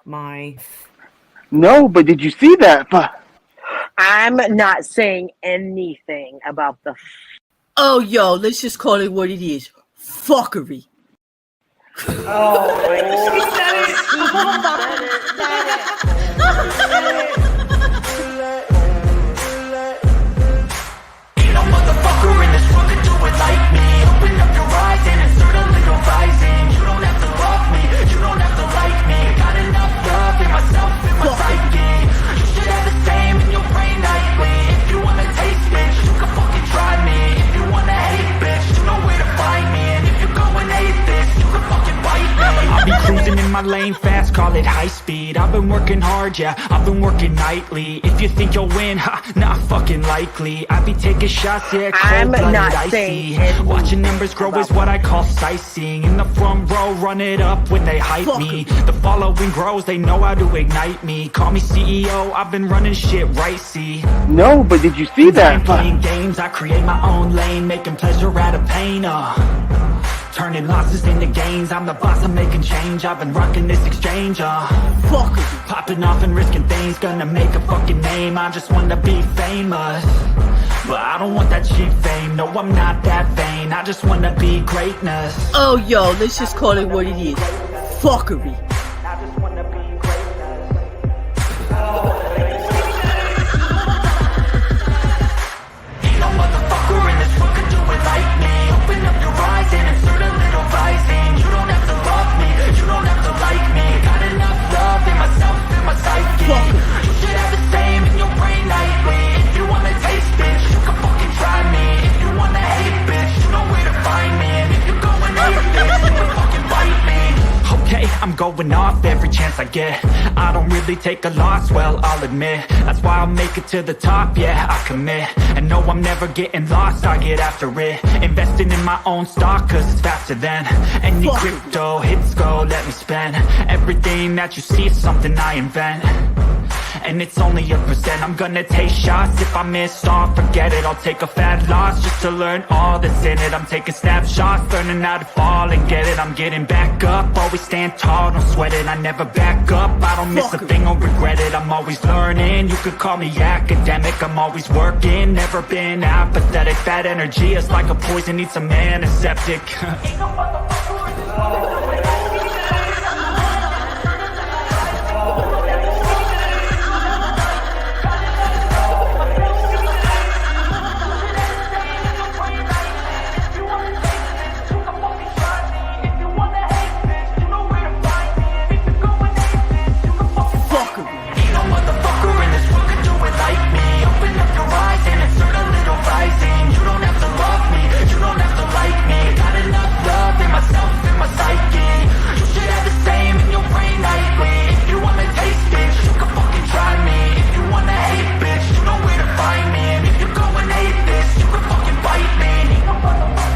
my... No, but did you see that? I'm not saying anything about the... Oh, yo, let's just call it what it is. Fuckery. Oh, She said it. Ain't no motherfucker in this world could do it like me. Open up your eyes and insert a little rising. You don't have to love me, you don't have to like me. Got enough love in myself, in my psyche. You should have the same in your brain nightly. If you wanna taste, bitch, you can fucking try me. If you wanna hate, bitch, you know where to find me. And if you're going atheist, you can fucking bite me. I'll be cruising in my lane fast, call it high speed. I've been working hard, yeah, I've been working nightly. If you think you'll win, ha, not fucking likely. I be taking shots, yeah, cold-blooded, icy. Watching numbers grow is what I call sightseeing. In the front row, run it up when they hype me. The following grows, they know how to ignite me. Call me CEO, I've been running shit right, see. No, but did you see that? I'm playing games, I create my own lane, making pleasure out of pain, turning losses into gains. I'm the boss, I'm making change. I've been rocking this exchange, fuck it. Popping off and risking things, gonna make a fucking name. I just wanna be famous, but I don't want that cheap fame. No, I'm not that vain, I just wanna be greatness. Oh, yo, let's just call it what it is. Fuckery. I just wanna be greatness. Ain't no motherfucker in this world could do it like me. Open up your eyes and insert a little rising. You don't have to love me, you don't have to like me. Got enough love in myself, in my psyche. You should have the same in your brain nightly. If you wanna taste, bitch, you can fucking try me. If you wanna hate, bitch, you know where to find me. And if you're going atheist, you can fucking bite me. Okay, I'm going off every chance I get. I don't really take a loss, well, I'll admit. That's why I'll make it to the top, yeah, I commit. And no, I'm never getting lost, I get after it. Investing in my own stock, cause it's faster than any crypto hits go, let me spend. Everything that you see is something I invent, and it's only a percent. I'm gonna take shots, if I miss all, forget it. I'll take a fat loss just to learn all that's in it. I'm taking snapshots, learning how to fall and get it. I'm getting back up, always stand tall, don't sweat it. I never back up, I don't miss a thing or regret it. I'm always learning, you could call me academic. I'm always working, never been apathetic. That energy is like a poison, needs some antiseptic.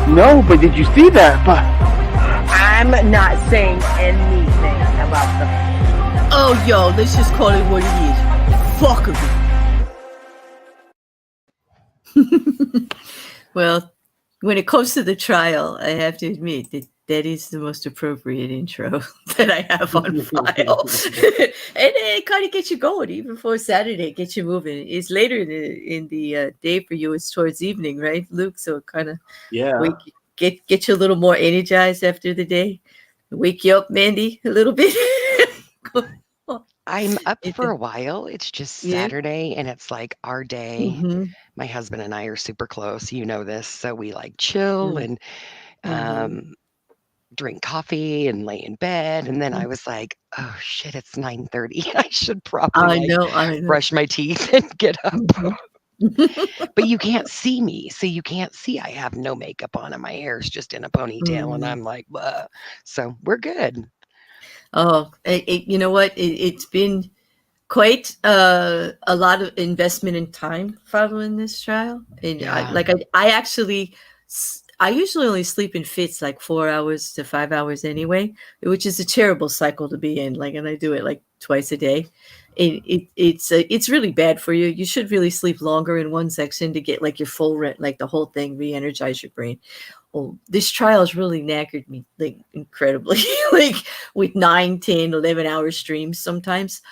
No, but did you see that? I'm not saying anything about the... Oh, yo, let's just call it what it is. Fuckery. Well, when it comes to the trial, I have to admit that that is the most appropriate intro that I have on file. And it kind of gets you going, even for Saturday, get you moving. It's later in the day for you. It's towards evening, right, Luke? So it kind of get you a little more energized after the day. Wake you up, Mandy, a little bit. I'm up for a while. It's just Saturday, and it's like our day. Mm-hmm. My husband and I are super close. You know this. So we like chill and drink coffee and lay in bed. And then I was like, oh, shit, it's 9:30. I should probably I know. brush my teeth and get up. But you can't see me. So you can't see I have no makeup on and my hair's just in a ponytail. And I'm like, whoa. So we're good. Oh, you know what? It's been quite a lot of investment in time following this trial. And I usually only sleep in fits like 4 hours to 5 hours anyway, which is a terrible cycle to be in. And I do it like twice a day. It's really bad for you. You should really sleep longer in one section to get like your full rent, like the whole thing, re-energize your brain. this trial has really knackered me like incredibly, like with 9, 10, 11-hour streams sometimes.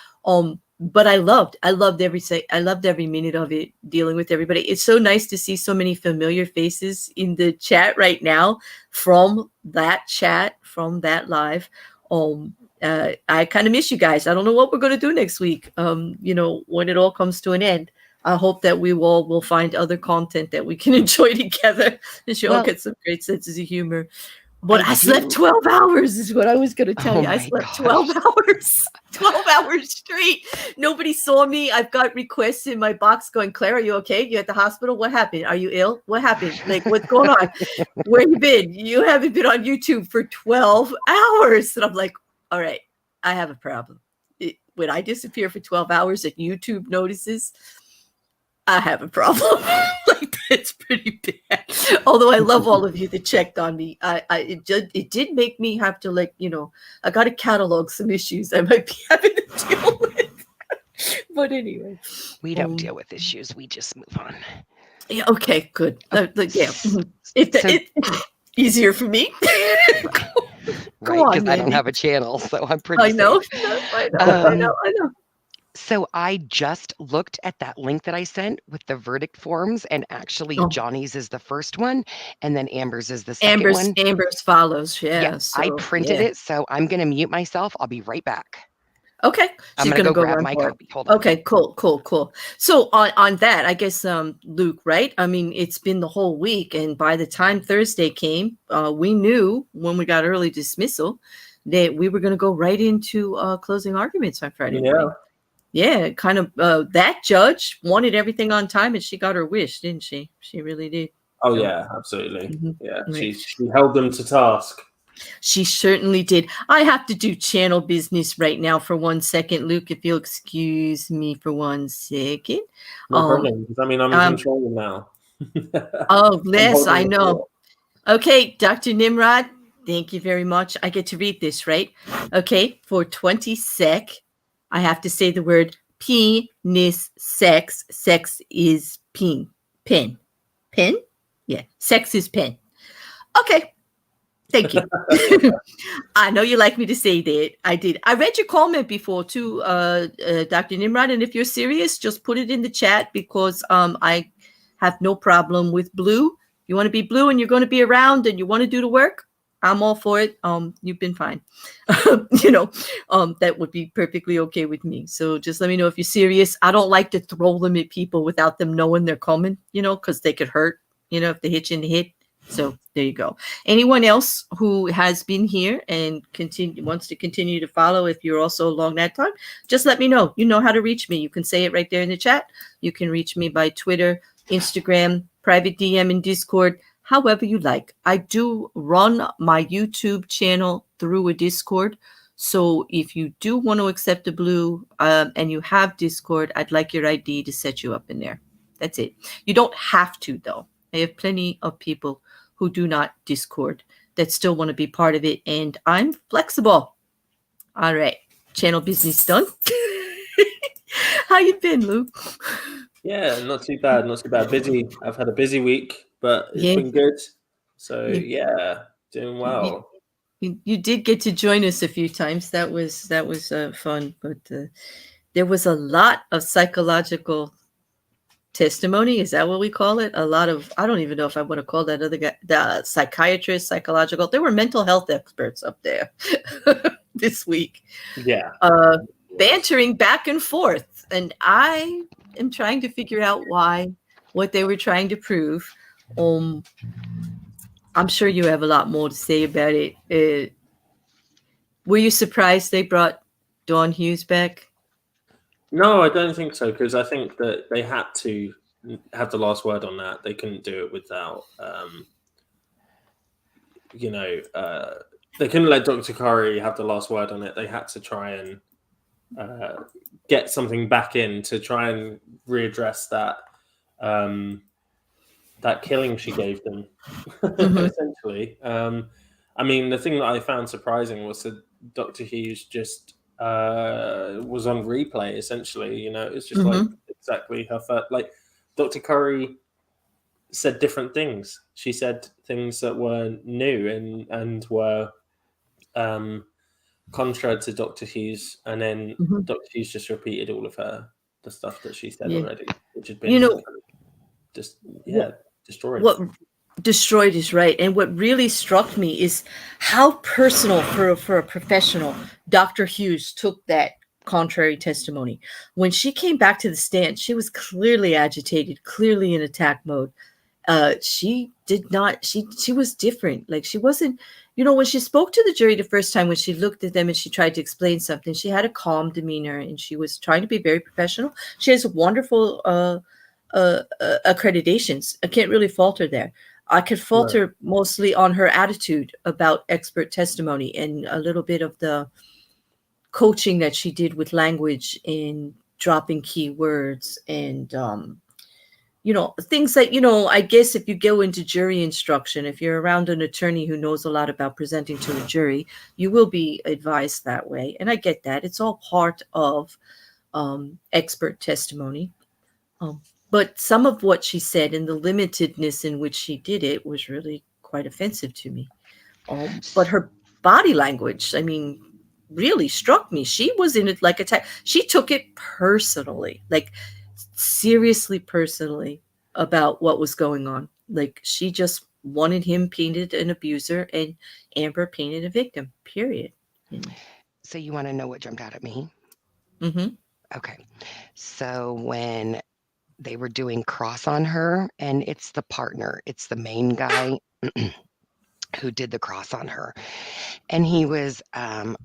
But I loved every minute of it, dealing with everybody. It's so nice to see so many familiar faces in the chat right now from that chat, from that live. I kind of miss you guys. I don't know what we're going to do next week. When it all comes to an end, I hope that we will find other content that we can enjoy together and she all get some great senses of humor. But I slept 12 hours is what I was going to tell you. I slept 12 hours, 12 hours straight. Nobody saw me. I've got requests in my box going, Claire, are you okay? You at the hospital? What happened? Are you ill? What happened? Like, what's going on? Where you been? You haven't been on YouTube for 12 hours. And I'm like, all right, I have a problem. When I disappear for 12 hours and YouTube notices, I have a problem. Like, that's pretty bad. Although I love all of you that checked on me. It did make me have to, like, I got to catalog some issues I might be having to deal with. But anyway. We don't deal with issues. We just move on. Yeah, okay, good. It's easier for me. Right, because I don't have a channel, so I'm pretty I know. safe. I know. So I just looked at that link that I sent with the verdict forms, and actually Johnny's is the first one, and then Amber's is the second one. Amber's follows, yeah. So, I printed it, so I'm going to mute myself. I'll be right back. Okay. I'm going to go grab my copy. Hold on. Okay, cool. So on that, I guess, Luke, right? I mean, it's been the whole week, and by the time Thursday came, we knew when we got early dismissal that we were going to go right into closing arguments on Friday morning. Yeah, kind of. That judge wanted everything on time, and she got her wish, didn't she? She really did. Oh yeah, absolutely. Yeah, right. She held them to task. She certainly did. I have to do channel business right now for 1 second, Luke. If you'll excuse me for 1 second. No problem. I mean, I'm in control now. Oh, yes, I know. Okay, Dr. Nimrod, thank you very much. I get to read this, right? Okay, for 20 sec. I have to say the word penis sex. Sex is pen. Pen? Yeah. Sex is pen. Okay. Thank you. I know you like me to say that. I did. I read your comment before too, Dr. Nimrod. And if you're serious, just put it in the chat because I have no problem with blue. You want to be blue and you're going to be around and you want to do the work, I'm all for it. You've been fine. That would be perfectly okay with me. So just let me know if you're serious. I don't like to throw them at people without them knowing they're coming, because they could hurt, if they hit you in the head. So there you go. Anyone else who has been here and wants to continue to follow, if you're also along that time, just let me know. You know how to reach me. You can say it right there in the chat. You can reach me by Twitter, Instagram, private DM, and Discord. However you like. I do run my YouTube channel through a Discord. So if you do want to accept a blue and you have Discord, I'd like your ID to set you up in there. That's it. You don't have to, though. I have plenty of people who do not Discord that still want to be part of it. And I'm flexible. All right. Channel business done. How you been, Luke? Yeah, not too bad. Not too bad. Busy. I've had a busy week. But it's been good. So, doing well. You did get to join us a few times. That was fun. But there was a lot of psychological testimony. Is that what we call it? A lot of, I don't even know if I want to call that other guy, the psychiatrist, psychological. There were mental health experts up there this week. Yeah. Bantering back and forth. And I am trying to figure out what they were trying to prove. I'm sure you have a lot more to say about it. Were you surprised they brought Dawn Hughes back? No, I don't think so, because I think that they had to have the last word on that. They couldn't do it without, they couldn't let Dr. Curry have the last word on it. They had to try and get something back in to try and readdress that. That killing she gave them, essentially. I mean, the thing that I found surprising was that Dr. Hughes just was on replay, essentially. It's just like exactly her first. Like, Dr. Curry said different things. She said things that were new and were contrary to Dr. Hughes, and then Dr. Hughes just repeated all of the stuff that she said already, which had been just destroyed. What destroyed is right. And what really struck me is how personal for a professional Dr. Hughes took that contrary testimony. When she came back to the stand, she was clearly agitated, clearly in attack mode. She was different. Like, she wasn't, when she spoke to the jury the first time, when she looked at them and she tried to explain something, she had a calm demeanor and she was trying to be very professional. She has wonderful accreditations. I can't really fault her there. I could fault her mostly on her attitude about expert testimony and a little bit of the coaching that she did with language and dropping key words and things that, I guess if you go into jury instruction, if you're around an attorney who knows a lot about presenting to a jury, you will be advised that way. And I get that. It's all part of expert testimony. But some of what she said and the limitedness in which she did it was really quite offensive to me. But her body language, really struck me. She was in it like attack. She took it personally, like seriously personally about what was going on. Like, she just wanted him painted an abuser and Amber painted a victim, period. So you want to know what jumped out at me? Mm-hmm. Okay. So when they were doing cross on her, and it's the partner, it's the main guy who did the cross on her, and he was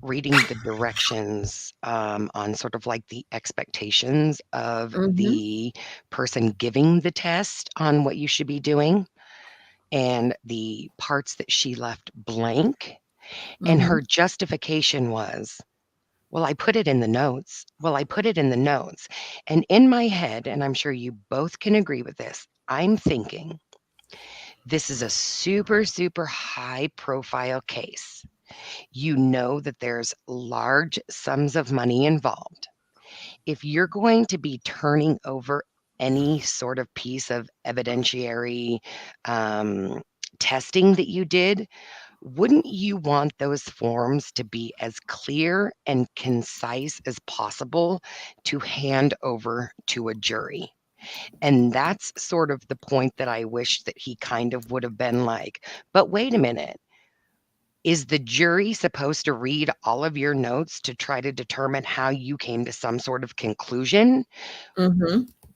reading the directions on sort of like the expectations of the person giving the test on what you should be doing, and the parts that she left blank, and her justification was, well, I put it in the notes. And in my head, and I'm sure you both can agree with this, I'm thinking, this is a super, super high profile case. You know that there's large sums of money involved. If you're going to be turning over any sort of piece of evidentiary testing that you did, wouldn't you want those forms to be as clear and concise as possible to hand over to a jury? And that's sort of the point that I wish that he kind of would have been like, but wait a minute. Is the jury supposed to read all of your notes to try to determine how you came to some sort of conclusion?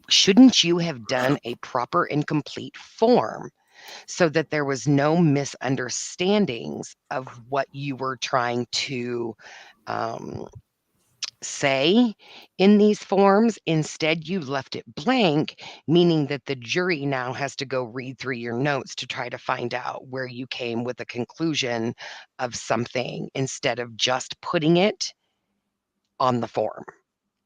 Shouldn't you have done a proper and complete form so that there was no misunderstandings of what you were trying to say in these forms? Instead, you left it blank, meaning that the jury now has to go read through your notes to try to find out where you came with a conclusion of something instead of just putting it on the form.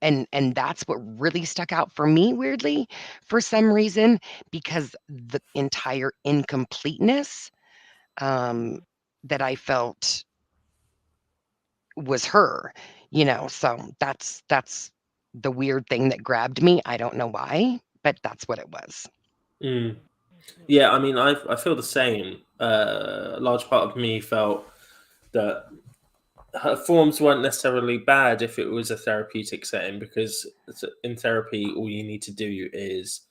And that's what really stuck out for me, weirdly, for some reason, because the entire incompleteness that I felt was her, so that's the weird thing that grabbed me. I don't know why, but that's what it was. Yeah, I feel the same. A large part of me felt that her forms weren't necessarily bad if it was a therapeutic setting, because in therapy, all you need to do is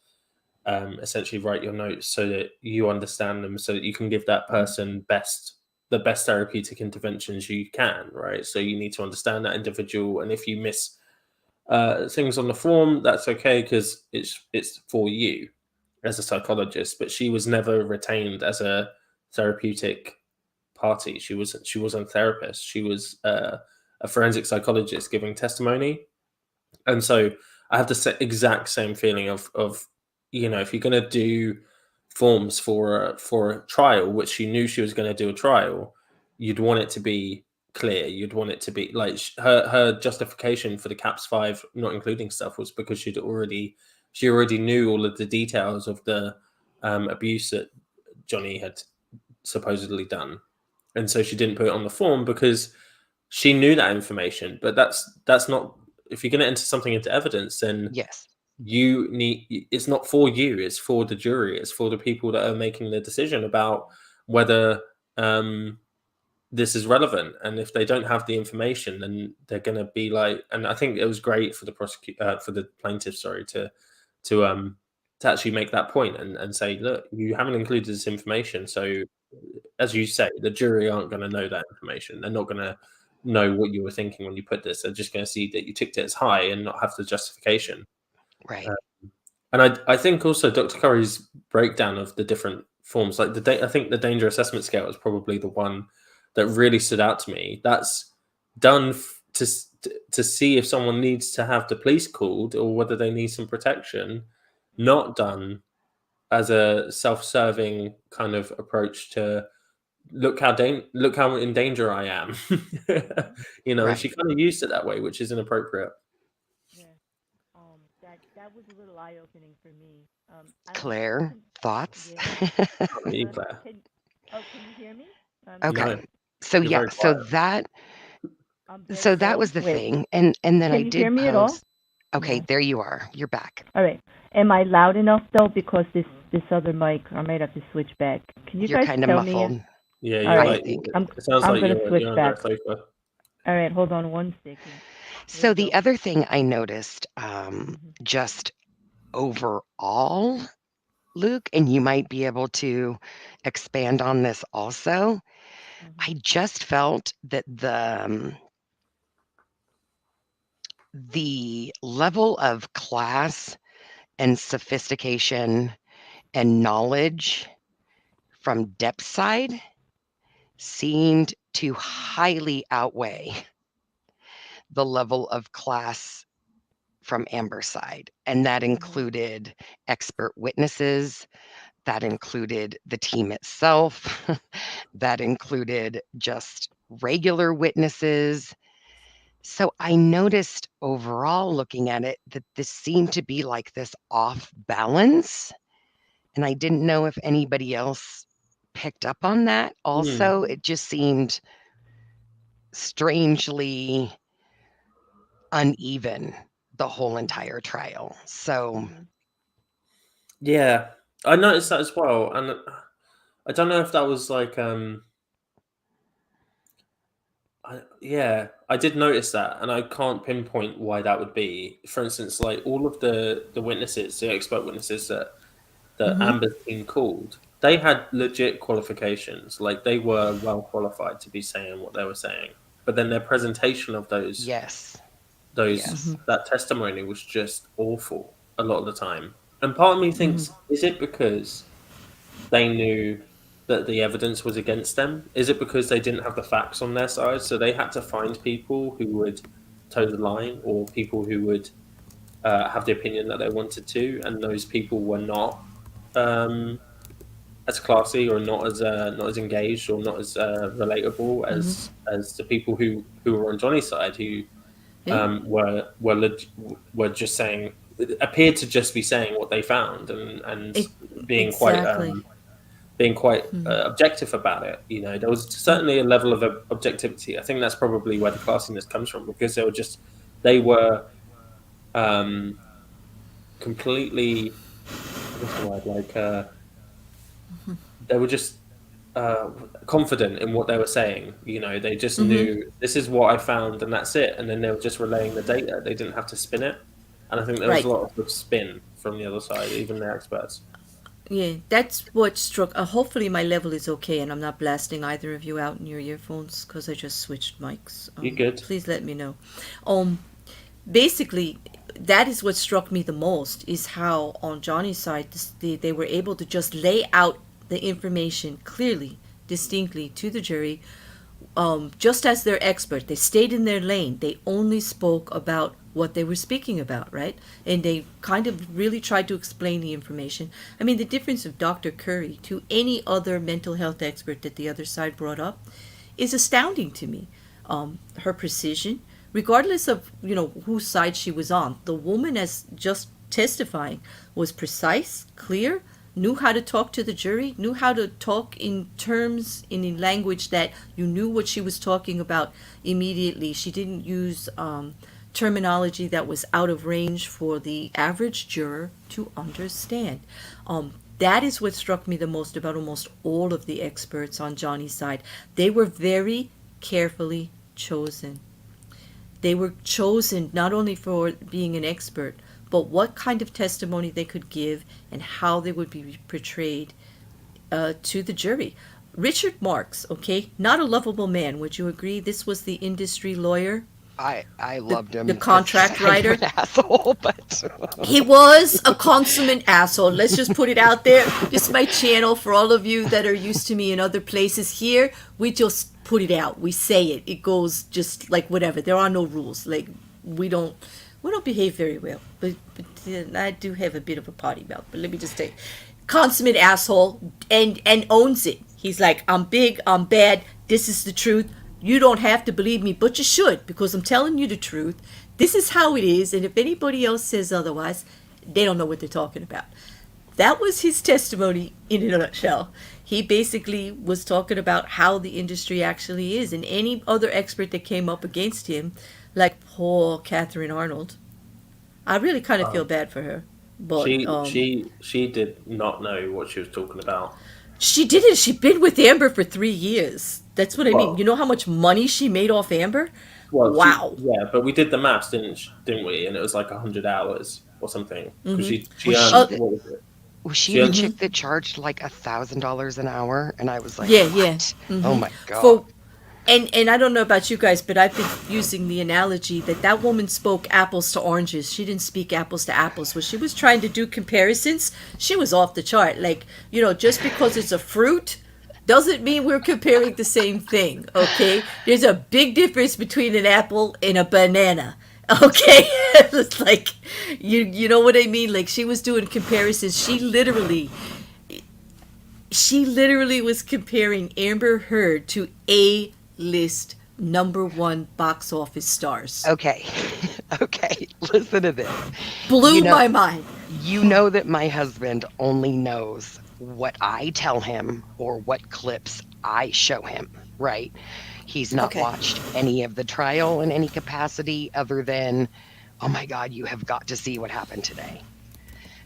essentially write your notes so that you understand them, so that you can give that person the best therapeutic interventions you can, right? So you need to understand that individual, and if you miss things on the form, that's okay, because it's for you as a psychologist. But she was never retained as a therapeutic party. She wasn't a therapist. She was a forensic psychologist giving testimony, and so I have the exact same feeling of if you're going to do forms for a trial, which she knew she was going to do a trial, you'd want it to be clear. You'd want it to be like her justification for the CAPS 5 not including stuff was because she already knew all of the details of the abuse that Johnny had supposedly done, and so she didn't put it on the form because she knew that information. But that's not, if you're going to enter something into evidence, then yes, it's not for you, it's for the jury, it's for the people that are making the decision about whether this is relevant. And if they don't have the information, then they're going to be like, and I think it was great for the for the plaintiff, to actually make that point and say, look, you haven't included this information, so as you say, the jury aren't going to know that information. They're not going to know what you were thinking when you put this. They're just going to see that you ticked it as high and not have the justification. Right. And I think also Dr. Curry's breakdown of the different forms, like I think the danger assessment scale is probably the one that really stood out to me. That's done to see if someone needs to have the police called or whether they need some protection, not done as a self-serving kind of approach to look how in danger I am. Right. She kind of used it that way, which is inappropriate. Yeah. That was a little eye-opening for me. Claire, thoughts? Yeah. Me, Claire. Can you hear me? Okay. No, So you're yeah, very so quiet. that was the Wait. thing. And then Can I you did hear me at all? post. Okay, No. there you are. You're back. All right. Am I loud enough though? Because this other mic, I might have to switch back. Can you You're guys kind of tell me? muffled. Yeah, All you're right. like, think. it sounds I'm like gonna you're switch under back. a sofa. All right, hold on one second. So we the go. other thing I noticed, Mhm. just overall, Luke, and you might be able to expand on this also. I just felt that the level of class and sophistication and knowledge from Depp's side seemed to highly outweigh the level of class from Amber's side. And that included expert witnesses, that included the team itself, that included just regular witnesses. So I noticed overall looking at it that this seemed to be like this off balance. And I didn't know if anybody else picked up on that. Also, it just seemed strangely uneven the whole entire trial. So Yeah, I noticed that as well, and I don't know if that was like I did notice that, and I can't pinpoint why that would be. For instance, like all of the witnesses, the expert witnesses that Amber's team called, they had legit qualifications. Like they were well qualified to be saying what they were saying. But then their presentation of those yes. that testimony was just awful a lot of the time. And part of me thinks, is it because they knew that the evidence was against them? Is it because they didn't have the facts on their side, so they had to find people who would toe the line, or people who would have the opinion that they wanted to, and those people were not as classy or not as engaged or not as relatable as the people who were on Johnny's side, who were just saying, appeared to just be saying what they found and being Exactly. quite objective about it. There was certainly a level of objectivity. I think that's probably where the classiness comes from, because they were completely, what's the word, like they were just confident in what they were saying. They just knew, this is what I found and that's it, and then they were just relaying the data. They didn't have to spin it, and I think there was Right. a lot of spin from the other side, even the experts. Yeah, that's what struck. Hopefully, my level is okay, and I'm not blasting either of you out in your earphones because I just switched mics. You're good. Please let me know. Basically, that is what struck me the most, is how on Johnny's side they were able to just lay out the information clearly, distinctly to the jury, just as their expert. They stayed in their lane. They only spoke about what they were speaking about, right? And they kind of really tried to explain the information. I mean, the difference of Dr. Curry to any other mental health expert that the other side brought up is astounding to me. Her precision, regardless of whose side she was on, the woman, as just testifying, was precise, clear, knew how to talk to the jury, knew how to talk in terms, in language that you knew what she was talking about immediately. She didn't use terminology that was out of range for the average juror to understand. That is what struck me the most about almost all of the experts on Johnny's side. They were very carefully chosen. They were chosen not only for being an expert, but what kind of testimony they could give and how they would be portrayed to the jury. Richard Marks, okay, not a lovable man. Would you agree? This was the industry lawyer. I loved him. The contract writer. An asshole, but He was a consummate asshole. Let's just put it out there. This is my channel for all of you that are used to me in other places. Here, we just put it out. We say it. It goes just like whatever. There are no rules. Like we don't behave very well. But I do have a bit of a potty mouth. But let me just say, consummate asshole, and owns it. He's like, I'm big, I'm bad. This is the truth. You don't have to believe me, but you should, because I'm telling you the truth. This is how it is, and if anybody else says otherwise, they don't know what they're talking about. That was his testimony in a nutshell. He basically was talking about how the industry actually is, and any other expert that came up against him, like poor Catherine Arnold, I really kind of feel bad for her. But she did not know what she was talking about. She didn't. She'd been with Amber for 3 years. That's what I mean. You know how much money she made off Amber? Well, wow. Yeah, but we did the maths, didn't we? And it was like 100 hours or something. Because she Was earned, what was it? was she the chick that charged like $1,000 an hour? And I was like, Yeah, what? yeah. Oh my god. For, and I don't know about you guys, but I've been using the analogy that woman spoke apples to oranges. She didn't speak apples to apples. When she was trying to do comparisons, she was off the chart. Like, just because it's a fruit doesn't mean we're comparing the same thing, okay? There's a big difference between an apple and a banana, okay? It's like, you know what I mean? Like, she was doing comparisons. She literally was comparing Amber Heard to A-list #1 box office stars. Okay. Okay. Listen to this. Blew my mind. You know that my husband only knows what I tell him or what clips I show him, right? He's not watched any of the trial in any capacity other than, oh my God, you have got to see what happened today.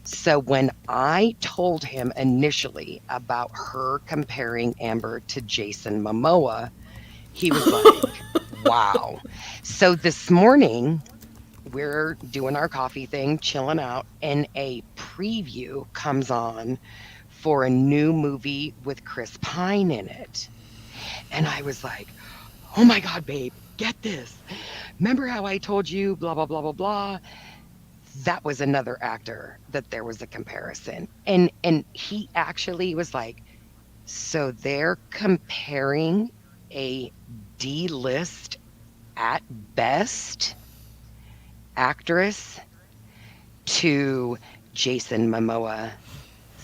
So when I told him initially about her comparing Amber to Jason Momoa, he was like, wow. So this morning, we're doing our coffee thing, chilling out, and a preview comes on for a new movie with Chris Pine in it. And I was like, oh my God, babe, get this. Remember how I told you blah, blah, blah, blah, blah? That was another actor that there was a comparison. And he actually was like, so they're comparing a D-list at best actress to Jason Momoa,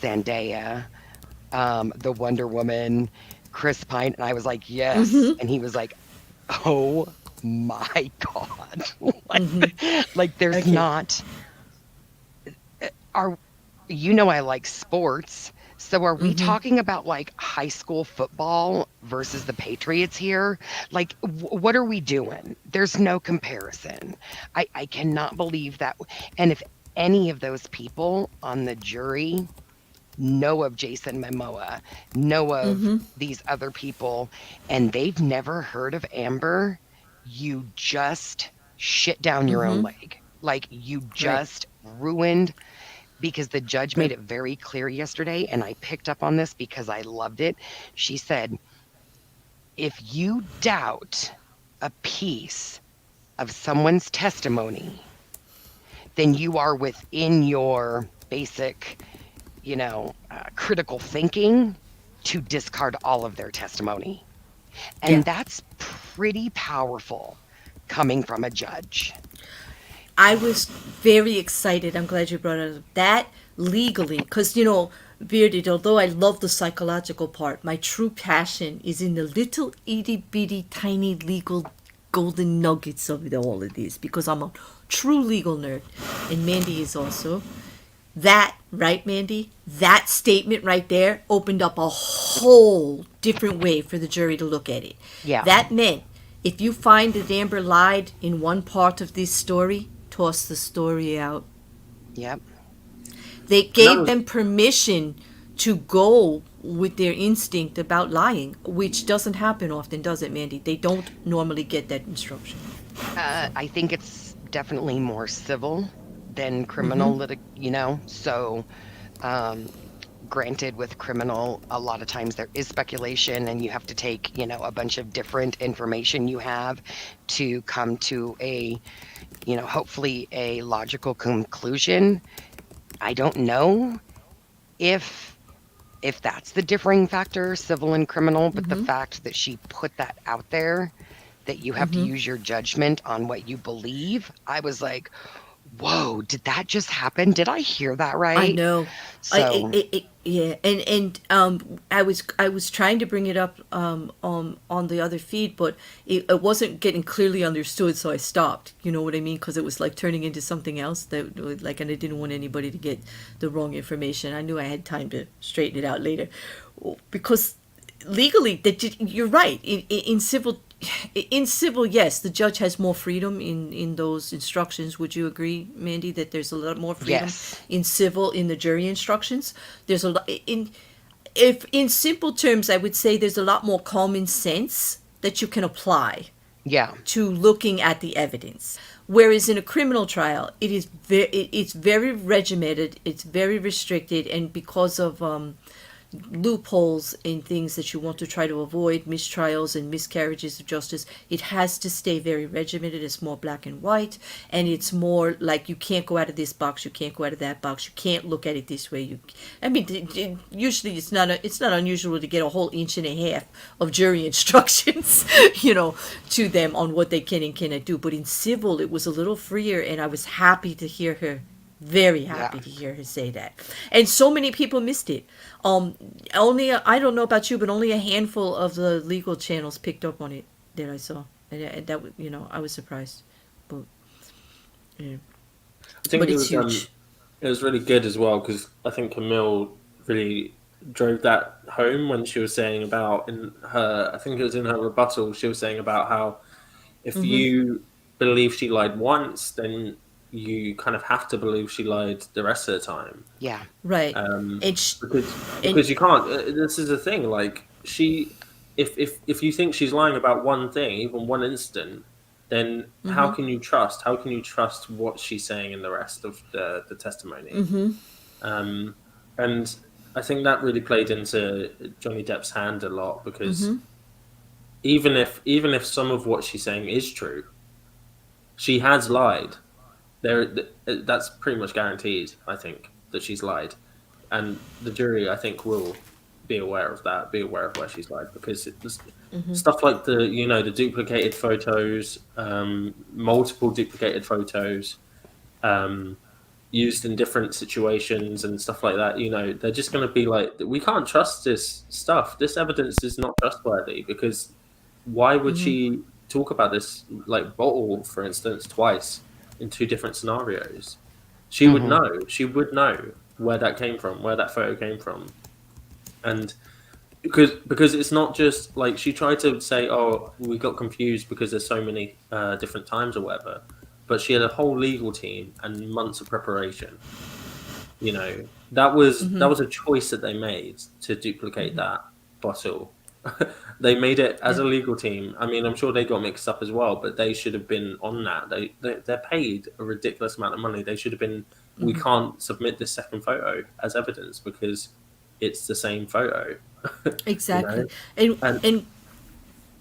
Zendaya, the Wonder Woman, Chris Pine. And I was like, yes. And he was like, oh my God. Like there's not, I like sports. So are we talking about like high school football versus the Patriots here? Like, what are we doing? There's no comparison. I cannot believe that. And if any of those people on the jury know of Jason Momoa, know of these other people, and they've never heard of Amber, you just shit down your own leg. Like you just ruined, because the judge made it very clear yesterday, and I picked up on this because I loved it. She said, if you doubt a piece of someone's testimony, then you are within your basic, critical thinking to discard all of their testimony. And that's pretty powerful coming from a judge. I was very excited. I'm glad you brought it up. That legally, because, Bearded, although I love the psychological part, my true passion is in the little itty bitty tiny legal golden nuggets of all of this, because I'm a true legal nerd, and Mandy is also. That, right, Mandy? That statement right there opened up a whole different way for the jury to look at it. Yeah. That meant If you find that Amber lied in one part of this story, toss the story out. Yep. They That gave was them permission to go with their instinct about lying, which doesn't happen often, does it, Mandy? They don't normally get that instruction. I think it's definitely more civil than criminal so granted, with criminal, a lot of times there is speculation and you have to take, a bunch of different information you have to come to a, hopefully a logical conclusion. I don't know if that's the differing factor, civil and criminal, but the fact that she put that out there, that you have to use your judgment on what you believe, I was like, whoa, did that just happen? Did I hear that right? I know. So Yeah, and I was trying to bring it up on the other feed, but it wasn't getting clearly understood, so I stopped. You know what I mean? Because it was like turning into something else that like, and I didn't want anybody to get the wrong information. I knew I had time to straighten it out later, because legally, you're right. In civil, yes, the judge has more freedom in those instructions. Would you agree, Mandy, that there's a lot more freedom Yes. in civil in the jury instructions? There's a lot in simple terms, I would say there's a lot more common sense that you can apply yeah, to looking at the evidence. Whereas in a criminal trial, it's very regimented, it's very restricted, and because of loopholes and things that you want to try to avoid, mistrials and miscarriages of justice, it has to stay very regimented. It's more black and white, and it's more like you can't go out of this box, you can't go out of that box, you can't look at it this way. Usually it's not unusual to get a whole inch and a half of jury instructions, to them on what they can and cannot do. But in civil, it was a little freer, and I was happy to hear her. Very happy to hear her say that. And so many people missed it. I don't know about you, but only a handful of the legal channels picked up on it that I saw. And that, I was surprised. But, yeah. I think But it it's was huge. it was really good as well, because I think Camille really drove that home when she was saying about, I think it was in her rebuttal, she was saying about how if you believe she lied once, then you kind of have to believe she lied the rest of the time. yeah, Right. Because you can't. This is the thing. Like, if you think she's lying about one thing, even one incident, then how can you trust? How can you trust what she's saying in the rest of the testimony? And I think that really played into Johnny Depp's hand a lot, because even if some of what she's saying is true, she has lied. That's pretty much guaranteed, I think, that she's lied, and the jury, I think, will be aware of that, be aware of where she's lied, because it's stuff like the duplicated photos, multiple duplicated photos, used in different situations and stuff like that. They're just going to be like, we can't trust this stuff. This evidence is not trustworthy, because why would she talk about this, like, bottle, for instance, twice in two different scenarios? She would know. She would know where that came from, where that photo came from, and because it's not just like she tried to say, "Oh, we got confused because there's so many different times or whatever," but she had a whole legal team and months of preparation. That was a choice that they made to duplicate that bottle. They made it as a legal team. I mean, I'm sure they got mixed up as well, but they should have been on that. They're paid a ridiculous amount of money. They should have been. We can't submit this second photo as evidence because it's the same photo. Exactly. And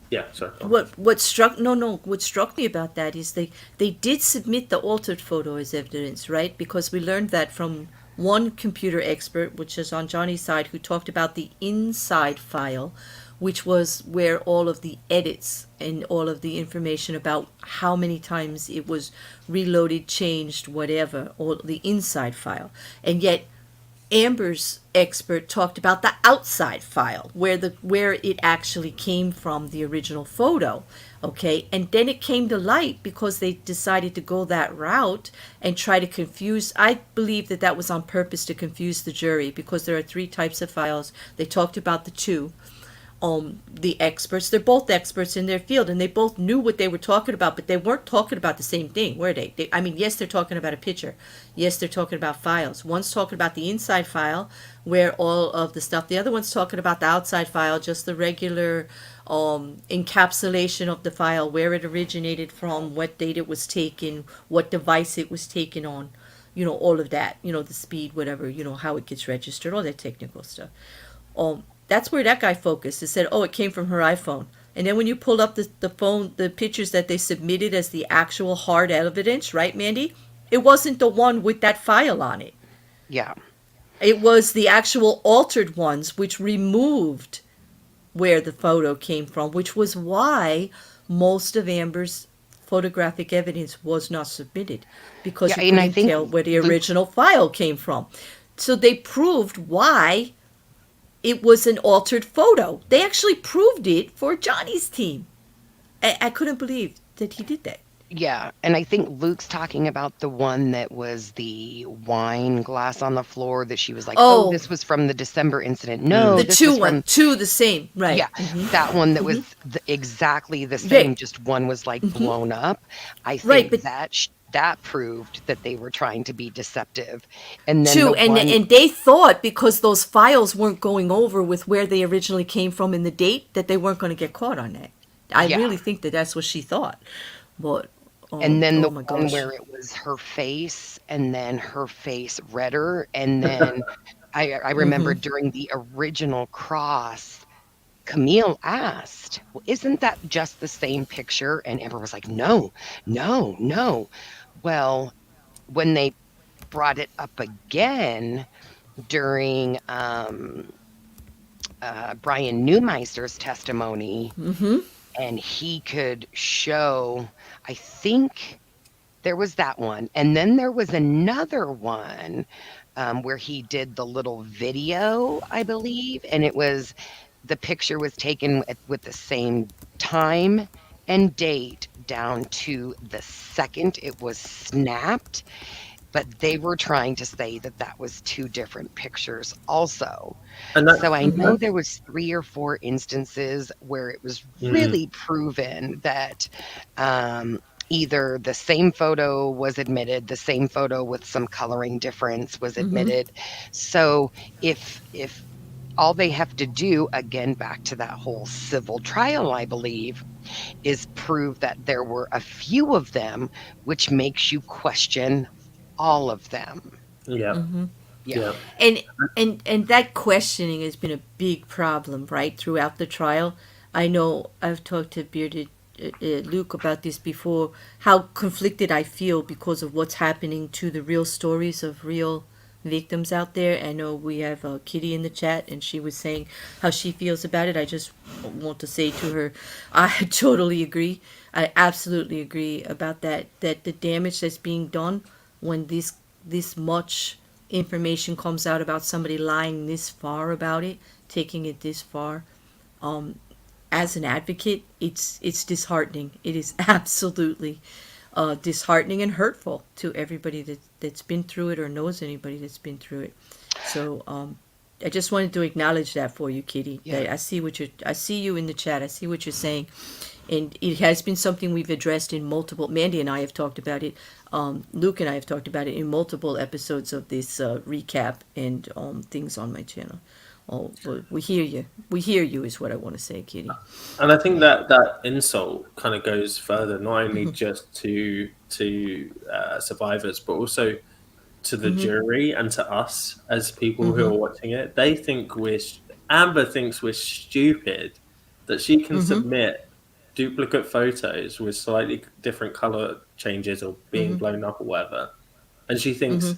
yeah, sorry. What struck me about that is they did submit the altered photo as evidence, right? Because we learned that from one computer expert, which is on Johnny's side, who talked about the inside file, which was where all of the edits and all of the information about how many times it was reloaded, changed, whatever, all the inside file. And yet Amber's expert talked about the outside file, where it actually came from, the original photo. Okay, and then it came to light because they decided to go that route and try to confuse. I believe that was on purpose, to confuse the jury, because there are three types of files. They talked about the two. the experts. They're both experts in their field, and they both knew what they were talking about, but they weren't talking about the same thing, were they? I mean, yes, they're talking about a picture. Yes, they're talking about files. One's talking about the inside file, where all of the stuff. The other one's talking about the outside file, just the regular encapsulation of the file, where it originated from, what date it was taken, what device it was taken on, all of that, the speed, whatever, how it gets registered, all that technical stuff. That's where that guy focused. It said, oh, it came from her iPhone. And then when you pulled up the pictures that they submitted as the actual hard evidence, right, Mandy? It wasn't the one with that file on it. Yeah. It was the actual altered ones, which removed where the photo came from, which was why most of Amber's photographic evidence was not submitted, because you couldn't tell where the original file came from. So they proved why it was an altered photo. They actually proved it for Johnny's team. I couldn't believe that he did that. Yeah, and I think Luke's talking about the one that was the wine glass on the floor that she was like, oh, this was from the December incident. No, the this two was one, two the same, right? Yeah, that one that was exactly the same, just one was like blown up. I think that proved that they were trying to be deceptive. And then and they thought, because those files weren't going over with where they originally came from in the date, that they weren't going to get caught on that. I really think that that's what she thought. But and then the one where it was her face, and then her face redder, and then I remember during the original cross, Camille asked, well, isn't that just the same picture? And Amber was like, no. Well, when they brought it up again during Brian Neumeister's testimony, and he could show, I think there was that one. And then there was another one where he did the little video, I believe. And it was, the picture was taken with the same time and date down to the second it was snapped. But they were trying to say that that was two different pictures also. So I know there was 3 or 4 instances where it was really proven that either the same photo was admitted, the same photo with some coloring difference was admitted. So if all they have to do, again, back to that whole civil trial, I believe, is prove that there were a few of them, which makes you question all of them. Yeah. And that questioning has been a big problem, right, throughout the trial. I know I've talked to Bearded Luke about this before, how conflicted I feel because of what's happening to the real stories of real victims out there. I know we have Kitty in the chat, and she was saying how she feels about it. I just want to say to her, I totally agree. I absolutely agree about that the damage that's being done when this much information comes out about somebody lying this far about it, taking it this far, as an advocate, it's disheartening. It is absolutely disheartening and hurtful to everybody that's been through it or knows anybody that's been through it. So I just wanted to acknowledge that for you, Kitty. I see you in the chat. I see what you're saying. And it has been something we've addressed in multiple, Mandy and I have talked about it, Luke and I have talked about it in multiple episodes of this recap and things on my channel. We hear you. We hear you is what I want to say, Kitty. And I think that insult kind of goes further, not only just to survivors, but also to the jury and to us as people who are watching it. They think Amber thinks we're stupid that she can submit duplicate photos with slightly different color changes or being blown up or whatever, and she thinks,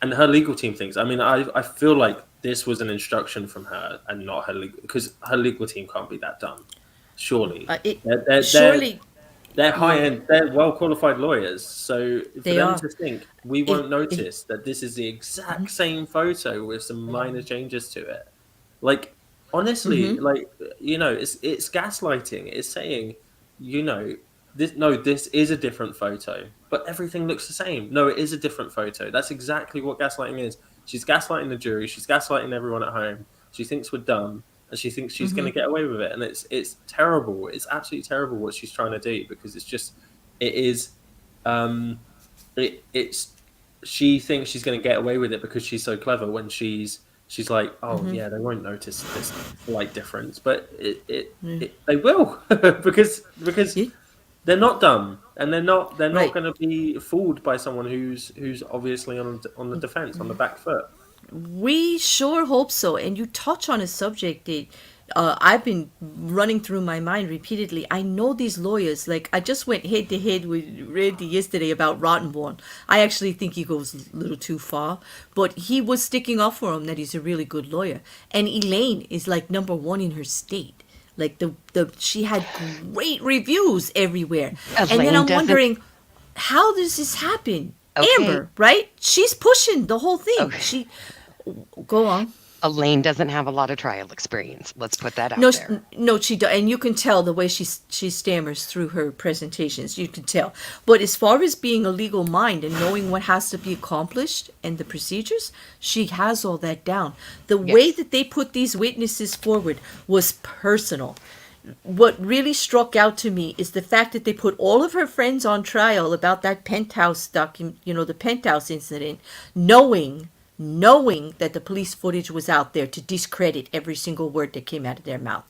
and her legal team thinks. I mean, I feel like this was an instruction from her and not her legal, because her legal team can't be that dumb. Surely, they're high end, they're well qualified lawyers. So for them to think we won't notice that this is the exact same photo with some minor changes to it, like. Honestly, like, it's gaslighting. It's saying, this is a different photo, but everything looks the same. No, it is a different photo. That's exactly what gaslighting is. She's gaslighting the jury. She's gaslighting everyone at home. She thinks we're dumb. and she thinks she's going to get away with it, and it's terrible. It's absolutely terrible what she's trying to do, because it's she thinks she's going to get away with it because she's so clever, when she's like, oh yeah, they won't notice this slight difference, but they will because they're not dumb, and they're not Right. going to be fooled by someone who's obviously on the defense, on the back foot. We sure hope so. And you touch on a subject that I've been running through my mind repeatedly. I know these lawyers. Like, I just went head to head with Randy yesterday about Rottenborn. I actually think he goes a little too far, but he was sticking up for him that he's a really good lawyer. And Elaine is like number one in her state. Like she had great reviews everywhere. And then Elaine I'm doesn't- wondering, how does this happen? Okay. Amber, right? She's pushing the whole thing. Okay. Go on. Elaine doesn't have a lot of trial experience. Let's put that out No, there. no, she does, and you can tell the way she stammers through her presentations. You can tell. But as far as being a legal mind and knowing what has to be accomplished and the procedures, she has all that down. The way that they put these witnesses forward was personal. What really struck out to me is the fact that they put all of her friends on trial about that penthouse the penthouse incident, knowing that the police footage was out there to discredit every single word that came out of their mouth.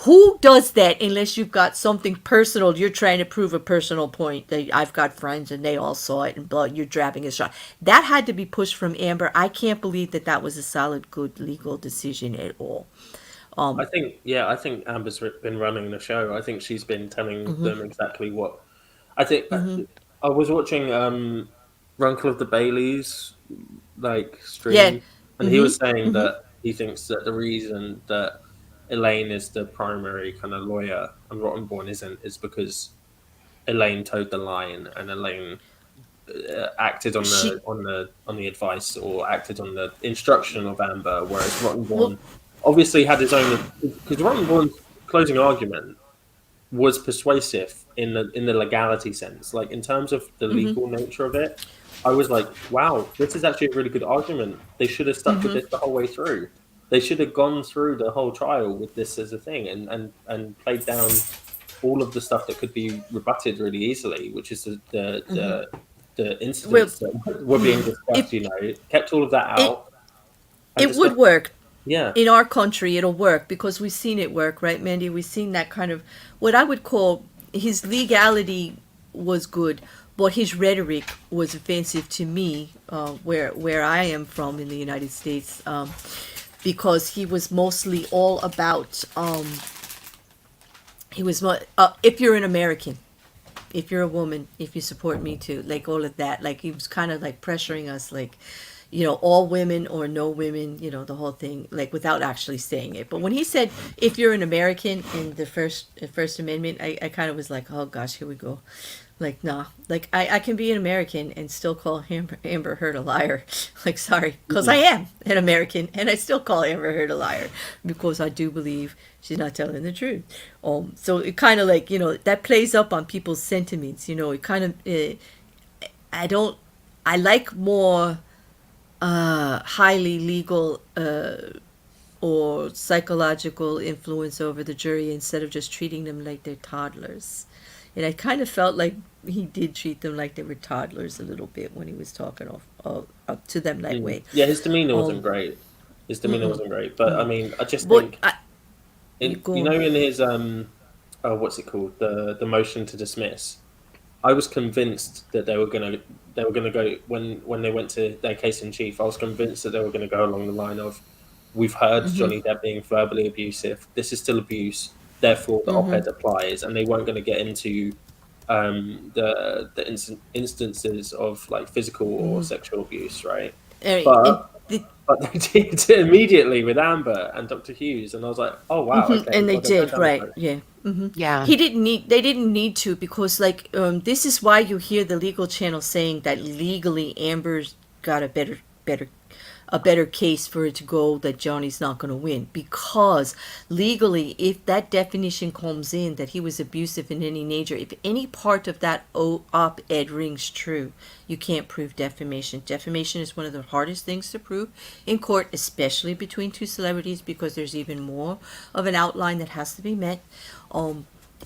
Who does that unless you've got something personal? You're trying to prove a personal point that I've got friends and they all saw it, and blah, you're driving a shot. That had to be pushed from Amber. I can't believe that was a solid, good legal decision at all. I think Amber's been running the show. I think she's been telling them exactly what. I think I was watching Runkle of the Baileys stream, and he was saying that he thinks that the reason that Elaine is the primary kind of lawyer and Rottenborn isn't is because Elaine towed the line, and Elaine acted on the advice, or acted on the instruction of Amber, whereas Rottenborn obviously had his own, because Rottenborn's closing argument was persuasive in the legality sense, like in terms of the legal nature of it. I was like, wow, this is actually a really good argument. They should have stuck with this the whole way through. They should have gone through the whole trial with this as a thing, and played down all of the stuff that could be rebutted really easily, which is the incidents that were being discussed. Kept all of that out. It would work. Yeah. In our country, it'll work because we've seen it work, right, Mandy? We've seen that kind of, what I would call, his legality was good, but his rhetoric was offensive to me, where I am from in the United States, because he was mostly all about, if you're an American, if you're a woman, if you support Me Too, like all of that, like he was kind of like pressuring us, like, all women or no women, the whole thing, like without actually saying it. But when he said, if you're an American in the First Amendment, I kind of was like, oh gosh, here we go. Like, nah, like I can be an American and still call Amber Heard a liar. Like, sorry, because I am an American and I still call Amber Heard a liar because I do believe she's not telling the truth. So it kind of like, that plays up on people's sentiments, it kind of, I like more highly legal or psychological influence over the jury instead of just treating them like they're toddlers. And I kind of felt like he did treat them like they were toddlers a little bit when he was talking up to them that way. Yeah, his demeanor wasn't great. Wasn't great, but I mean, I just think in his what's it called, the motion to dismiss, I was convinced that they were gonna go when they went to their case in chief. I was convinced that they were gonna go along the line of, we've heard Johnny Depp being verbally abusive. This is still abuse. Therefore, the op-ed applies, and they weren't going to get into the instances of like physical or sexual abuse, right? But they did immediately with Amber and Dr. Hughes, and I was like, oh wow, okay, and they did, right? Yeah. Yeah. They didn't need to, because like this is why you hear the legal channel saying that legally Amber's got a better a better case for it to go that Johnny's not going to win, because legally, if that definition comes in that he was abusive in any nature, if any part of that op-ed rings true, you can't prove defamation. Defamation is one of the hardest things to prove in court, especially between two celebrities, because there's even more of an outline that has to be met.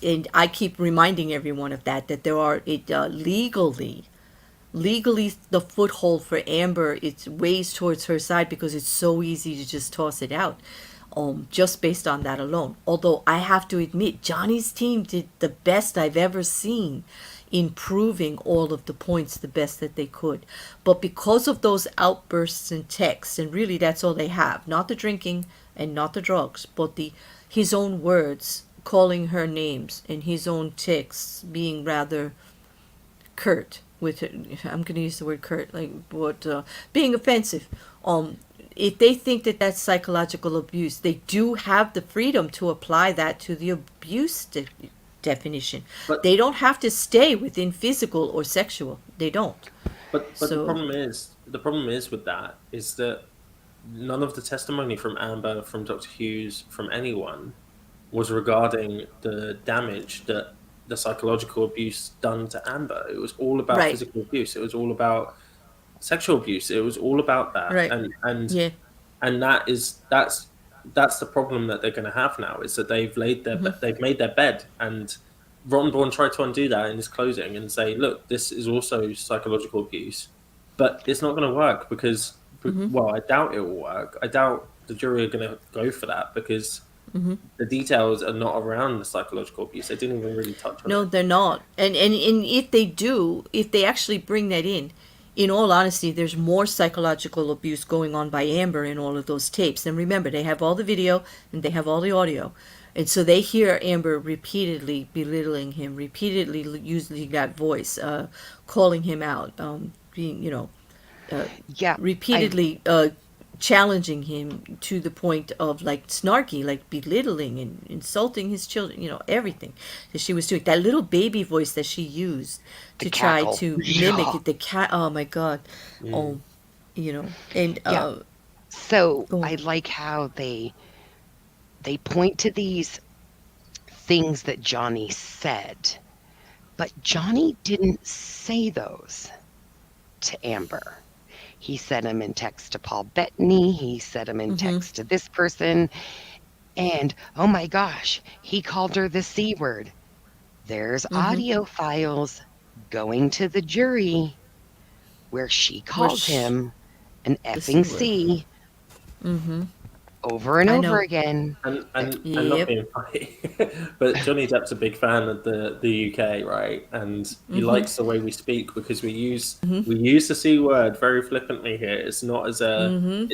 And I keep reminding everyone of that there are legally the foothold for Amber, it weighs towards her side because it's so easy to just toss it out, just based on that alone. Although I have to admit, Johnny's team did the best I've ever seen in proving all of the points the best that they could. But because of those outbursts and texts, and really that's all they have, not the drinking and not the drugs, but his own words calling her names and his own texts being rather curt, with I'm going to use the word curt, like what being offensive. If they think that that's psychological abuse, they do have the freedom to apply that to the abuse definition. But they don't have to stay within physical or sexual. They don't. But so, the problem is with that is that none of the testimony from Amber, from Dr. Hughes, from anyone was regarding the damage that the psychological abuse done to Amber. It was all about physical abuse. It was all about sexual abuse. It was all about that. Right. And that's the problem that they're going to have now, is that they've made their bed, and Rottenborn tried to undo that in his closing and say, look, this is also psychological abuse, but it's not going to work because, well, I doubt it will work. I doubt the jury are going to go for that because the details are not around the psychological abuse. They didn't even really touch on it. No, they're not. And if they do, if they actually bring that in all honesty, there's more psychological abuse going on by Amber in all of those tapes. And remember, they have all the video and they have all the audio. And so they hear Amber repeatedly belittling him, repeatedly using that voice, calling him out, being, repeatedly challenging him to the point of like snarky, like belittling and insulting his children, everything that she was doing. That little baby voice that she used to try to mimic the cat. Oh my God. And so I like how they point to these things that Johnny said, but Johnny didn't say those to Amber. He said them in text to Paul Bettany. He said them in text to this person. And, oh my gosh, he called her the C word. There's audio files going to the jury where she called him an effing C over and over again. And not being funny, but Johnny Depp's a big fan of the UK, right? And he likes the way we speak because we use the C word very flippantly here. It's not as a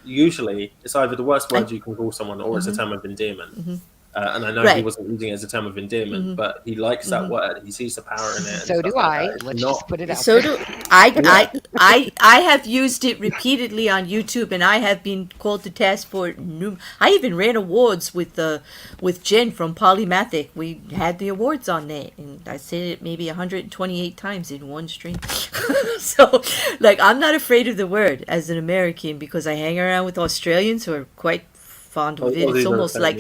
usually it's either the worst word you can call someone or it's a term of endearment. And I know he wasn't using it as a term of endearment, but he likes that word. He sees the power in it. So do I. Let's just put it out so there. do I have used it repeatedly on YouTube, and I have been called to task for it. I even ran awards with Jen from Polymathic. We had the awards on that, and I said it maybe 128 times in one stream. So, like, I'm not afraid of the word as an American because I hang around with Australians who are quite fond of it. It's almost like,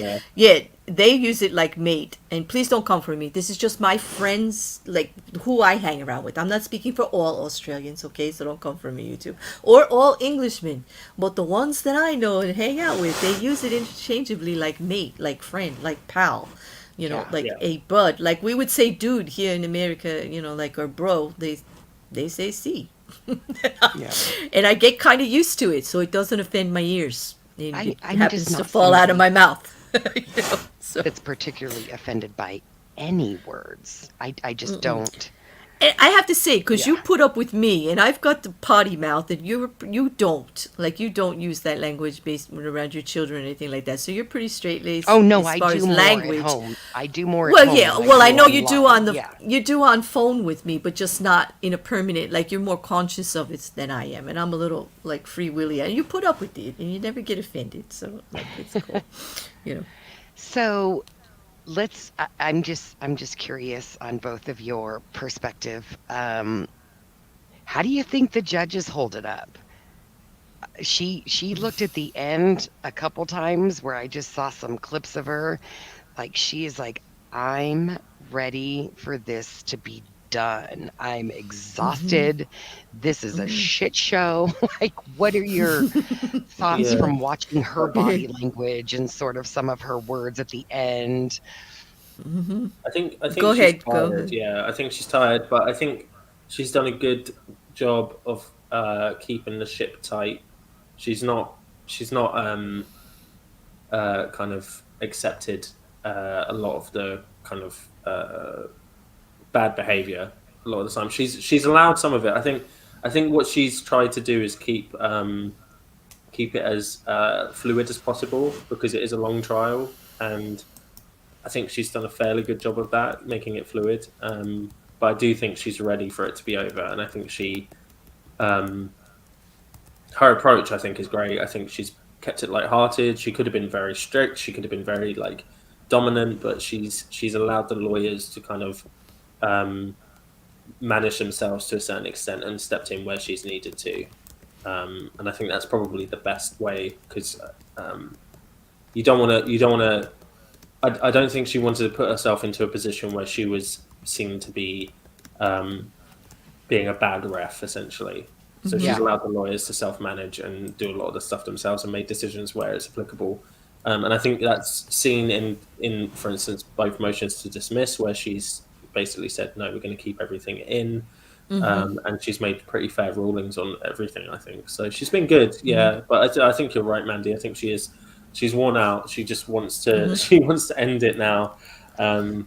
they use it like mate. And please don't come for me. This is just my friends, like who I hang around with. I'm not speaking for all Australians, okay? So don't come for me, you two. Or all Englishmen. But the ones that I know and hang out with, they use it interchangeably like mate, like friend, like pal. A bud. Like we would say dude here in America, like or bro. They say C. And I get kind of used to it, so it doesn't offend my ears. It happens to fall out of my mouth. So. It's particularly offended by any words. I just don't. And I have to say, because you put up with me, and I've got the potty mouth, and you don't. Like, you don't use that language based around your children or anything like that. So you're pretty straight-laced. Oh, no, as I far do as more language. at home. I do more at home. Well, yeah. Well, I know you do online. you do on phone with me, but just not in a permanent, like, you're more conscious of it than I am. And I'm a little, like, free willy. And you put up with it, and you never get offended. So, like, it's cool. So... I'm just curious on both of your perspective. How do you think the judges hold it up? she looked at the end a couple times where I just saw some clips of her. Like she is like, I'm ready for this to be done. I'm exhausted. This is a shit show. Like, what are your thoughts Yeah. from watching her body language and sort of some of her words at the end? I think Go she's ahead. Go tired. ahead. Yeah, I think she's tired, but I think she's done a good job of keeping the ship tight. She's not kind of accepted a lot of the kind of bad behavior a lot of the time. She's allowed some of it. I think what she's tried to do is keep it as fluid as possible because it is a long trial, and I think she's done a fairly good job of that, making it fluid. But I do think she's ready for it to be over, and I think her approach, I think, is great. I think she's kept it lighthearted. She could have been very strict. She could have been very like dominant, but she's allowed the lawyers to kind of manage themselves to a certain extent and stepped in where she's needed to. And I think that's probably the best way because you don't want to. I don't think she wanted to put herself into a position where she was seen to be being a bad ref, essentially. So she's allowed the lawyers to self-manage and do a lot of the stuff themselves and make decisions where it's applicable. And I think that's seen in, for instance, both motions to dismiss, where she's basically said, no, we're going to keep everything in. And she's made pretty fair rulings on everything, I think. So she's been good, yeah. But I think you're right, Mandy. I think she's worn out. She just wants to she wants to end it now. And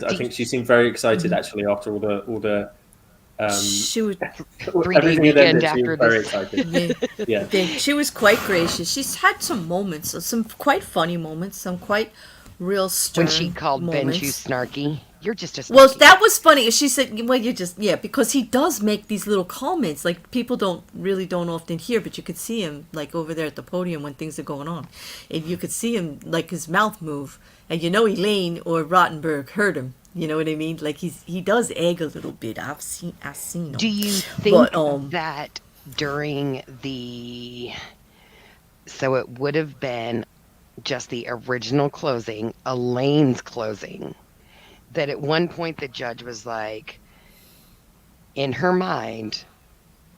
I think she seemed very excited actually after all the She was 3-day weekend after very this. excited. Yeah. she was quite gracious. She's had some moments, some quite funny moments, some quite real stern When she called moments. Ben too snarky, you're just a snarky. Well, that was funny. She said, "Well, you're just because he does make these little comments like people don't often hear, but you could see him like over there at the podium when things are going on, and you could see him like his mouth move, and Elaine or Rottenberg heard him. You know what I mean? Like he does egg a little bit. I've seen him. Do you think that during so it would have been just the original closing, Elaine's closing, that at one point the judge was like, in her mind,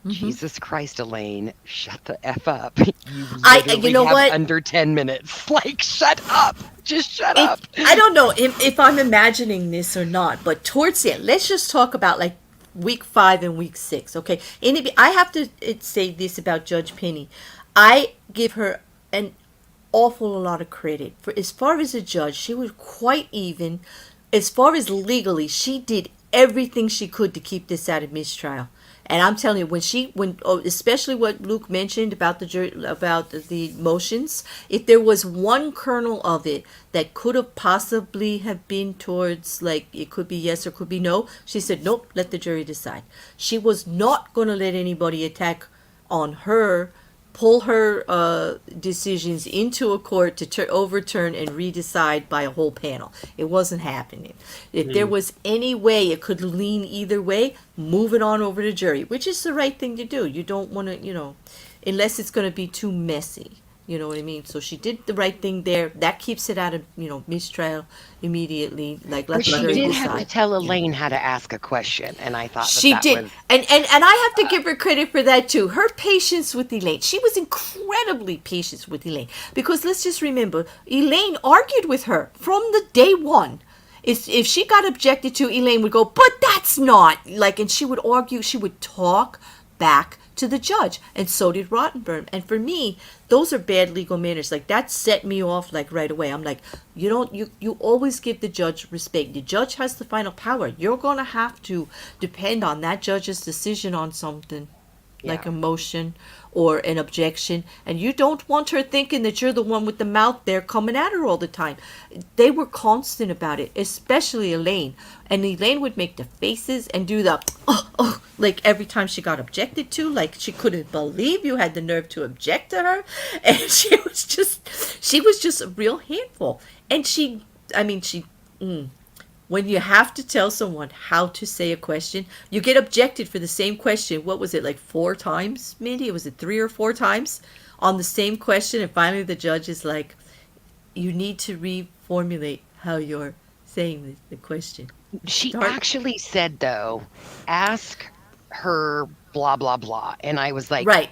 Jesus Christ, Elaine, shut the F up. You literally have under 10 minutes. Like, shut up. Just shut up. I don't know if I'm imagining this or not, but towards the end, let's just talk about like week 5 and week 6, okay? I have to say this about Judge Penny. I give her an awful lot of credit for as far as a judge. She was quite even. As far as legally, she did everything she could to keep this out of mistrial. And I'm telling you, especially what Luke mentioned about the jury, about the motions, if there was one kernel of it that could have possibly have been towards, like, it could be yes or could be no, she said, nope, let the jury decide. She was not going to let anybody attack on her, pull her decisions into a court to overturn and redecide by a whole panel. It wasn't happening. If there was any way it could lean either way, move it on over to jury, which is the right thing to do. You don't want to, unless it's going to be too messy. You know what I mean? So she did the right thing there. That keeps it out of, mistrial immediately. Like, but she did have to tell Elaine how to ask a question, and I thought she did. Was... And I have to give her credit for that too. Her patience with Elaine. She was incredibly patient with Elaine, because let's just remember, Elaine argued with her from the day one. If she got objected to, Elaine would go, but that's not like, and she would argue. She would talk back to the judge, and so did Rottenberg. And for me, those are bad legal manners. Like, that set me off like right away. I'm like, you always give the judge respect. The judge has the final power. You're gonna have to depend on that judge's decision on something, like a motion or an objection, and you don't want her thinking that you're the one with the mouth there coming at her all the time. They were constant about it, especially Elaine. And Elaine would make the faces and do the like every time she got objected to, like she couldn't believe you had the nerve to object to her. And she was just a real handful. And when you have to tell someone how to say a question, you get objected for the same question. What was it, like 4 times, Mandy? Was it 3 or 4 times on the same question? And finally the judge is like, you need to reformulate how you're saying the question. She Start- actually said, though, ask her blah, blah, blah. And I was like, Right.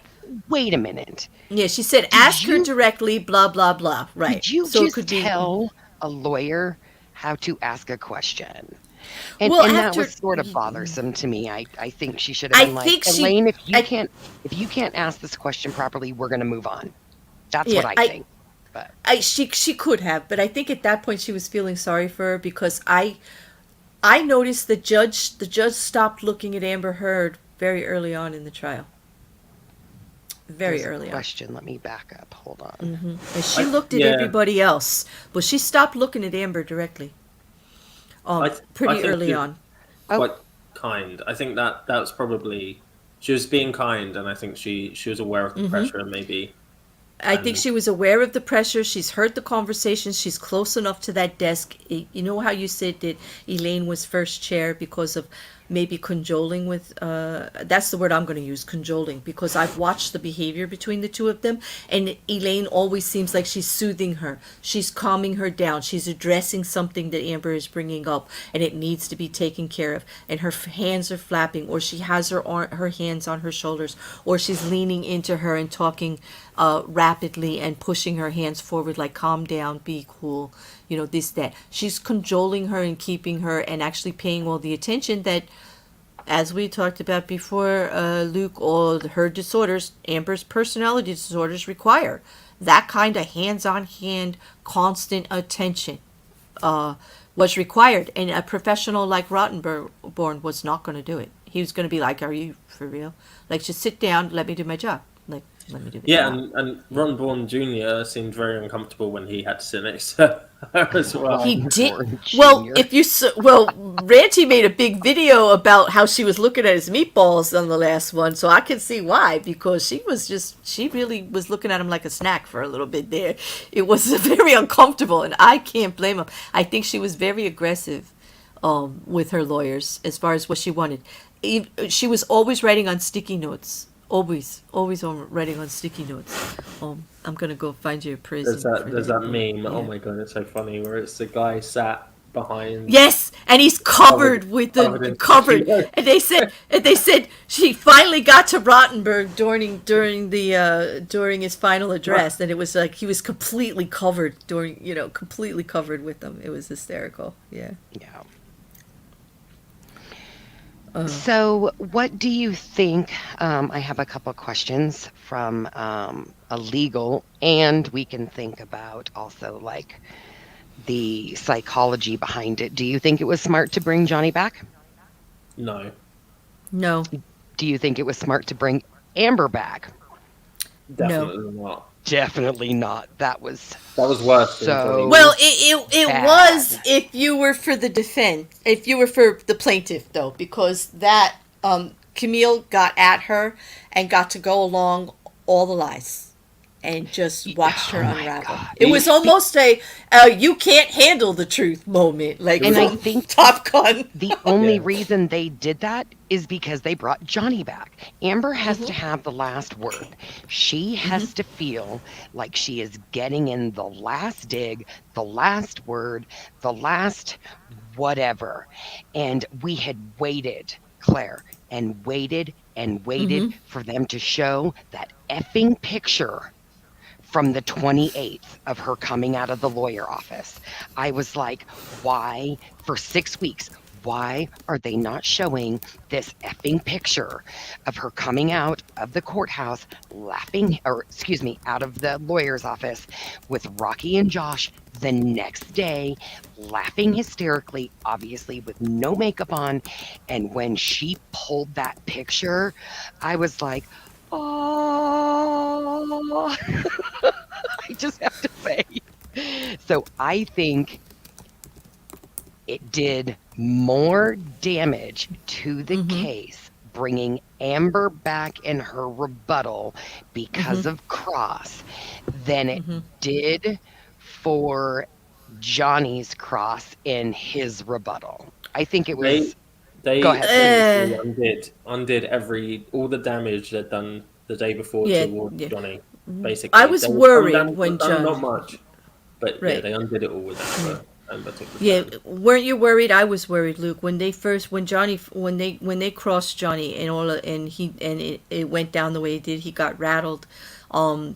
wait a minute. Yeah, she said, ask her you- directly, blah, blah, blah. Right. Did you So it just could be- tell a lawyer how to ask a question? And, Well, and that after- was sort of bothersome to me. I think she should have I been like, think she- Elaine, if I- you can't ask this question properly, we're going to move on. That's Yeah, what I think. But she could have, but I think at that point she was feeling sorry for her, because I noticed the judge stopped looking at Amber Heard very early on in the trial. Very there's a early on. question. Let me back up. Hold on. And she looked at yeah. everybody else, but she stopped looking at Amber directly. I Pretty think early you're on. Quite kind. I think that was probably, she was being kind, and I think she was aware of the pressure, maybe. I think she was aware of the pressure. She's heard the conversations. She's close enough to that desk. You know how you said that Elaine was first chair because of maybe cajoling with, that's the word I'm going to use, cajoling, because I've watched the behavior between the two of them, and Elaine always seems like she's soothing her. She's calming her down. She's addressing something that Amber is bringing up, and it needs to be taken care of. And her hands are flapping, or she has her hands on her shoulders, or she's leaning into her and talking rapidly and pushing her hands forward like, calm down, be cool, this, that. She's cajoling her and keeping her and actually paying all the attention that, as we talked about before, Luke, all her disorders, Amber's personality disorders, require that kind of hands-on-hand, constant attention was required. And a professional like Rottenborn was not going to do it. He was going to be like, are you for real? Like, just sit down, let me do my job. Like, let me do the job. And Ron Bourne Jr. seemed very uncomfortable when he had to sit next to her as well. He did. Born Well, Jr. Ranty made a big video about how she was looking at his meatballs on the last one, so I can see why, because she really was looking at him like a snack for a little bit there. It was very uncomfortable, and I can't blame him. I think she was very aggressive with her lawyers as far as what she wanted. She was always writing on sticky notes. Always writing on sticky notes. I'm gonna go find you a prison. There's that meme. Yeah. Oh my god, it's so funny, where it's the guy sat behind. Yes, and he's covered with the covered. And they said she finally got to Rottenberg during his final address, and it was like he was completely covered completely covered with them. It was hysterical. Yeah. Yeah. So what do you think? I have a couple of questions from a legal, and we can think about also like the psychology behind it. Do you think it was smart to bring Johnny back? No. No. Do you think it was smart to bring Amber back? Definitely not. Definitely not. That was worse. So well, it bad. was if you were for the defense, if you were for the plaintiff, though, because that Camille got at her and got to go along all the lies and just watched her unravel. God. It was almost a you can't handle the truth moment, like And I from think Top Gun. the only reason they did that is because they brought Johnny back. Amber has to have the last word. She has to feel like she is getting in the last dig, the last word, the last whatever. And we had waited, Claire, and waited for them to show that effing picture from the 28th of her coming out of the lawyer office. I was like, why for 6 weeks? Why are they not showing this effing picture of her coming out of the courthouse out of the lawyer's office with Rocky and Josh the next day, laughing hysterically, obviously with no makeup on. And when she pulled that picture, I was like, oh, I just have to say. So I think it did more damage to the case bringing Amber back in her rebuttal because of Cross than it did for Johnny's cross in his rebuttal. I think it They was. they Go ahead. basically undid all the damage they'd done the day before Yeah, towards yeah. Johnny. Basically, I was there some worried damage when done, not John. much, but yeah, Right. they undid it all with Amber. Amber took the Yeah, stand. weren't you worried? I was worried, Luke. When they crossed Johnny and it went down the way it did. He got rattled.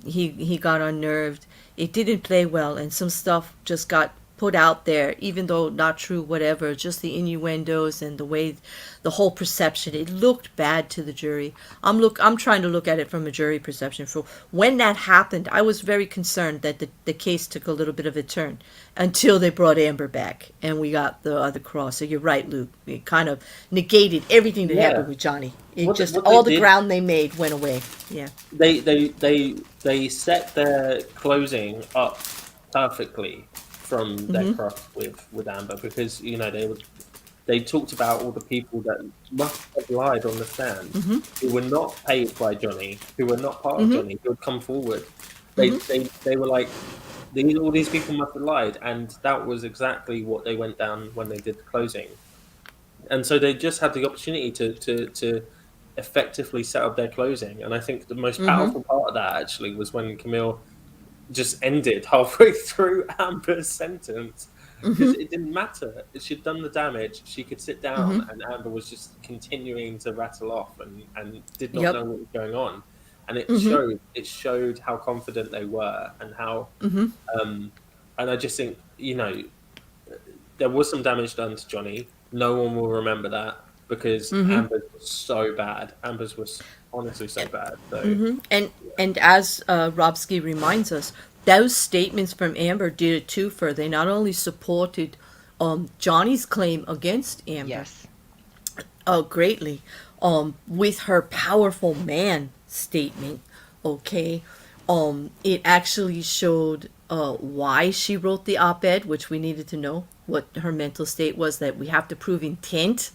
He got unnerved. It didn't play well, and some stuff just got put out there, even though not true, whatever. Just the innuendos and the way, the whole perception. It looked bad to the jury. I'm trying to look at it from a jury perception. For when that happened, I was very concerned that the case took a little bit of a turn until they brought Amber back and we got the other cross. So you're right, Luke. It kind of negated everything that happened with Johnny. It What just they all the did- ground they made went away. Yeah. They set their closing up perfectly from their cross with Amber, because they talked about all the people that must have lied on the stand, who were not paid by Johnny, who were not part of Johnny, who had come forward. They were like, all these people must have lied, and that was exactly what they went down when they did the closing. And so they just had the opportunity to effectively set up their closing. And I think the most powerful part of that actually was when Camille just ended halfway through Amber's sentence, because it didn't matter. She'd done the damage. She could sit down, and Amber was just continuing to rattle off and did not know what was going on. And it showed how confident they were, and how and I just think, there was some damage done to Johnny. No one will remember that, because Amber's was so bad. Amber's was honestly so bad. So. And as Robsky reminds us, those statements from Amber did it too. For they not only supported Johnny's claim against Amber, greatly, with her powerful man statement. Okay, it actually showed why she wrote the op-ed, which we needed to know what her mental state was. That we have to prove intent.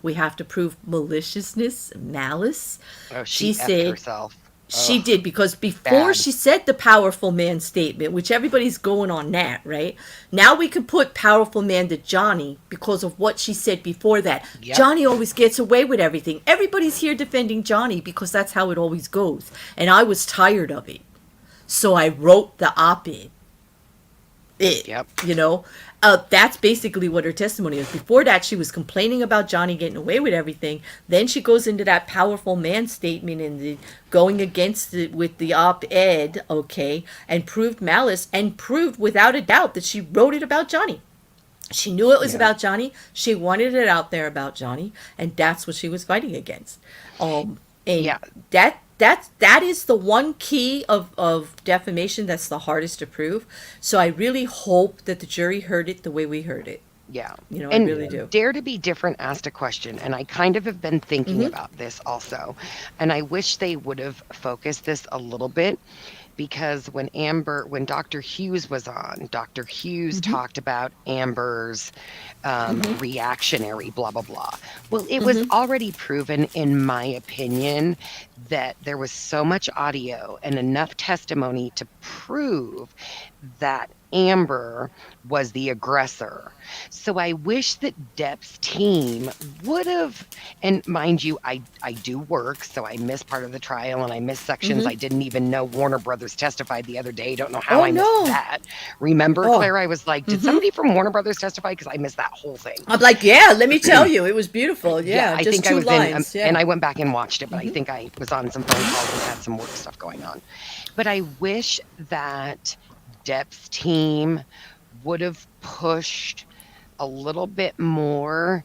We have to prove maliciousness, malice. Oh, she said herself. She did, because before she said the powerful man statement, which everybody's going on that, right? Now we can put powerful man to Johnny because of what she said before that. Yep. Johnny always gets away with everything. Everybody's here defending Johnny because that's how it always goes. And I was tired of it. So I wrote the op-ed. That's basically what her testimony is. Before that, she was complaining about Johnny getting away with everything. Then she goes into that powerful man statement and the going against it with the op-ed, and proved malice, and proved without a doubt that she wrote it about Johnny. She knew it was about Johnny. She wanted it out there about Johnny, and that's what she was fighting against. That is the one key of defamation that's the hardest to prove. So I really hope that the jury heard it the way we heard it. Yeah. I really do. Dare to be Different asked a question, and I kind of have been thinking about this also. And I wish they would have focused this a little bit, because when Dr. Hughes was on, Dr. Hughes talked about Amber's reactionary blah, blah, blah. Well, it was already proven, in my opinion, that there was so much audio and enough testimony to prove that Amber was the aggressor. So I wish that Depp's team would have, and mind you, I do work, so I missed part of the trial and I missed sections. I didn't even know Warner Brothers testified the other day. Don't know how I missed that. Remember, Claire, I was like, did somebody from Warner Brothers testify? Because I missed that whole thing. I'm like, let me tell you, it was beautiful. I just think I was lines. and I went back and watched it, but I think I was on some phone calls and had some work stuff going on. But I wish that Depp's team would have pushed a little bit more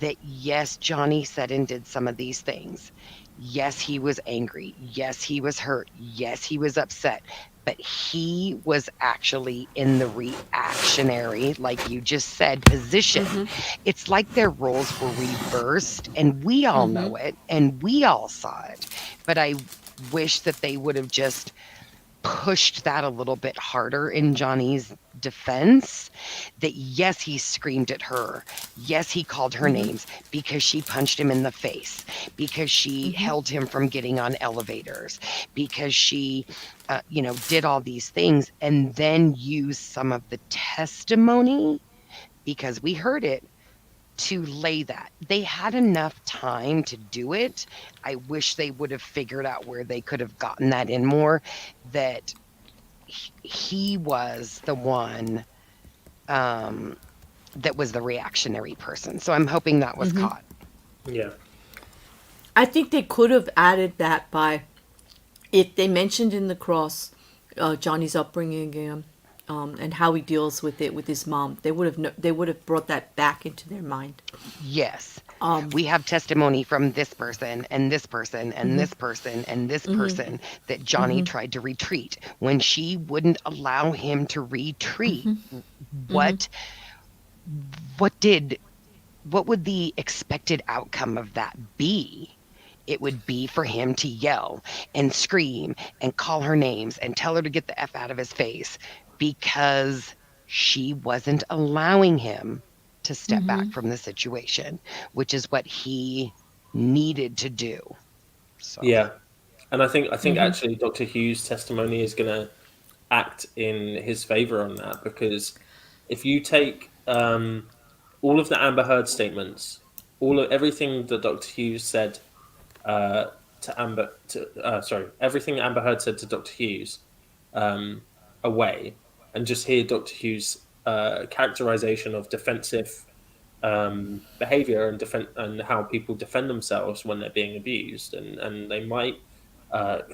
that, yes, Johnny said and did some of these things. Yes, he was angry. Yes, he was hurt. Yes, he was upset. But he was actually in the reactionary, like you just said, position. It's like their roles were reversed, and we all know it, and we all saw it. But I wish that they would have just pushed that a little bit harder in Johnny's defense, that yes, he screamed at her. Yes, he called her names because she punched him in the face, because she held him from getting on elevators, because she, did all these things, and then used some of the testimony, because we heard it, to lay that. They had enough time to do it. I wish they would have figured out where they could have gotten that in more, that he was the one that was the reactionary person. So I'm hoping that was caught. Yeah. I think they could have added that by, if they mentioned in the cross Johnny's upbringing and how he deals with it with his mom, they would have brought that back into their mind. Yes. We have testimony from this person and this person and this person and this person that Johnny tried to retreat when she wouldn't allow him to retreat. What would the expected outcome of that be? It would be for him to yell and scream and call her names and tell her to get the F out of his face, because she wasn't allowing him to step back from the situation, which is what he needed to do. So. Yeah. And I think actually Dr. Hughes' testimony is going to act in his favor on that, because if you take all of the Amber Heard statements, everything that Dr. Hughes said everything Amber Heard said to Dr. Hughes away, and just hear Dr. Hughes' characterization of defensive behavior and how people defend themselves when they're being abused, and they might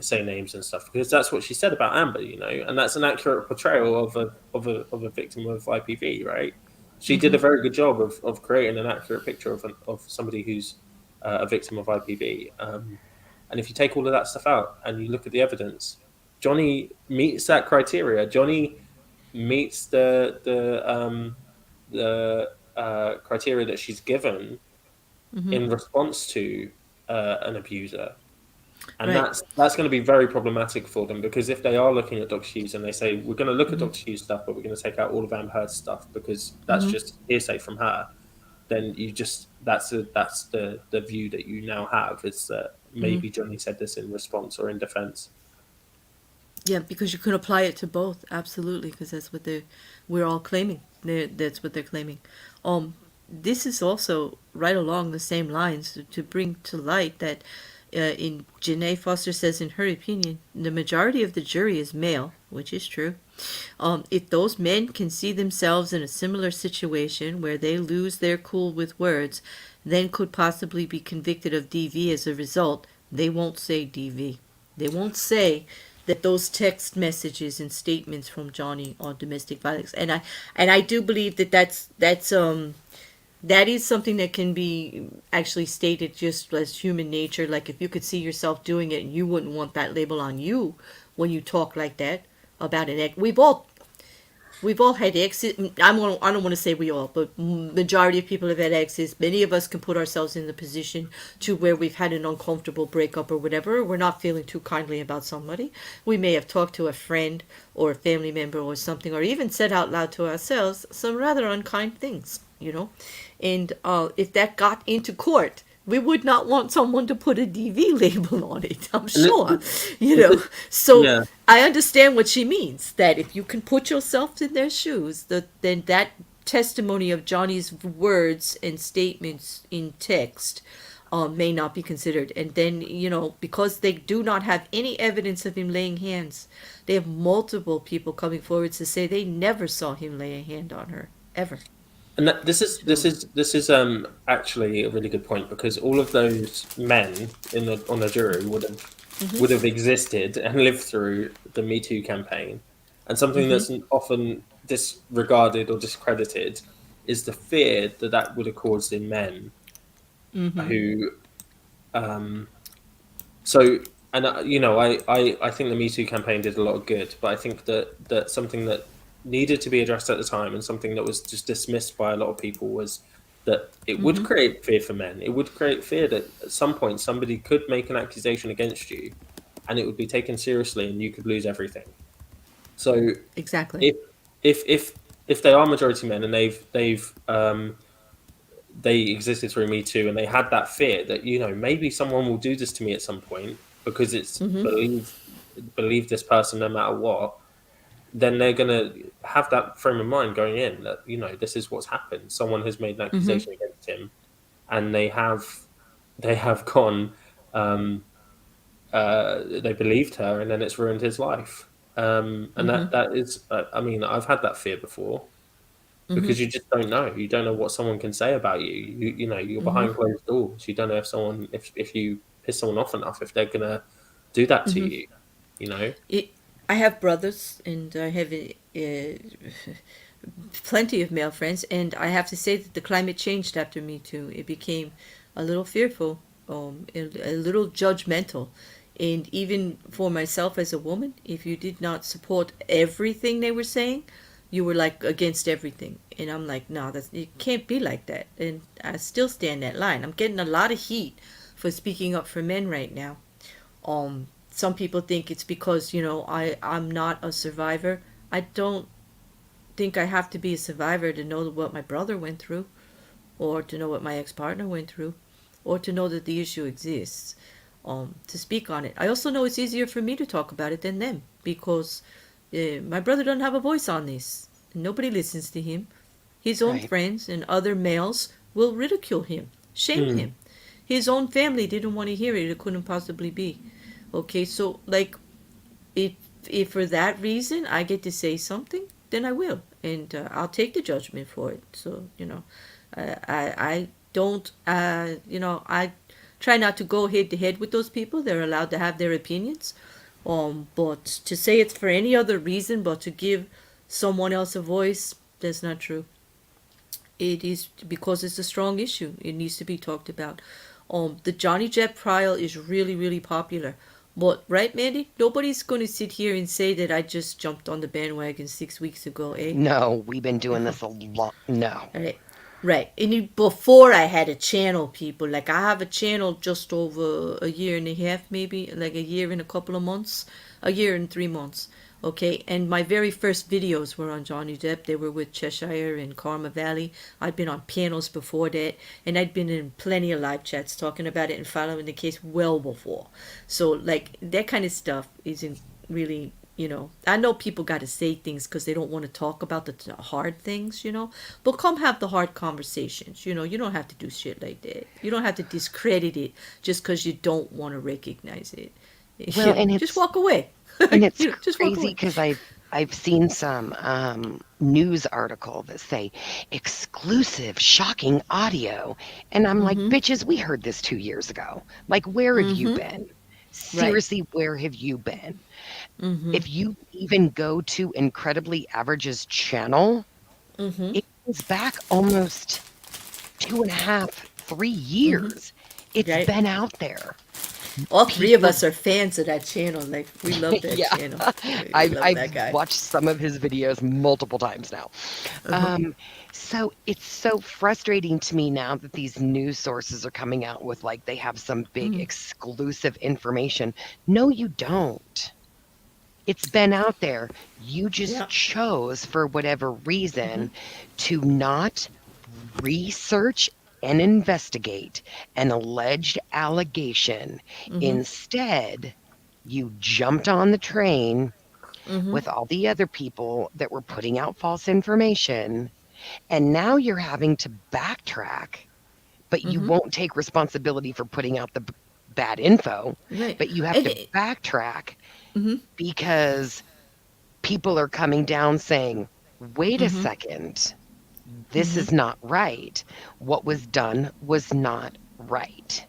say names and stuff, because that's what she said about Amber, and that's an accurate portrayal of a victim of IPV, right? She did a very good job of creating an accurate picture of somebody who's a victim of IPV. And if you take all of that stuff out and you look at the evidence, Johnny meets that criteria. Johnny meets the criteria that she's given in response to an abuser. And that's going to be very problematic for them, because if they are looking at Dr. Hughes and they say, we're going to look at Dr. Hughes stuff, but we're going to take out all of Amber Heard's stuff because that's just hearsay from her, then that's the view that you now have, is that maybe Johnny said this in response or in defense. Yeah, because you can apply it to both, absolutely, because that's what we're all claiming. That's what they're claiming. This is also right along the same lines to bring to light that in Janae Foster says, in her opinion, the majority of the jury is male, which is true. If those men can see themselves in a similar situation where they lose their cool with words, then could possibly be convicted of DV as a result, they won't say DV. They won't say that those text messages and statements from Johnny are domestic violence. And I do believe that is something that can be actually stated just as human nature. Like, if you could see yourself doing it, and you wouldn't want that label on you when you talk like that about an ex. We've all had exes. I don't want to say we all, but majority of people have had exes. Many of us can put ourselves in the position to where we've had an uncomfortable breakup or whatever. We're not feeling too kindly about somebody. We may have talked to a friend or a family member or something, or even said out loud to ourselves some rather unkind things, And if that got into court, we would not want someone to put a DV label on it, I'm sure, So yeah. I understand what she means, that if you can put yourself in their shoes, then that testimony of Johnny's words and statements in text may not be considered. And then, because they do not have any evidence of him laying hands, they have multiple people coming forward to say they never saw him lay a hand on her, ever. And this is actually a really good point, because all of those men on the jury would have existed and lived through the Me Too campaign, and something that's often disregarded or discredited is the fear that would have caused in men who. I think the Me Too campaign did a lot of good, but I think that something that needed to be addressed at the time, and something that was just dismissed by a lot of people, was that it would create fear for men. It would create fear that at some point somebody could make an accusation against you and it would be taken seriously and you could lose everything. So Exactly. if they are majority men and they existed through Me Too and they had that fear that maybe someone will do this to me at some point because it's believe this person no matter what, then they're gonna have that frame of mind going in that this is what's happened. Someone has made an accusation against him, and they have gone. They believed her, and then it's ruined his life. And that is, I mean, I've had that fear before because you just don't know. You don't know what someone can say about you. You're behind closed doors. You don't know if you piss someone off enough, if they're gonna do that to you. I have brothers, and I have plenty of male friends, and I have to say that the climate changed after Me Too. It became a little fearful, a little judgmental. And even for myself as a woman, if you did not support everything they were saying, you were like against everything. And I'm like, no, it can't be like that. And I still stand that line. I'm getting a lot of heat for speaking up for men right now. Some people think it's because, I'm not a survivor. I don't think I have to be a survivor to know what my brother went through, or to know what my ex-partner went through, or to know that the issue exists, to speak on it. I also know it's easier for me to talk about it than them, because my brother doesn't have a voice on this. Nobody listens to him. His own friends and other males will ridicule him, shame him. His own family didn't want to hear it. It couldn't possibly be. Okay, so if for that reason I get to say something, then I will, and I'll take the judgment for it. So I don't I try not to go head to head with those people. They're allowed to have their opinions, but to say it's for any other reason but to give someone else a voice, that's not true. It is because it's a strong issue. It needs to be talked about. The Johnny Depp trial is really, really popular. But, right, Mandy? Nobody's going to sit here and say that I just jumped on the bandwagon 6 weeks ago, eh? No, we've been doing this a lot. No. Right. And before I had a channel, people, like I have a channel just over a year and a half, maybe, like a year and a couple of months, a year and 3 months. Okay, and my very first videos were on Johnny Depp. They were with Cheshire and Karma Valley. I'd been on panels before that, and I'd been in plenty of live chats talking about it and following the case well before. So, like, that kind of stuff isn't really, I know people got to say things because they don't want to talk about the hard things, but come have the hard conversations. You don't have to do shit like that. You don't have to discredit it just because you don't want to recognize it. Well, and just walk away. And it's just walk crazy away. because I've seen some news article that say exclusive, shocking audio, and I'm like, bitches, we heard this 2 years ago. Like, where have you been? Seriously, where have you been? If you even go to Incredibly Average's channel, it goes back almost 2.5, 3 years. It's been out there. All three of us are fans of that channel. Like, we love that channel. I've watched some of his videos multiple times now. So it's so frustrating to me now that these news sources are coming out with, like, they have some big exclusive information. No, you don't. It's been out there. You just chose, for whatever reason, to not research and investigate an alleged allegation. Instead, you jumped on the train with all the other people that were putting out false information, and now you're having to backtrack, but you won't take responsibility for putting out the bad info, but you have to backtrack because people are coming down saying, wait a second, this is not right. What was done was not right.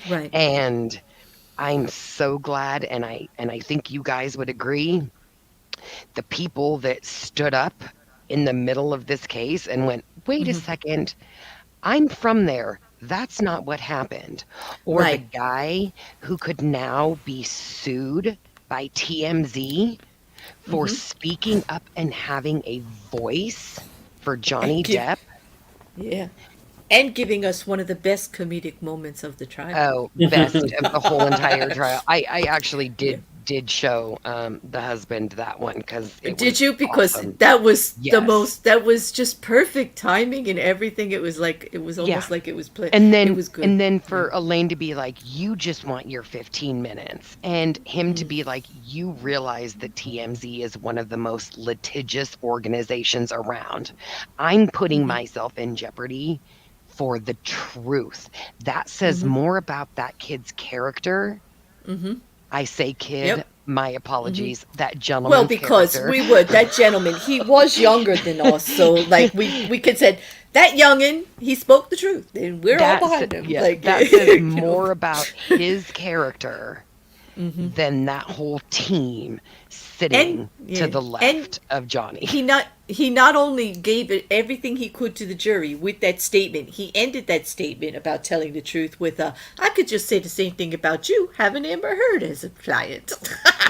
Right. And I'm so glad, and I think you guys would agree, the people that stood up in the middle of this case and went, wait a second, I'm from there. That's not what happened. Or the guy who could now be sued by TMZ for speaking up and having a voice for Johnny Depp. Yeah. And giving us one of the best comedic moments of the trial. Oh, best of the whole entire trial. I actually did did show the husband that one because it Did was you? Because awesome. that was the Yes. most. That was just perfect timing and everything. It was like it was almost Yeah. like it was play. And It then was good. and then for Elaine to be like, you just want your 15 minutes. And him to be like, you realize that TMZ is one of the most litigious organizations around. I'm putting myself in jeopardy for the truth. That says more about that kid's character. I say kid, Yep. my apologies. That Well, gentleman's because character. we were that gentleman. He was younger than us, so like we could said that youngin. He spoke the truth, and we're all behind him. Yeah, Like that you says know. more about his character than that whole team sitting yeah, to the and left of Johnny. He not only gave it everything he could to the jury with that statement, he ended that statement about telling the truth with I could just say the same thing about you having Amber Heard as a client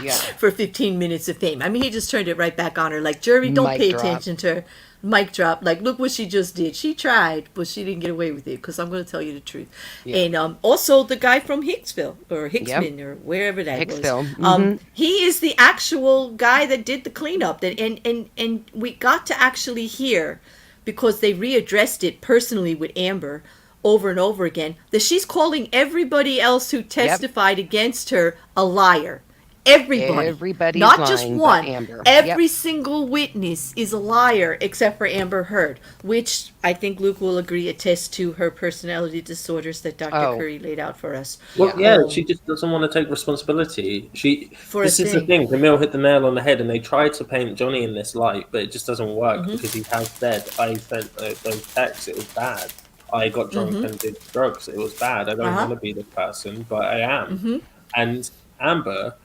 Yeah. for 15 minutes of fame. I mean, he just turned it right back on her. Like, jury, don't Mic pay drop. attention to her. Mic drop. Like, look what she just did. She tried, but she didn't get away with it because I'm going to tell you the truth. Yeah. And also the guy from Hicksville or Hicksman or wherever that Hicksville. was. He is the actual guy that did the cleanup. And we got to actually hear, because they readdressed it personally with Amber over and over again, that she's calling everybody else who testified against her a liar. Everybody. Everybody's Not just lying but one. Amber. Every single witness is a liar except for Amber Heard, which I think Luke will agree attests to her personality disorders that Dr. Oh. Curry laid out for us. Well, yeah, she just doesn't want to take responsibility. This is the thing. Camille hit the nail on the head, and they tried to paint Johnny in this light, but it just doesn't work because he has said, "I sent those texts. It was bad. I got drunk and did drugs. It was bad. I don't want to be this person, but I am." And Amber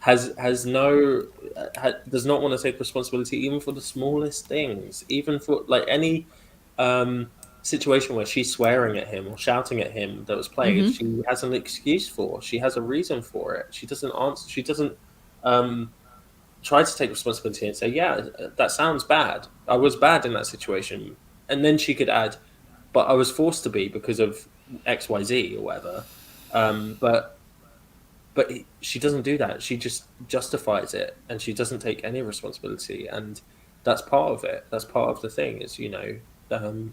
does not want to take responsibility even for the smallest things, even for like any situation where she's swearing at him or shouting at him that was played. She has an excuse for. She has a reason for it. She doesn't answer. She doesn't try to take responsibility and say, "Yeah, that sounds bad. I was bad in that situation," and then she could add, "But I was forced to be because of XYZ or whatever." But she doesn't do that. She just justifies it, and she doesn't take any responsibility, and that's part of it. That's part of the thing, is and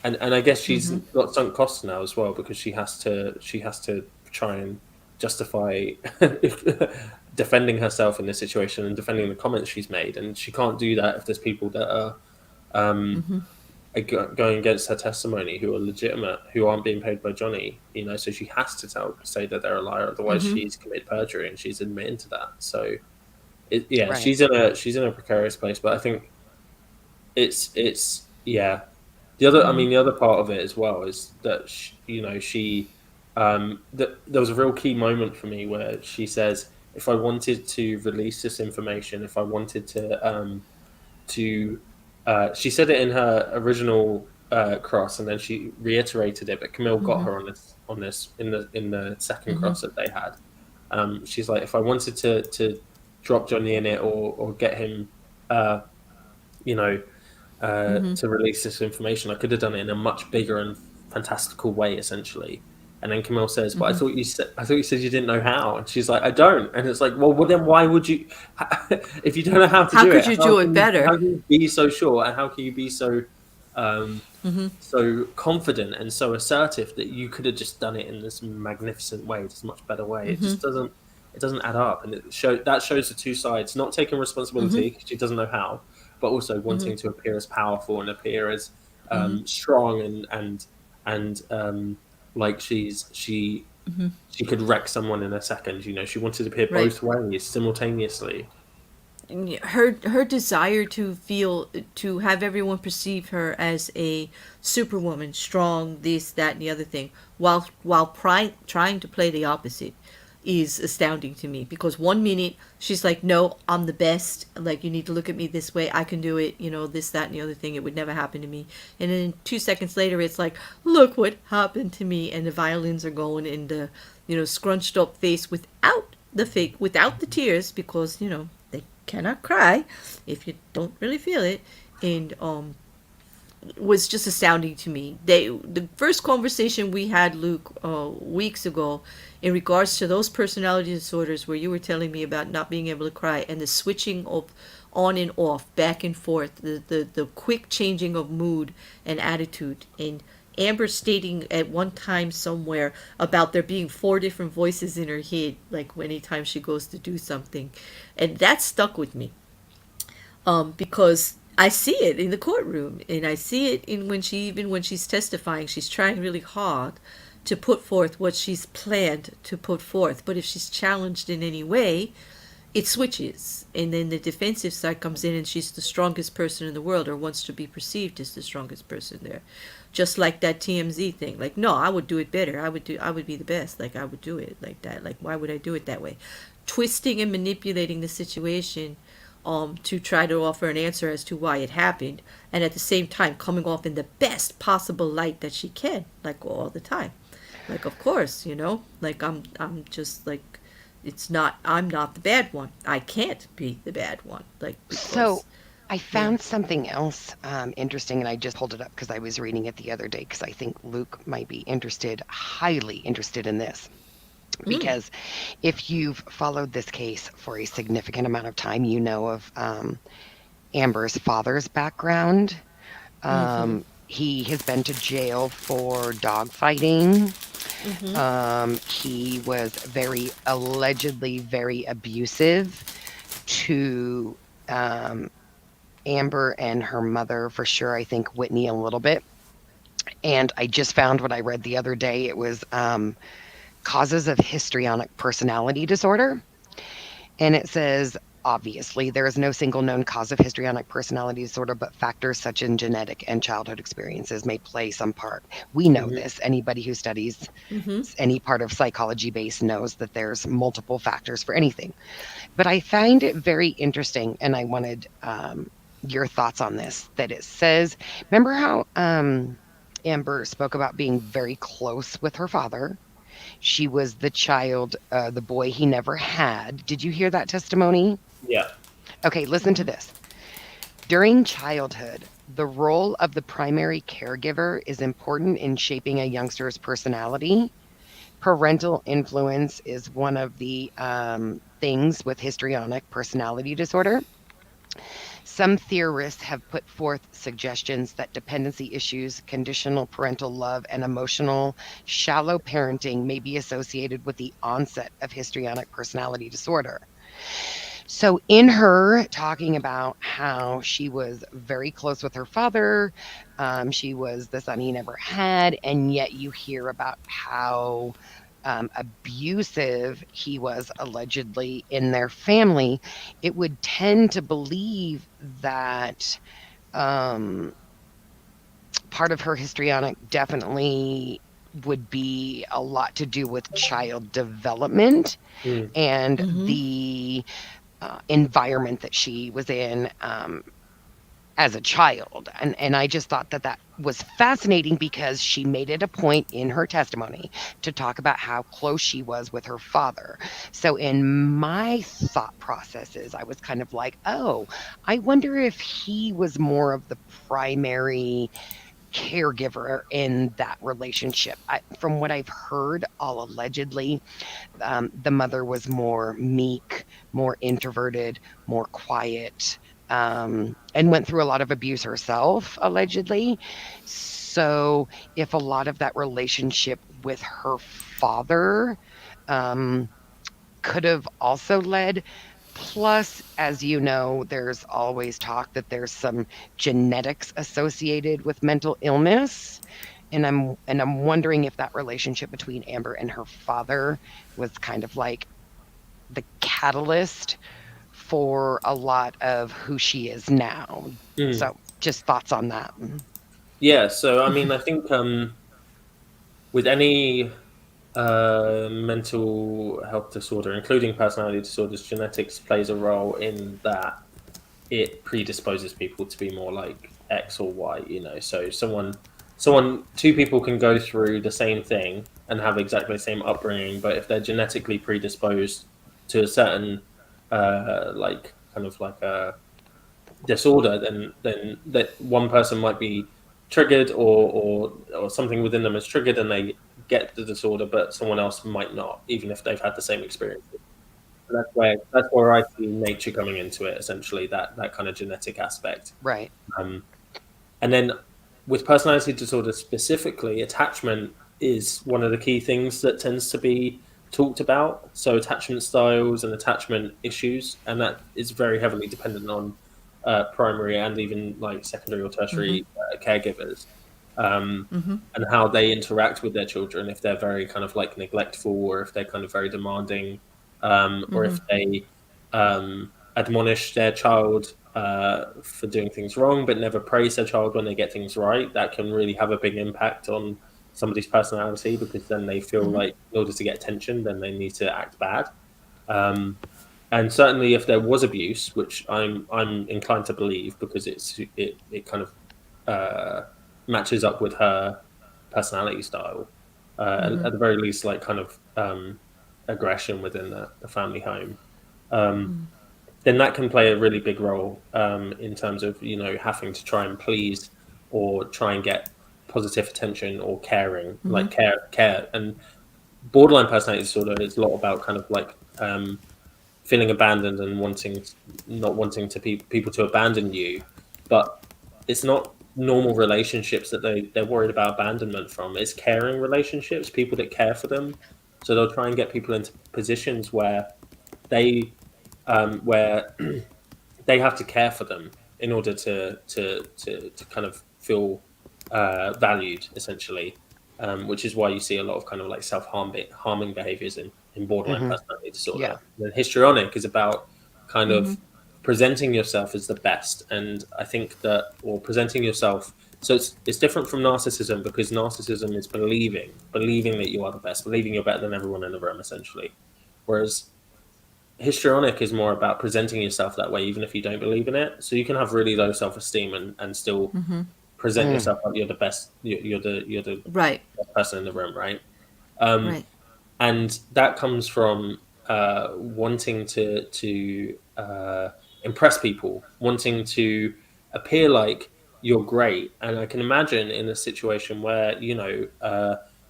I guess she's got sunk costs now as well, because she has to try and justify defending herself in this situation and defending the comments she's made, and she can't do that if there's people that are going against her testimony who are legitimate, who aren't being paid by Johnny, so she has to say that they're a liar, otherwise she's committed perjury, and she's admitting to that. So right. she's in a precarious place, but I think it's the other the other part of it as well is that there was a real key moment for me where she says, if I wanted to release this information, if I wanted to she said it in her original cross, and then she reiterated it, but Camille got her on this in the second cross that they had. She's like, if I wanted to drop Johnny in it or get him to release this information, I could have done it in a much bigger and fantastical way, essentially. And then Camille says, "But I thought you said you didn't know how." And she's like, "I don't." And it's like, well, then why would you? If you don't know how to do it, how could you do it better? How can you be so sure, and how can you be so so confident and so assertive that you could have just done it in this magnificent way, this much better way? It just doesn't add up, and that shows the two sides: not taking responsibility because she doesn't know how, but also wanting to appear as powerful and appear as strong and like she could wreck someone in a second. She wanted to appear both ways simultaneously. Her desire to have everyone perceive her as a superwoman, strong, this, that, and the other thing, while trying to play the opposite, is astounding to me. Because 1 minute she's like, "No, I'm the best. Like, you need to look at me this way. I can do it. This, that, and the other thing. It would never happen to me." And then 2 seconds later, it's like, "Look what happened to me." And the violins are going, and the scrunched up face without the tears, because they cannot cry if you don't really feel it. And was just astounding to me. The first conversation we had, Luke, weeks ago, in regards to those personality disorders, where you were telling me about not being able to cry and the switching of on and off, back and forth, the quick changing of mood and attitude, and Amber stating at one time somewhere about there being 4 different voices in her head, like anytime she goes to do something, and that stuck with me, because I see it in the courtroom, and I see it in when she's testifying, she's trying really hard to put forth what she's planned to put forth, but if she's challenged in any way, it switches, and then the defensive side comes in, and she's the strongest person in the world, or wants to be perceived as the strongest person there, just like that TMZ thing. Like, no, I would do it better. I would be the best. Like, I would do it like that. Like, why would I do it that way? Twisting and manipulating the situation, to try to offer an answer as to why it happened, and at the same time coming off in the best possible light that she can, like all the time. Like, of course, like I'm just like, I'm not the bad one. I can't be the bad one. Like, So I found something else interesting, and I just pulled it up because I was reading it the other day, because I think Luke might be highly interested in this. Because if you've followed this case for a significant amount of time, you know of Amber's father's background. He has been to jail for dogfighting. He was allegedly very abusive to Amber and her mother, for sure. I think Whitney a little bit. And I just found what I read the other day. It was causes of histrionic personality disorder. And it says, obviously, there is no single known cause of histrionic personality disorder, but factors such as genetic and childhood experiences may play some part. We know this. Anybody who studies any part of psychology base knows that there's multiple factors for anything. But I find it very interesting, and I wanted your thoughts on this, that it says, remember how Amber spoke about being very close with her father? She was the child, the boy he never had. Did you hear that testimony? Yeah. Okay, listen to this. During childhood, the role of the primary caregiver is important in shaping a youngster's personality. Parental influence is one of the things with histrionic personality disorder. Some theorists have put forth suggestions that dependency issues, conditional parental love, and emotional shallow parenting may be associated with the onset of histrionic personality disorder. So in her talking about how she was very close with her father, she was the son he never had, and yet you hear about how abusive he was allegedly in their family, it would tend to believe that part of her histrionic definitely would be a lot to do with child development and the environment that she was in as a child. And I just thought that was fascinating, because she made it a point in her testimony to talk about how close she was with her father. So in my thought processes, I was kind of like, oh, I wonder if he was more of the primary caregiver in that relationship. From what I've heard, all allegedly, the mother was more meek, more introverted, more quiet, and went through a lot of abuse herself, allegedly. So if a lot of that relationship with her father could have also led, plus, as you know, there's always talk that there's some genetics associated with mental illness. And I'm wondering if that relationship between Amber and her father was kind of like the catalyst for a lot of who she is now. So just thoughts on that. Yeah, so I mean, I think with any mental health disorder, including personality disorders, genetics plays a role in that. It predisposes people to be more like X or Y, So two people can go through the same thing and have exactly the same upbringing, but if they're genetically predisposed to a certain like kind of like a disorder, then that one person might be triggered, or something within them is triggered, and they get the disorder, but someone else might not, even if they've had the same experience. So that's where I see nature coming into it, essentially, that kind of genetic aspect. Right. And then with personality disorder specifically, attachment is one of the key things that tends to be talked about. So attachment styles and attachment issues, and that is very heavily dependent on primary and even like secondary or tertiary caregivers, and how they interact with their children, if they're very kind of like neglectful, or if they're kind of very demanding, or if they admonish their child for doing things wrong, but never praise their child when they get things right. That can really have a big impact on somebody's personality, because then they feel like in order to get attention, then they need to act bad. And certainly, if there was abuse, which I'm inclined to believe, because it kind of matches up with her personality style, at the very least, like kind of aggression within the family home. Then that can play a really big role in terms of, having to try and please or try and get positive attention or caring, like care. And borderline personality disorder is a lot about kind of like feeling abandoned and not wanting to people to abandon you, but it's not normal relationships that they're worried about abandonment from. It's caring relationships, people that care for them. So they'll try and get people into positions where they have to care for them in order to kind of feel valued, essentially, which is why you see a lot of kind of like self-harming behaviors in borderline personality disorder. Yeah. And histrionic is about kind of presenting yourself as the best, and I think that, or presenting yourself. So it's different from narcissism, because narcissism is believing that you are the best, believing you're better than everyone in the room, essentially. Whereas histrionic is more about presenting yourself that way, even if you don't believe in it. So you can have really low self-esteem and still present yourself like you're the best. You're the Right. best person in the room, right? Right. And that comes from wanting to impress people, wanting to appear like you're great. And I can imagine in a situation where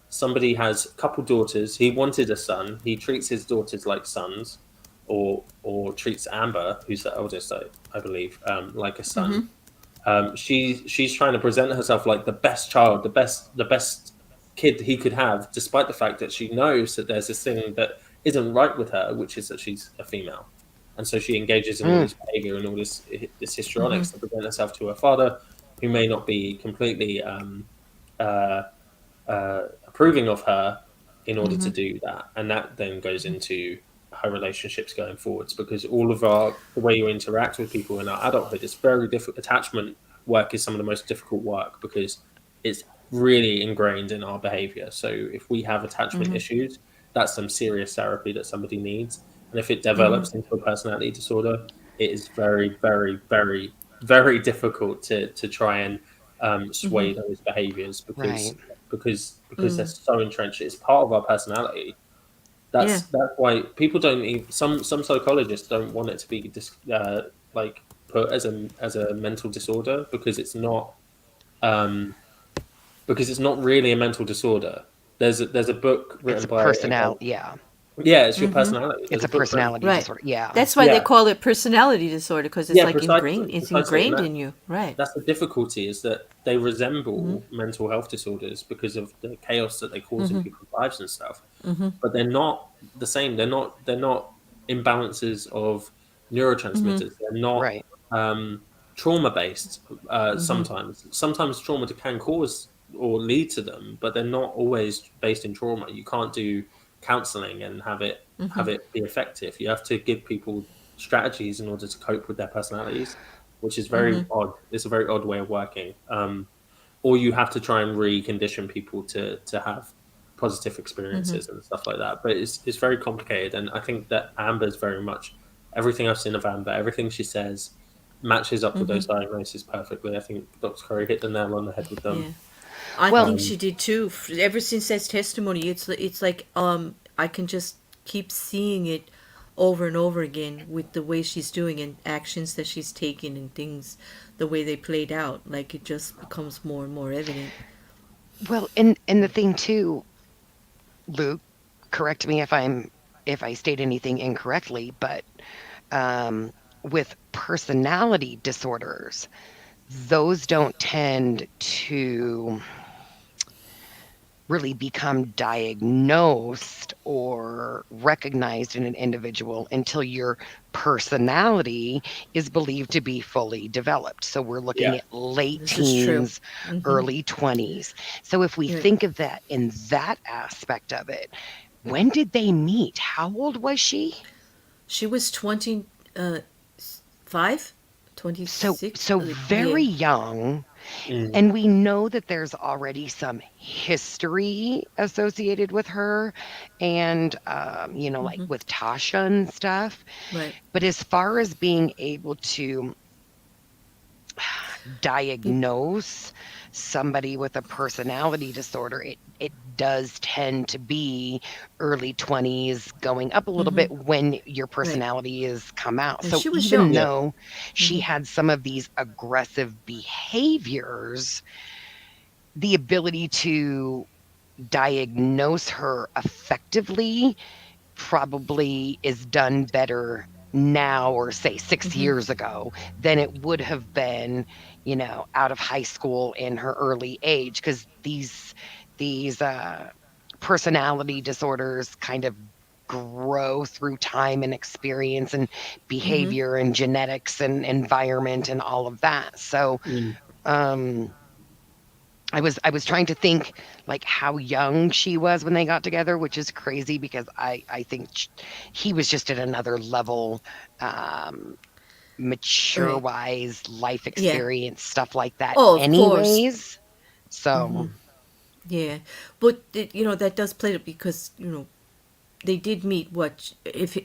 somebody has a couple daughters. He wanted a son. He treats his daughters like sons. Or treats Amber, who's the eldest, I believe, like a son. She's trying to present herself like the best child, the best kid he could have, despite the fact that she knows that there's this thing that isn't right with her, which is that she's a female, and so she engages in all this behavior and all this histrionics to present herself to her father, who may not be completely approving of her in order to do that, and that then goes into her relationships going forwards, because all of the way you interact with people in our adulthood is very difficult. Attachment work is some of the most difficult work, because it's really ingrained in our behavior. So if we have attachment issues, that's some serious therapy that somebody needs. And if it develops into a personality disorder, it is very, very, very, very difficult to try and sway those behaviors, because they're so entrenched. It's part of our personality. That's why people don't even, some psychologists don't want it to be like put as a mental disorder, because it's not really a mental disorder. There's a book written by personality. It's your personality. It's a personality disorder. Yeah, That's why they call it personality disorder, because it's like precisely. It's ingrained in you, right? That's the difficulty, is that they resemble mental health disorders because of the chaos that they cause in people's lives and stuff. But they're not the same. They're not imbalances of neurotransmitters. They're not trauma based. Sometimes trauma can cause or lead to them, but they're not always based in trauma. You can't do counseling and have it be effective. You have to give people strategies in order to cope with their personalities, which is very odd. It's a very odd way of working. Or you have to try and recondition people to have positive experiences and stuff like that. But it's very complicated, and I think that Amber's very much, everything I've seen of Amber, everything she says matches up with those diagnoses perfectly. I think Dr. Curry hit the nail on the head with them. Yeah. I think she did too. Ever since that testimony, it's like I can just keep seeing it over and over again with the way she's doing and actions that she's taking and things, the way they played out. Like it just becomes more and more evident. Well, and the thing too, Luke, correct me if I state anything incorrectly, but with personality disorders, those don't tend to really become diagnosed or recognized in an individual until your personality is believed to be fully developed. So we're looking Yeah. at late This is true. teens, early 20s. So if we Yeah. think of that in that aspect of it, when did they meet? How old was she? She was 25, So 26. very young. Mm. And we know that there's already some history associated with her and, like with Tasha and stuff. Right. But as far as being able to diagnose somebody with a personality disorder, it does tend to be early 20s, going up a little bit when your personality is come out. And So she was even young. though she had some of these aggressive behaviors, the ability to diagnose her effectively probably is done better now, or say 6 years ago, than it would have been, out of high school in her early age, because these personality disorders kind of grow through time and experience and behavior and genetics and environment and all of that. So I was trying to think like how young she was when they got together, which is crazy because I think he was just at another level, mature wise, life experience, stuff like that. Oh, of anyways. So Yeah, but that does play it because they did meet. What if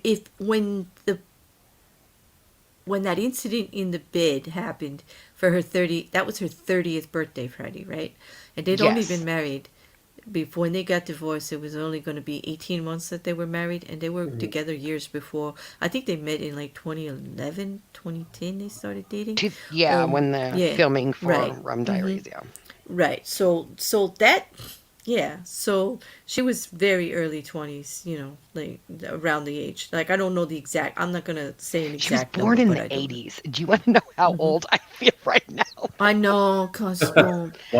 when that incident in the bed happened for her 30? That was her 30th birthday, Friday, right? And they'd only Yes. been married before. When they got divorced, it was only going to be 18 months that they were married, and they were together years before. I think they met in like 2011, 2010. They started dating. when the filming for Rum Diaries, Right. So that, so she was very early 20s, like around the age. Like, I don't know the exact, I'm not going to say an She was exact born number, in but the I don't- 80s. Do you want to know how old I feel right now? I know, because, Well, I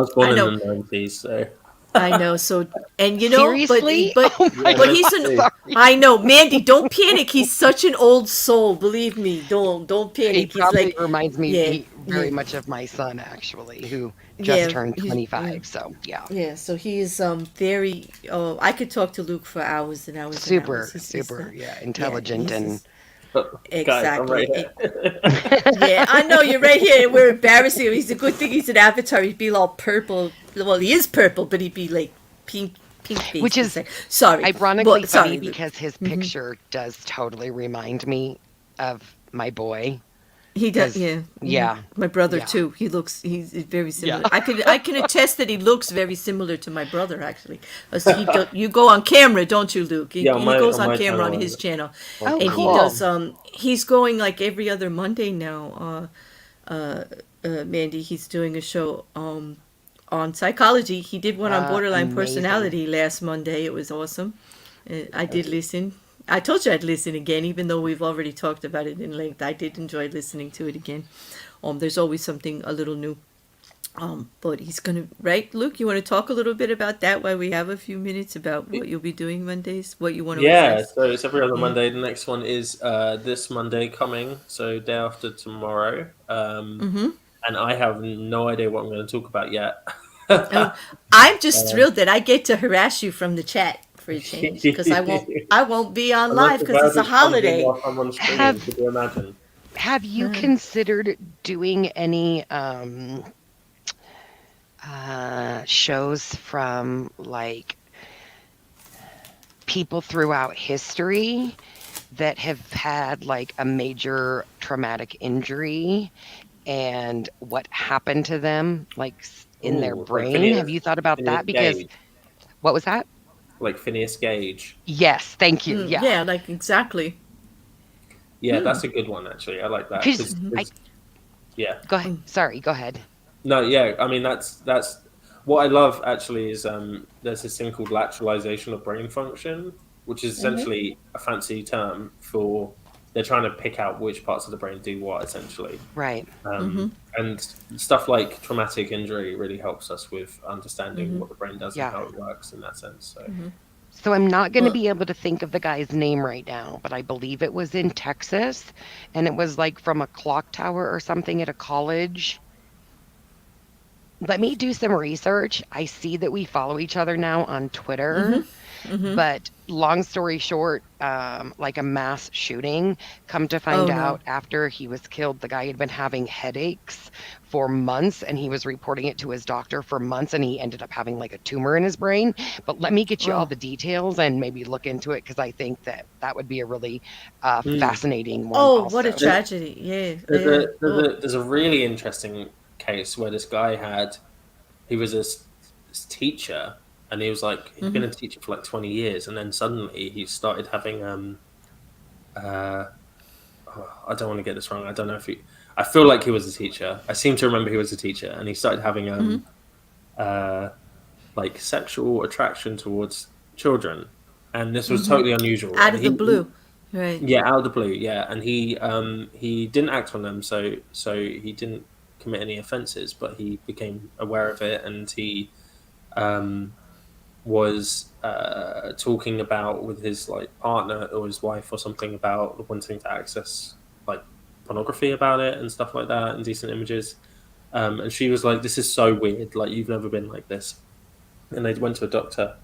was born in the 90s, so. I know. So, and Seriously? but Oh my but he's God, an. sorry. I know, Mandy. Don't panic. He's such an old soul. Believe me. Don't He panic. He's probably like, reminds me yeah, very yeah. much of my son, actually, who just turned he's- 25. So, yeah. Yeah. So he is very. Oh, I could talk to Luke for hours and hours and Super, hours. He's super, not- intelligent he's and just- Guys, I'm right Exactly. here. Yeah, I know you're right here. We're embarrassing him. He's a good thing he's an avatar. He'd be all purple. Well, he is purple, but he'd be like pink face. Which is sorry, ironically but, funny sorry, because his picture does totally remind me of my boy. he does. 'cause- Yeah, yeah, My brother yeah. too. He's very similar. Yeah. I can attest that he looks very similar to my brother actually. You go on camera, don't you, Luke? He goes on on my camera on channel, his channel, Oh, and cool. he does. He's going like every other Monday now. Mandy, he's doing a show on psychology. He did one on borderline Amazing. personality last Monday. It was awesome. I did listen. I told you I'd listen again, even though we've already talked about it in length. I did enjoy listening to it again. There's always something a little new. But he's gonna, right, Luke? You want to talk a little bit about that while we have a few minutes about what you'll be doing Mondays, what you want to Yeah, address? so it's every other Monday. The next one is this Monday coming, so day after tomorrow. And I have no idea what I'm going to talk about yet. I'm just thrilled that I get to harass you from the chat for a change because I won't be on live because it's a holiday. I'm on stream, Have- could you imagine? Have you considered doing any shows from like people throughout history that have had like a major traumatic injury and what happened to them like in their Ooh, like brain? Phineas- Have you thought about Phineas that? Because Gage. what was that? like Phineas Gage. Yes, thank you. Yeah. Yeah, like exactly. Yeah, that's a good one actually. I like that Because yeah. go ahead. Sorry, go ahead. No, yeah. I mean, that's what I love actually is there's this thing called lateralization of brain function, which is essentially a fancy term for they're trying to pick out which parts of the brain do what essentially. Right. And stuff like traumatic injury really helps us with understanding what the brain does Yeah. and how it works in that sense. So. So I'm not going to Well- be able to think of the guy's name right now, but I believe it was in Texas, and it was like from a clock tower or something at a college. Let me do some research. I see that we follow each other now on Twitter. But long story short, like a mass shooting, come to find out after he was killed, the guy had been having headaches for months and he was reporting it to his doctor for months and he ended up having like a tumor in his brain. But let me get you all the details and maybe look into it because I think that that would be a really fascinating one. Oh, what a also. tragedy. Yeah. There's a really interesting case where this guy he was a teacher and he was like he'd been a teacher for like 20 years and then suddenly he started having I don't want to get this wrong. I don't know if I feel like he was a teacher. I seem to remember he was a teacher and he started having like sexual attraction towards children, and this was totally unusual. Out of And the blue. Right. Yeah, out of the blue. Yeah, and he didn't act on them, so he didn't commit any offences, but he became aware of it, and he was talking about with his like partner or his wife or something about wanting to access like pornography about it and stuff like that, indecent images. And she was like, "This is so weird. Like you've never been like this." And they went to a doctor.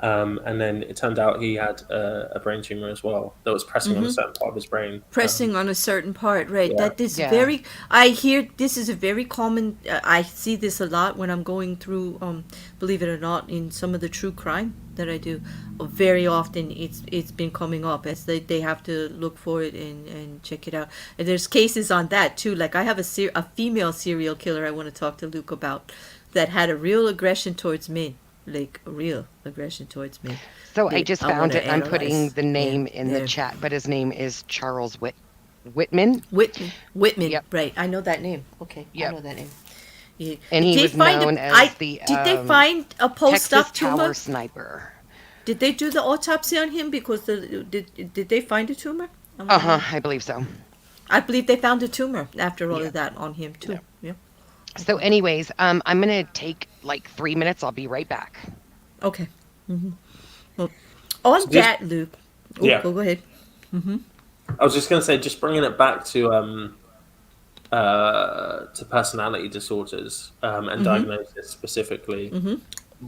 And then it turned out he had a brain tumor as well that was pressing on a certain part of his brain. Pressing on a certain part, right? Yeah. That is Yeah. very. I hear this is a very common. I see this a lot when I'm going through. Believe it or not, in some of the true crime that I do, very often it's been coming up as they have to look for it and check it out. And there's cases on that too. Like I have a female serial killer I want to talk to Luke about that had a real aggression towards men. Like a real aggression towards me. So I just found it. I'm putting analyze. the name Yeah, in there. the chat, but his name is Charles Whitman. Whitman. Yep. Right. I know that name. Okay. Yep. I know that name. Yeah. And he Did they was find known a- as I- the Did they find a Texas post-op Tower tumor? Sniper. Did they do the autopsy on him? Because did they find a tumor? I'm wondering. I believe so. I believe they found a tumor after all Yeah. of that on him too. Yeah. Yeah. So, anyways, I'm gonna take like 3 minutes. I'll be right back. Okay. Well, on just- that, Luke. Oh, Yeah. Go ahead. I was just going to say, just bringing it back to personality disorders and diagnosis specifically.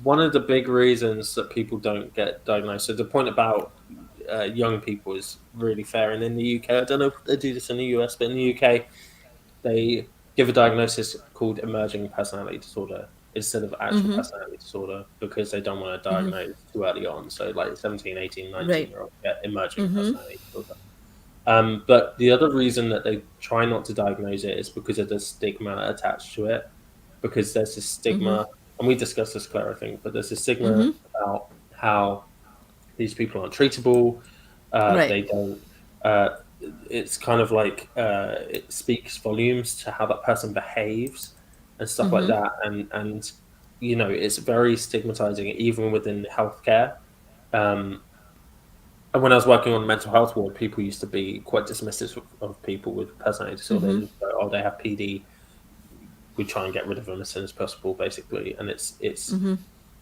One of the big reasons that people don't get diagnosed. So the point about young people is really fair, and in the UK, I don't know if they do this in the US, but in the UK, they give a diagnosis called emerging personality disorder instead of actual personality disorder because they don't want to diagnose too early on. So like 17, 18, 19-year-olds get emerging personality disorder. But the other reason that they try not to diagnose it is because of the stigma attached to it. Because there's this stigma, and we discussed this, Claire, I think, but there's a stigma about how these people aren't treatable. Right. They don't. It's kind of like it speaks volumes to how that person behaves and stuff like that, and you know, it's very stigmatizing even within healthcare. And when I was working on the mental health ward, people used to be quite dismissive of people with personality disorders. So, oh, they have PD. We try and get rid of them as soon as possible, basically. And it's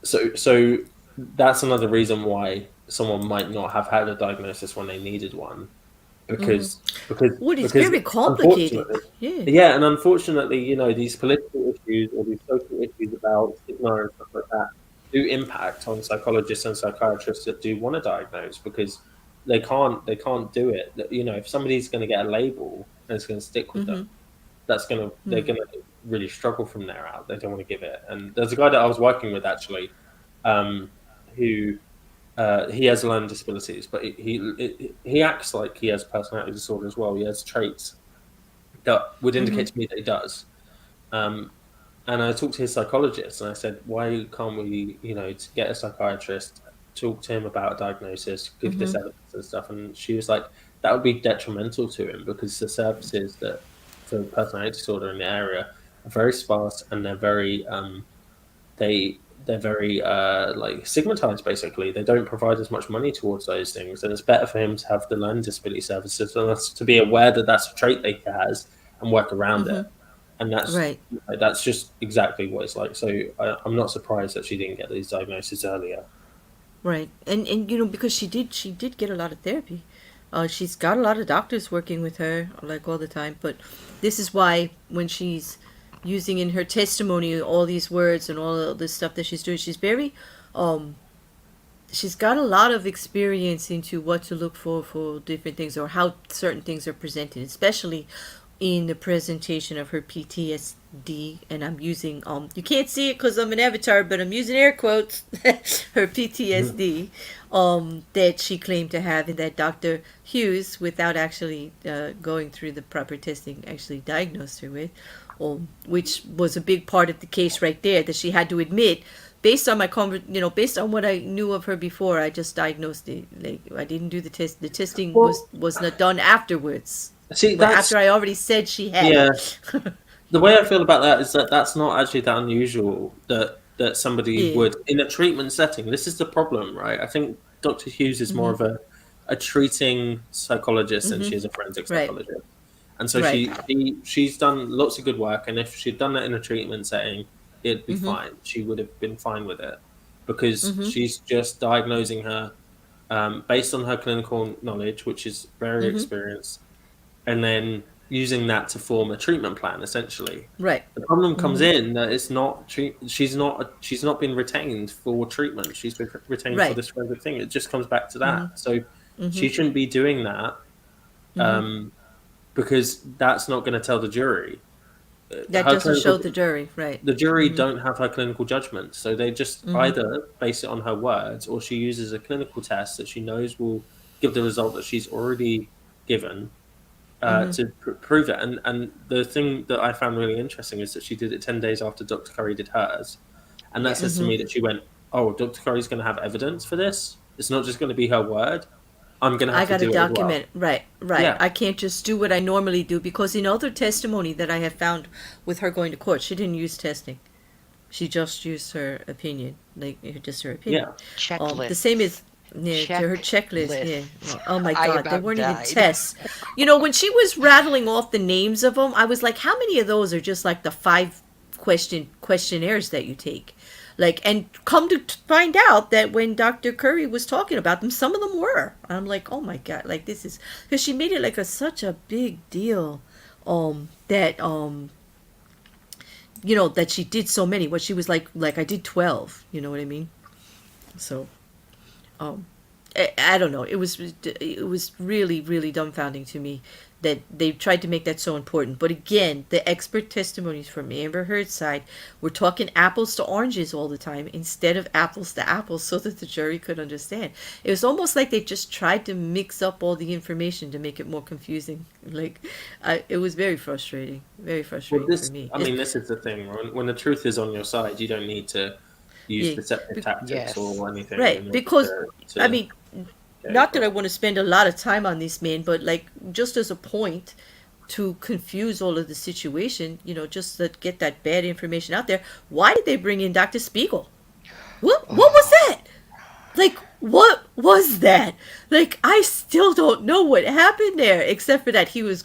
so that's another reason why someone might not have had a diagnosis when they needed one, because It's very complicated. unfortunately- Yeah. and unfortunately, you know, these political issues or these social issues about stigma and stuff like that do impact on psychologists and psychiatrists that do want to diagnose because they can't do it. You know, if somebody's going to get a label and it's going to stick with them, they're going to really struggle from there out. They don't want to give it. And there's a guy that I was working with actually, who he has learning disabilities, but he acts like he has personality disorder as well. He has traits that would indicate to me that he does. And I talked to his psychologist and I said, why can't we, you know, to get a psychiatrist talk to him about a diagnosis, give this evidence and stuff, and she was like, that would be detrimental to him because the services that for personality disorder in the area are very sparse and they're very they're very like stigmatized. Basically, they don't provide as much money towards those things, and it's better for him to have the learning disability services and us to be aware that that's a trait that he has and work around it. And that's just exactly what it's like. So I'm not surprised that she didn't get these diagnoses earlier. Right, and you know, because she did get a lot of therapy. She's got a lot of doctors working with her like all the time. But this is why when she's using in her testimony all these words and all of this stuff that she's doing, she's very she's got a lot of experience into what to look for different things or how certain things are presented, especially in the presentation of her PTSD. And I'm using you can't see it because I'm an avatar, but I'm using air quotes. Her PTSD that she claimed to have, and that Dr. Hughes, without actually going through the proper testing, actually diagnosed her with, which was a big part of the case right there, that she had to admit, based on my based on what I knew of her before, I just diagnosed it. Like, I didn't do the test. The testing was not done afterwards. See, after I already said she had. Yeah. The way I feel about that is that that's not actually that unusual that somebody would, in a treatment setting. This is the problem, right? I think Dr. Hughes is more of a treating psychologist than she is a forensic psychologist. And so she's done lots of good work, and if she'd done that in a treatment setting, it'd be fine. She would have been fine with it because she's just diagnosing her based on her clinical knowledge, which is very experienced, and then using that to form a treatment plan, essentially. Right. The problem comes in that it's not she's not been retained for treatment. She's been retained for this forensic thing. It just comes back to that. So she shouldn't be doing that because that's not going to tell the jury. That doesn't show the jury, right? The jury don't have her clinical judgment, so they just either base it on her words, or she uses a clinical test that she knows will give the result that she's already given to prove it. And the thing that I found really interesting is that she did it 10 days after Dr. Curry did hers, and that says to me that she went, "Oh, Dr. Curry's going to have evidence for this. It's not just going to be her word. I'm going to have to do it as well." I got to document. Right. Yeah. I can't just do what I normally do, because in other testimony that I have found with her going to court, she didn't use testing. She just used her opinion, just her opinion. Yeah. Checklist. The same as her checklist. Yeah. Well, oh my God, they weren't even died. tests. You know, when she was rattling off the names of them, I was like, how many of those are just like the 5 questionnaires that you take? Like, and come to find out that when Dr. Curry was talking about them, some of them were. I'm like, oh my God, like, this is, because she made it like such a big deal, that that she did so many. What she was like I did 12. You know what I mean? So, I don't know. It was really, really dumbfounding to me that they tried to make that so important. But again, the expert testimonies from Amber Heard's side were talking apples to oranges all the time instead of apples to apples, so that the jury could understand. It was almost like they just tried to mix up all the information to make it more confusing. Like, it was very frustrating for me. I mean, this is the thing. When the truth is on your side, you don't need to use deceptive tactics or anything. Right, because, I mean, not that I want to spend a lot of time on this man, but like, just as a point to confuse all of the situation, just to get that bad information out there. Why did they bring in Dr. Spiegel? What was that? Like, what was that? Like, I still don't know what happened there, except for that he was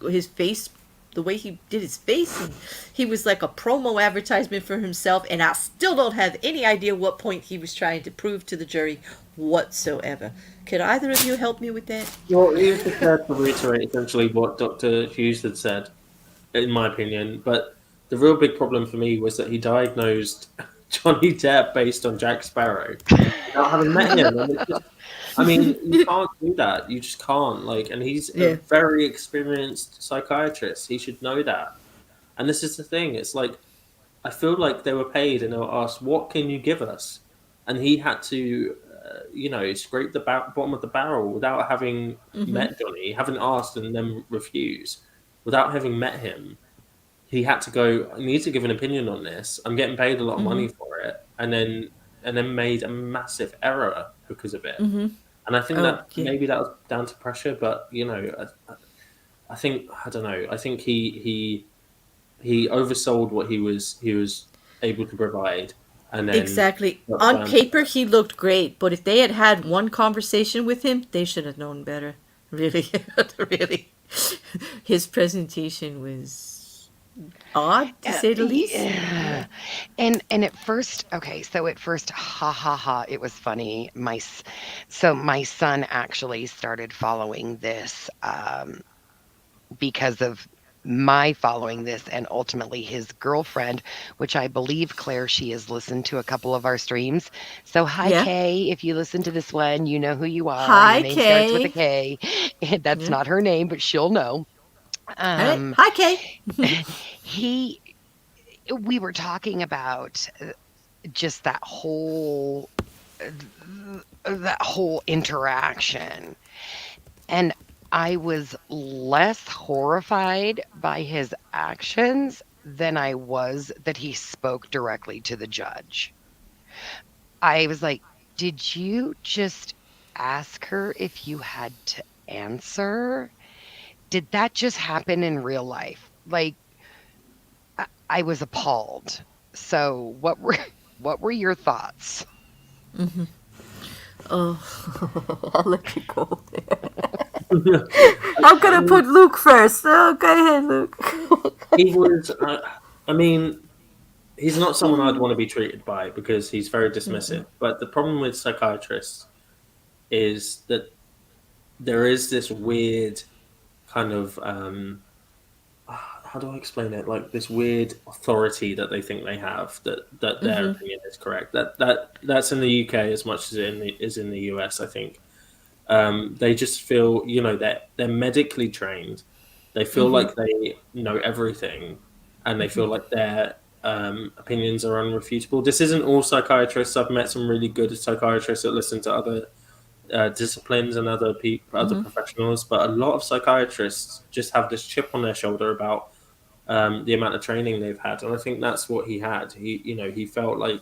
his face, the way he did his face, and he was like a promo advertisement for himself, and I still don't have any idea what point he was trying to prove to the jury whatsoever. Could either of you help me with that? Well, he was prepared to reiterate essentially what Dr. Hughes had said, in my opinion, but the real big problem for me was that he diagnosed Johnny Depp based on Jack Sparrow without having met him. And it's just, I mean, you can't do that. You just can't. Like, and he's a very experienced psychiatrist. He should know that. And this is the thing. It's like, I feel like they were paid and they were asked, "What can you give us?" And he had to, scrape the bottom of the barrel without having met Johnny, having asked and then refuse, without having met him. He had to go, "I need to give an opinion on this. I'm getting paid a lot of money for it." And then made a massive error because of it. Mm-hmm. And I think Oh, that yeah. maybe that was down to pressure, but I think I don't know. I think he oversold what he was able to provide, and then Exactly. got On burned. paper, he looked great, but if they had had one conversation with him, they should have known better. Really, really. His presentation was odd, to say the least. Yeah. And at first, okay, so at first, ha ha ha, it was funny. So my son actually started following this because of my following this, and ultimately his girlfriend, which I believe, Claire, she has listened to a couple of our streams. So hi, Yeah. Kay. If you listen to this one, you know who you are. Hi, Your name starts with a Kay. K. That's Yeah. not her name, but she'll know. All right. Hi, Kay. We were talking about just that whole interaction, and I was less horrified by his actions than I was that he spoke directly to the judge. I was like, did you just ask her if you had to answer? Did that just happen in real life? Like, I was appalled. So what were your thoughts? Mm-hmm. Oh, I'll let you go there. I'm gonna put Luke first. Oh, go ahead, Luke. He was. I mean, he's not someone I'd want to be treated by because he's very dismissive. But the problem with psychiatrists is that there is this weird kind of how do I explain it? Like this weird authority that they think they have that their opinion is correct. That's in the UK as much as it is in the US. I think they just feel, they're medically trained. They feel like they know everything, and they feel like their opinions are unrefutable. This isn't all psychiatrists. I've met some really good psychiatrists that listen to other disciplines and other professionals, but a lot of psychiatrists just have this chip on their shoulder about the amount of training they've had, and I think that's what he had. He felt like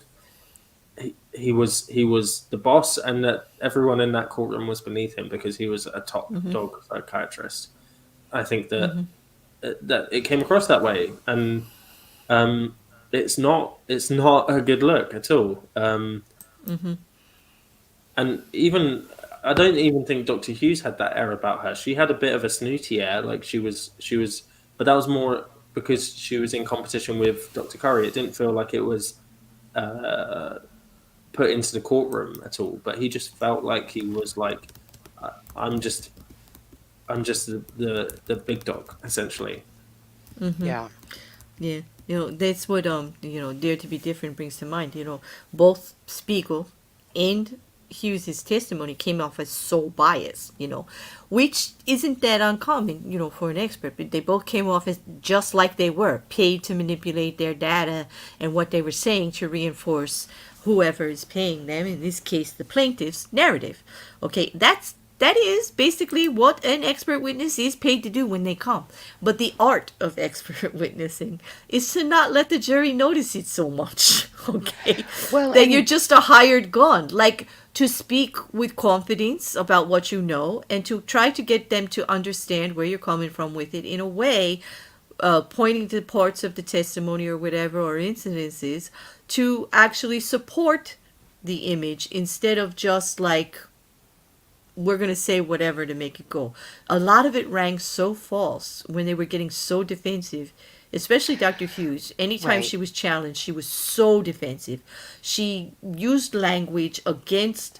he was the boss, and that everyone in that courtroom was beneath him because he was a top dog psychiatrist. I think that that it came across that way, and it's not a good look at all. And even I don't even think Dr. Hughes had that air about her. She had a bit of a snooty air, like she was, but that was more because she was in competition with Dr. Curry. It didn't feel like it was put into the courtroom at all. But he just felt like he was like, I'm just the big dog, essentially. Yeah. Yeah, that's what Dare to Be Different brings to mind. Both Spiegel and Hughes' testimony came off as so biased, which isn't that uncommon, for an expert. But they both came off as just like they were paid to manipulate their data and what they were saying to reinforce whoever is paying them, in this case the plaintiff's narrative. Okay, that is basically what an expert witness is paid to do when they come. But the art of expert witnessing is to not let the jury notice it so much. Okay, Well, that and- you're just a hired gun. Like, to speak with confidence about what you know and to try to get them to understand where you're coming from with it in a way, pointing to parts of the testimony or whatever, or incidences, to actually support the image instead of just like, we're going to say whatever to make it go. A lot of it rang so false when they were getting so defensive, especially Dr. Hughes. Anytime Right. she was challenged, she was so defensive. She used language against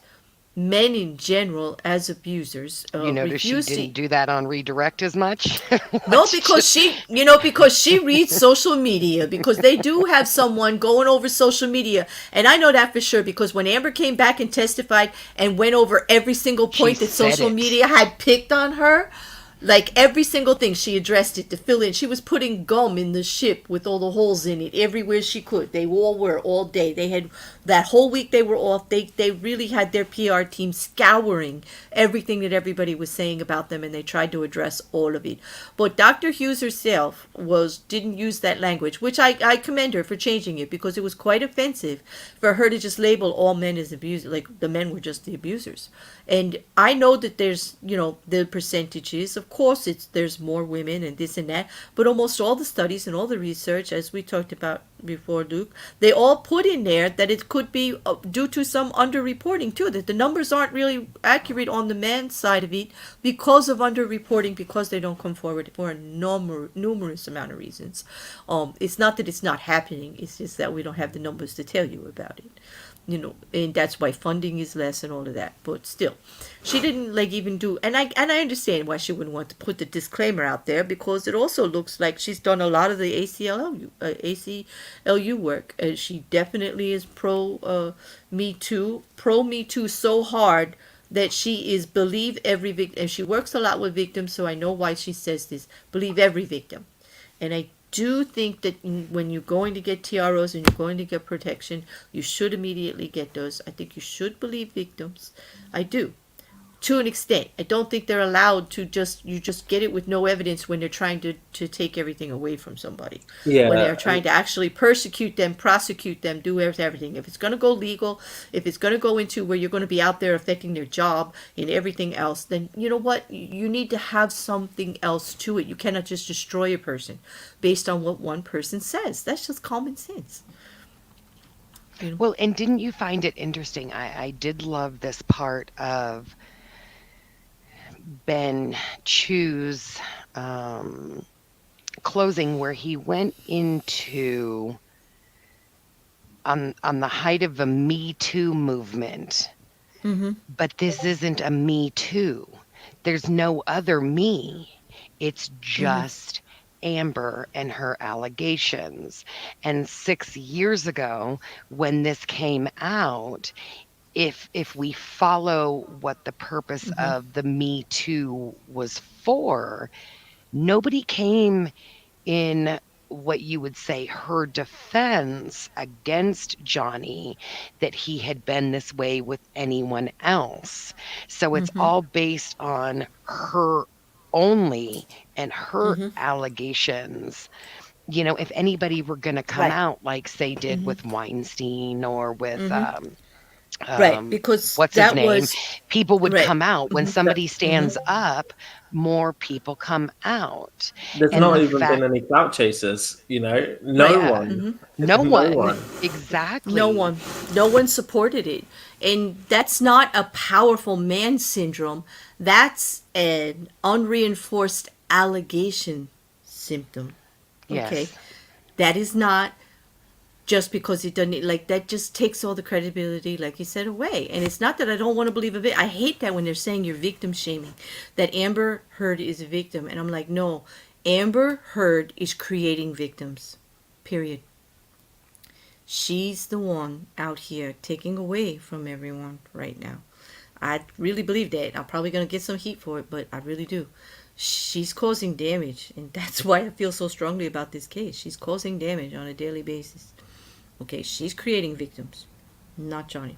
men in general as abusers. You notice she didn't do that on redirect as much? No, because she reads social media, because they do have someone going over social media. And I know that for sure, because when Amber came back and testified and went over every single point She that said social it. media had picked on her, Like every single thing, she addressed it to fill in. She was putting gum in the ship with all the holes in it everywhere she could. They all were all day. They had that whole week they were off. They really had their PR team scouring everything that everybody was saying about them, and they tried to address all of it. But Dr. Hughes herself didn't use that language, which I commend her for changing it, because it was quite offensive for her to just label all men as abusers, like the men were just the abusers. And I know that there's, the percentages. Of course, there's more women and this and that, but almost all the studies and all the research, as we talked about before, Luke, they all put in there that it could be due to some underreporting too, that the numbers aren't really accurate on the man's side of it because of underreporting, because they don't come forward for a numerous amount of reasons. It's not that it's not happening, it's just that we don't have the numbers to tell you about it. And that's why funding is less and all of that. But still, she didn't even do, and I understand why she wouldn't want to put the disclaimer out there, because it also looks like she's done a lot of the ACLU work. She definitely is pro Me Too so hard that she is believe every victim, and she works a lot with victims, so I know why she says this. Believe every victim, and I do think that when you're going to get TROs and you're going to get protection, you should immediately get those. I think you should believe victims. I do. To an extent. I don't think they're allowed to just get it with no evidence when they're trying to take everything away from somebody. Yeah. When they're trying to actually persecute them, prosecute them, do everything. If it's going to go legal, if it's going to go into where you're going to be out there affecting their job and everything else, then you know what? You need to have something else to it. You cannot just destroy a person based on what one person says. That's just common sense. Well, and didn't you find it interesting? I did love this part of Ben Chu's closing, where he went into on the height of the Me Too movement. Mm-hmm. But this isn't a Me Too. There's no other me. It's just Amber and her allegations. And 6 years ago, when this came out, if we follow what the purpose of the Me Too was for, nobody came in what you would say her defense against Johnny that he had been this way with anyone else. So it's all based on her only and her allegations. If anybody were going to come out like they did with Weinstein or with right, because what's that his name? was People would come out. When somebody stands up, more people come out. There's And not the even fact- been any clout chasers, No Yeah. one. No one. one. Exactly. no one supported it. And that's not a powerful man syndrome. That's an unreinforced allegation symptom. Okay. Yes. That is not just because it doesn't, that just takes all the credibility, like you said, away. And it's not that I don't want to believe I hate that when they're saying you're victim shaming, that Amber Heard is a victim. And I'm like, no, Amber Heard is creating victims, period. She's the one out here taking away from everyone right now. I really believe that. I'm probably going to get some heat for it, but I really do. She's causing damage, and that's why I feel so strongly about this case. She's causing damage on a daily basis. Okay, she's creating victims, not Johnny.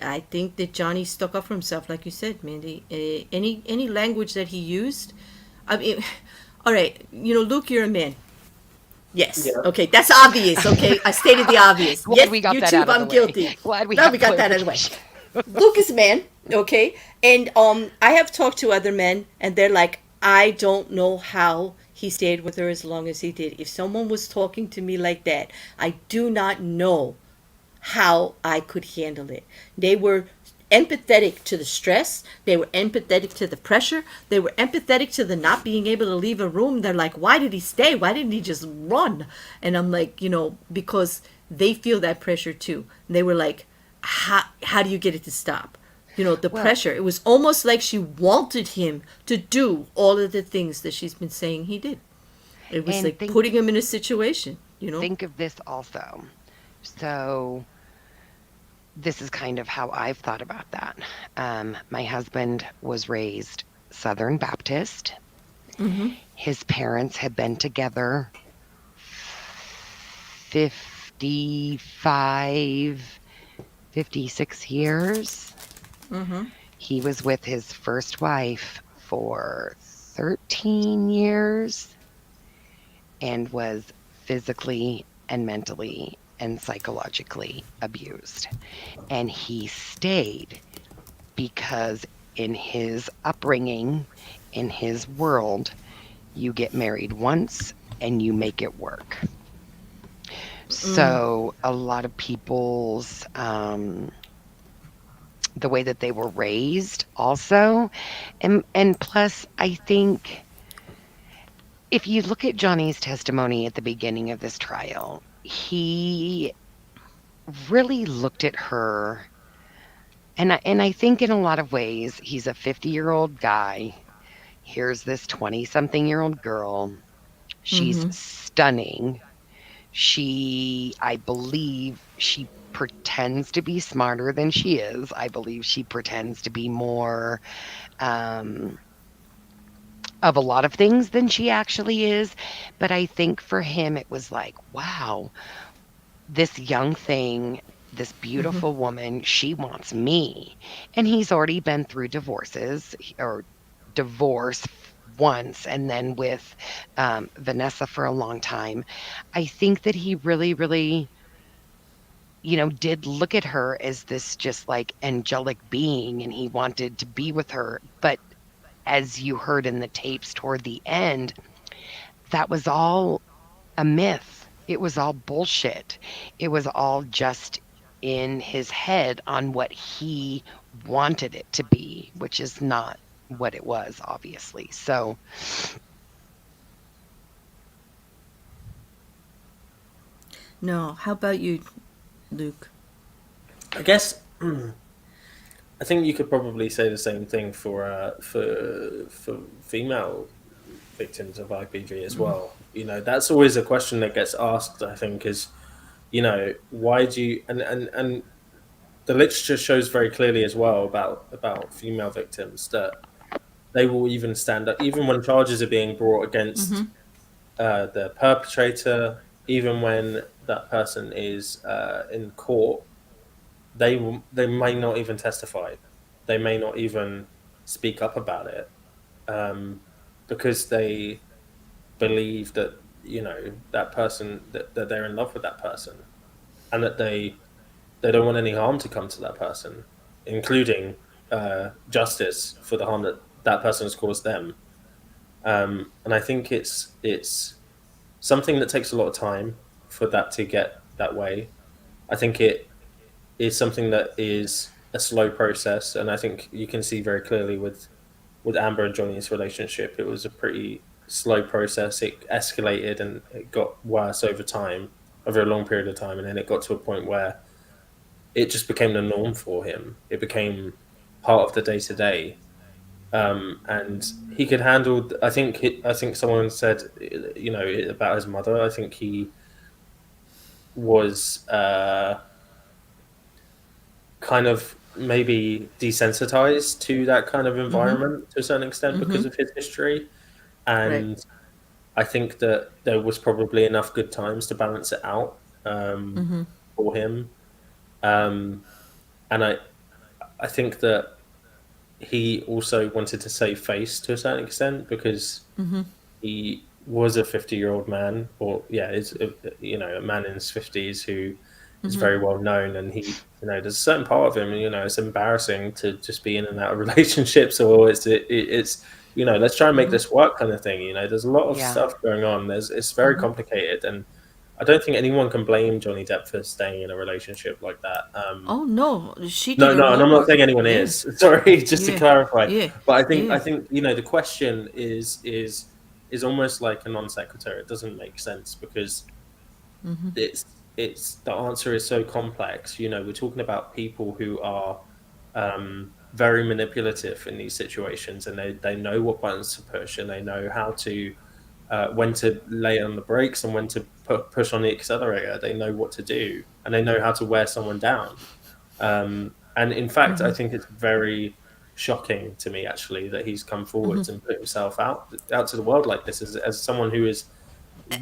I think that Johnny stuck up for himself, like you said, Mandy. Any language that he used, I mean, all right, Luke, you're a man. Yes. Yeah. Okay, that's obvious. Okay, I stated the obvious. Glad yes, we got that YouTube, out of I'm the way. guilty. Glad we Glad have we got that out of the way. clarification. Luke is a man, okay? And I have talked to other men, and they're like, I don't know how he stayed with her as long as he did. If someone was talking to me like that, I do not know how I could handle it. They were empathetic to the stress. They were empathetic to the pressure. They were empathetic to the not being able to leave a room. They're like, why did he stay? Why didn't he just run? And I'm like, because they feel that pressure too. And they were like, how do you get it to stop? Pressure. It was almost like she wanted him to do all of the things that she's been saying he did. It was like putting him in a situation, Think of this also. So this is kind of how I've thought about that. My husband was raised Southern Baptist. Mm-hmm. His parents had been together 55, 56 years. Mm-hmm. He was with his first wife for 13 years and was physically and mentally and psychologically abused. And he stayed because in his upbringing, in his world, you get married once and you make it work. So a lot of people's the way that they were raised also, and plus I think if you look at Johnny's testimony at the beginning of this trial, he really looked at her, and I think in a lot of ways he's a 50-year-old guy. Here's this 20-something-year-old girl. She's Mm-hmm. stunning. I believe she pretends to be smarter than she is. I believe she pretends to be more of a lot of things than she actually is. But I think for him, it was like, wow, this young thing, this beautiful woman, she wants me. And he's already been through divorces or divorce once and then with Vanessa for a long time. I think that he really, really, did look at her as this just like angelic being and he wanted to be with her. But as you heard in the tapes toward the end, that was all a myth. It was all bullshit. It was all just in his head on what he wanted it to be, which is not what it was, obviously. So, No. How about you, Luke? I guess I think you could probably say the same thing for female victims of IPV as well. That's always a question that gets asked. I think is, why do you and the literature shows very clearly as well about female victims that they will even stand up even when charges are being brought against the perpetrator, even when that person is in court. They may not even testify. They may not even speak up about it because they believe that that person that they're in love with that person and that they don't want any harm to come to that person, including justice for the harm that that person has caused them. And I think it's something that takes a lot of time for that to get that way. I think it is something that is a slow process, and I think you can see very clearly with Amber and Johnny's relationship, it was a pretty slow process. It escalated and it got worse over time, over a long period of time, and then it got to a point where it just became the norm for him. It became part of the day to day, and he could handle. I think someone said, about his mother. I think he was kind of maybe desensitized to that kind of environment to a certain extent because of his history, and Right. I think that there was probably enough good times to balance it out for him. And I think that he also wanted to save face to a certain extent because he was a 50-year-old man, or is a man in his 50s who is very well known, and he there's a certain part of him, it's embarrassing to just be in and out of relationships, or it's let's try and make this work kind of thing. There's a lot of yeah. stuff going on. It's very complicated, and I don't think anyone can blame Johnny Depp for staying in a relationship like that. Oh no, she did No, her and I'm not homework. saying anyone Yeah. is. Sorry, just to Yeah. clarify. Yeah. But I think Yeah. the question is almost like a non sequitur. It doesn't make sense because it's the answer is so complex. We're talking about people who are very manipulative in these situations, and they know what buttons to push, and they know how to when to lay on the brakes and when to push on the accelerator. They know what to do, and they know how to wear someone down. And in fact, I think it's very shocking to me, actually, that he's come forwards Mhm. and put himself out to the world like this as someone who is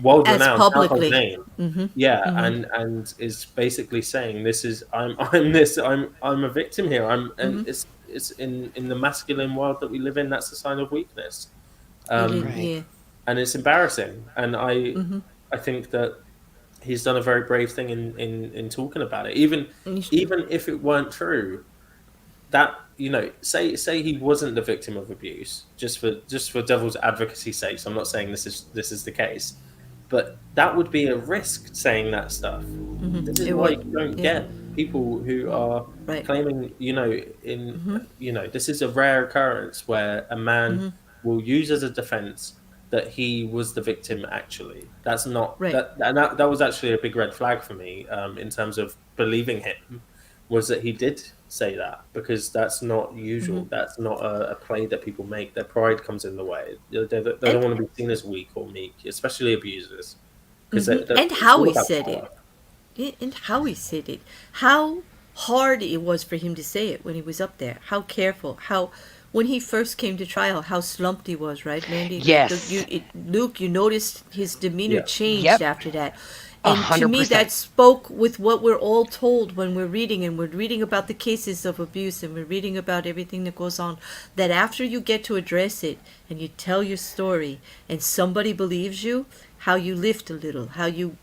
world As renowned, household publicly. name. Mhm. Yeah, Mhm. and is basically saying this is I'm this I'm a victim here. And Mhm. it's in the masculine world that we live in. That's a sign of weakness, Right. Yeah. and it's embarrassing. And Mhm. I think that he's done a very brave thing in talking about it, even if it weren't true. That, say he wasn't the victim of abuse, just for devil's advocacy sake. So I'm not saying this is the case, but that would be a risk saying that stuff. Mhm. This is It why would. you don't Yeah. get people who are Right. claiming, in Mhm. this is a rare occurrence where a man Mhm. will use as a defense that he was the victim. Actually, that's not Right. that was actually a big red flag for me, in terms of believing him, was that he did say that, because that's not usual. Mhm. That's not a play that people make. Their pride comes in the way. They don't And want to be seen as weak or meek, especially abusers, because and it's how all he about said it. power. And how he said it. How hard it was for him to say it when he was up there. How careful. How when he first came to trial, how slumped he was, right, Mandy? Like Yes. Luke, you noticed his demeanor Yeah, changed Yep. after that. A And to hundred me, percent. that spoke with what we're all told when we're reading, and we're reading about the cases of abuse, and we're reading about everything that goes on. That after you get to address it and you tell your story, and somebody believes you, how you lift a little, how you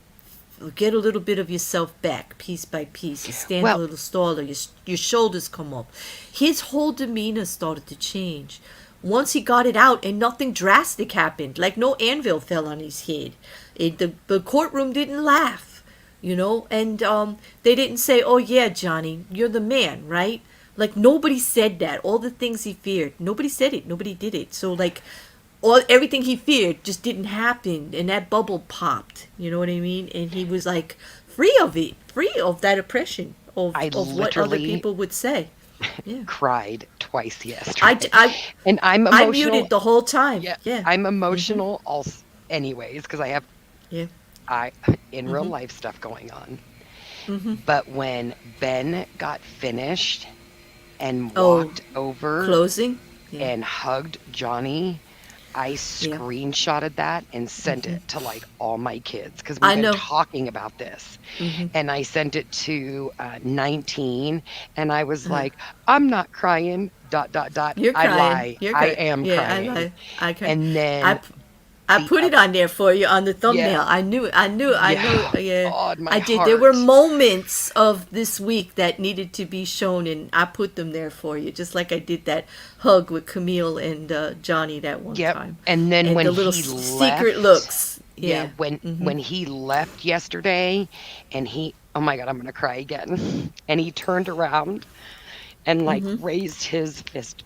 get a little bit of yourself back piece by piece. You stand a Well, little taller, your shoulders come up. His whole demeanor started to change once he got it out, and nothing drastic happened. Like no anvil fell on his head. The courtroom didn't laugh, and they didn't say, "Oh yeah, Johnny, you're the man," right? Like nobody said that. All the things he feared, nobody said it. Nobody did it. So like everything he feared just didn't happen, and that bubble popped. You know what I mean? And he was like free of it, free of that oppression I of what other literally people would say. Yeah, cried twice I yesterday. I And I'm I emotional. muted the whole time. Yeah, Yeah. I'm Mhm. emotional also anyways because I have Yeah. I in real Mhm. life stuff going on. Mhm. But when Ben got finished and Oh, walked over closing. Yeah. and hugged Johnny, I Yeah. screenshotted that and sent it to like all my kids because we've I been know. talking about this. Mhm. And I sent it to 19 and I was Uh-huh. like, I'm not crying, dot, dot, dot. You're I crying. lie. You're I crying. am Yeah, I crying. lie. I cry. And I then I the put it on there for you on the yeah, thumbnail. I knew it. I knew. I know. yeah, Yeah, God, my I did. There were heart. moments of this week that needed to be shown, and I put them there for you, just like I did that hug with Camille and Johnny that one Yep. time, And then and when the little he secret left, looks. yeah, Yeah. when he left yesterday and he, oh my God, I'm gonna cry again. And he turned around and like raised his fist,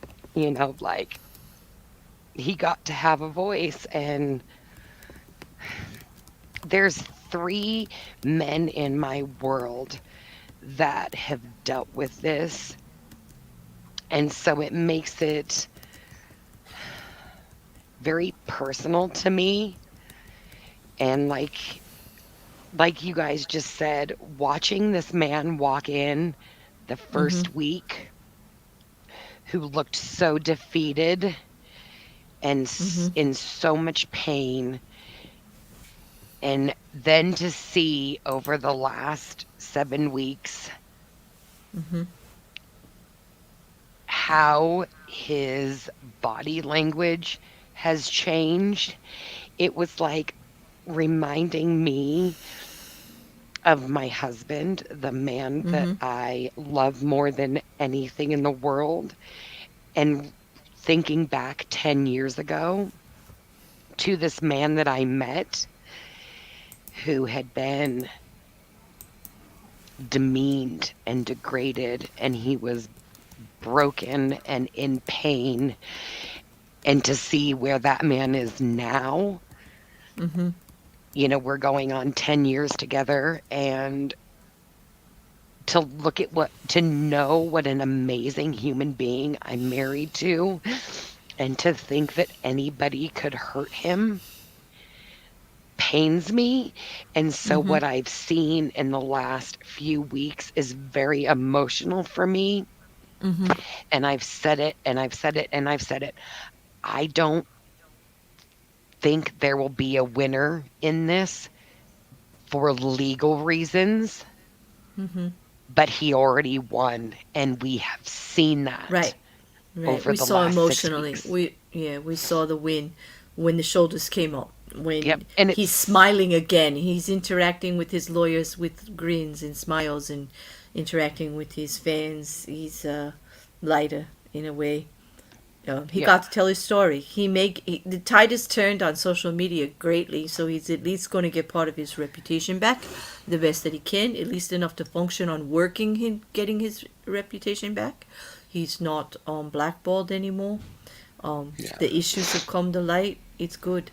like he got to have a voice. And there's 3 men in my world that have dealt with this. And so it makes it very personal to me. And like you guys just said, watching this man walk in the Mhm. first week who looked so defeated and Mhm. in so much pain, and then to see over the last 7 weeks Mhm. how his body language has changed, it was like reminding me of my husband, the man that Mhm. I love more than anything in the world, and thinking back 10 years ago to this man that I met who had been demeaned and degraded, and he was broken and in pain, and to see where that man is now. Mhm. We're going on 10 years together, and to know what an amazing human being I'm married to, and to think that anybody could hurt him pains me. And so Mhm. what I've seen in the last few weeks is very emotional for me. And I've said it, and I've said it, and I've said it. I don't think there will be a winner in this for legal reasons, but he already won, and we have seen that. Right. Over We the saw last 6 emotionally. weeks. We saw the win when the shoulders came up. When Yep, and he's it's- smiling again. He's interacting with his lawyers with grins and smiles and interacting with his fans. He's lighter in a way. He Yeah. got to tell his story. The tide has turned on social media greatly, so he's at least going to get part of his reputation back, the best that he can, at least enough to function on getting his reputation back. He's not blackballed anymore. The issues have come to light. It's good.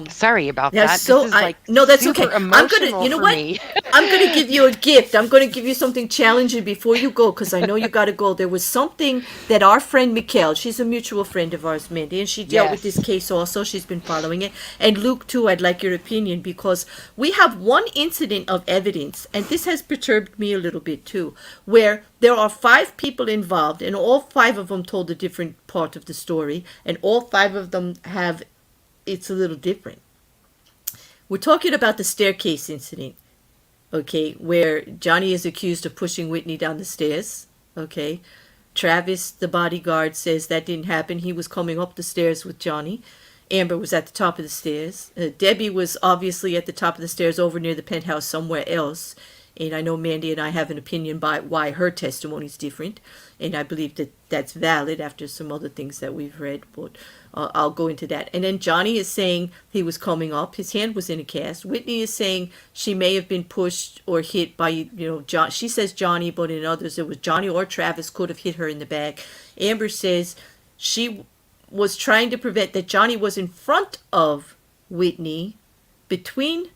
Sorry about Yeah, that. so this is like no, that's super okay. emotional You know for what? me. I'm gonna give you a gift. I'm gonna give you something challenging before you go, because I know you gotta go. There was something that our friend Mikkel, she's a mutual friend of ours, Mandy, and she dealt with Yes. this case also. She's been following it. And Luke too, I'd like your opinion, because we have one incident of evidence, and this has perturbed me a little bit too, where there are 5 people involved, and all 5 of them told a different part of the story, and all 5 of them it's a little different. We're talking about the staircase incident, okay, where Johnny is accused of pushing Whitney down the stairs, okay. Travis, the bodyguard, says that didn't happen. He was coming up the stairs with Johnny. Amber was at the top of the stairs. Debbie was obviously at the top of the stairs over near the penthouse somewhere else. And I know Mandy and I have an opinion by why her testimony is different. And I believe that that's valid after some other things that we've read. But I'll go into that. And then Johnny is saying he was coming up. His hand was in a cast. Whitney is saying she may have been pushed or hit by, John. She says Johnny, but in others it was Johnny or Travis could have hit her in the back. Amber says she was trying to prevent that Johnny was in front of Whitney, between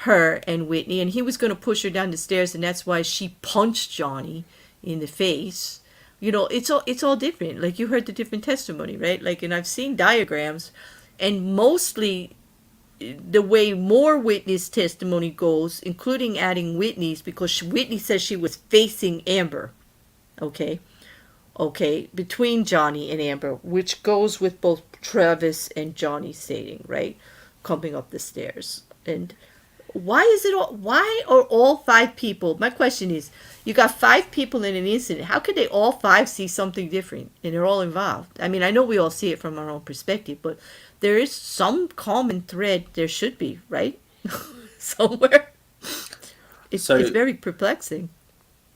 her and Whitney, and he was going to push her down the stairs, and that's why she punched Johnny in the face. It's all different. Like, you heard the different testimony, right? Like, and I've seen diagrams, and mostly the way more Whitney's testimony goes, including adding Whitney's, because Whitney says she was facing Amber, okay, between Johnny and Amber, which goes with both Travis and Johnny stating, right, coming up the stairs. And why are all 5 people, my question is, you got 5 people in an incident, how could they all 5 see something different, and they're all involved? I mean, I know we all see it from our own perspective, but there is some common thread, there should be, right? Somewhere. It's very perplexing.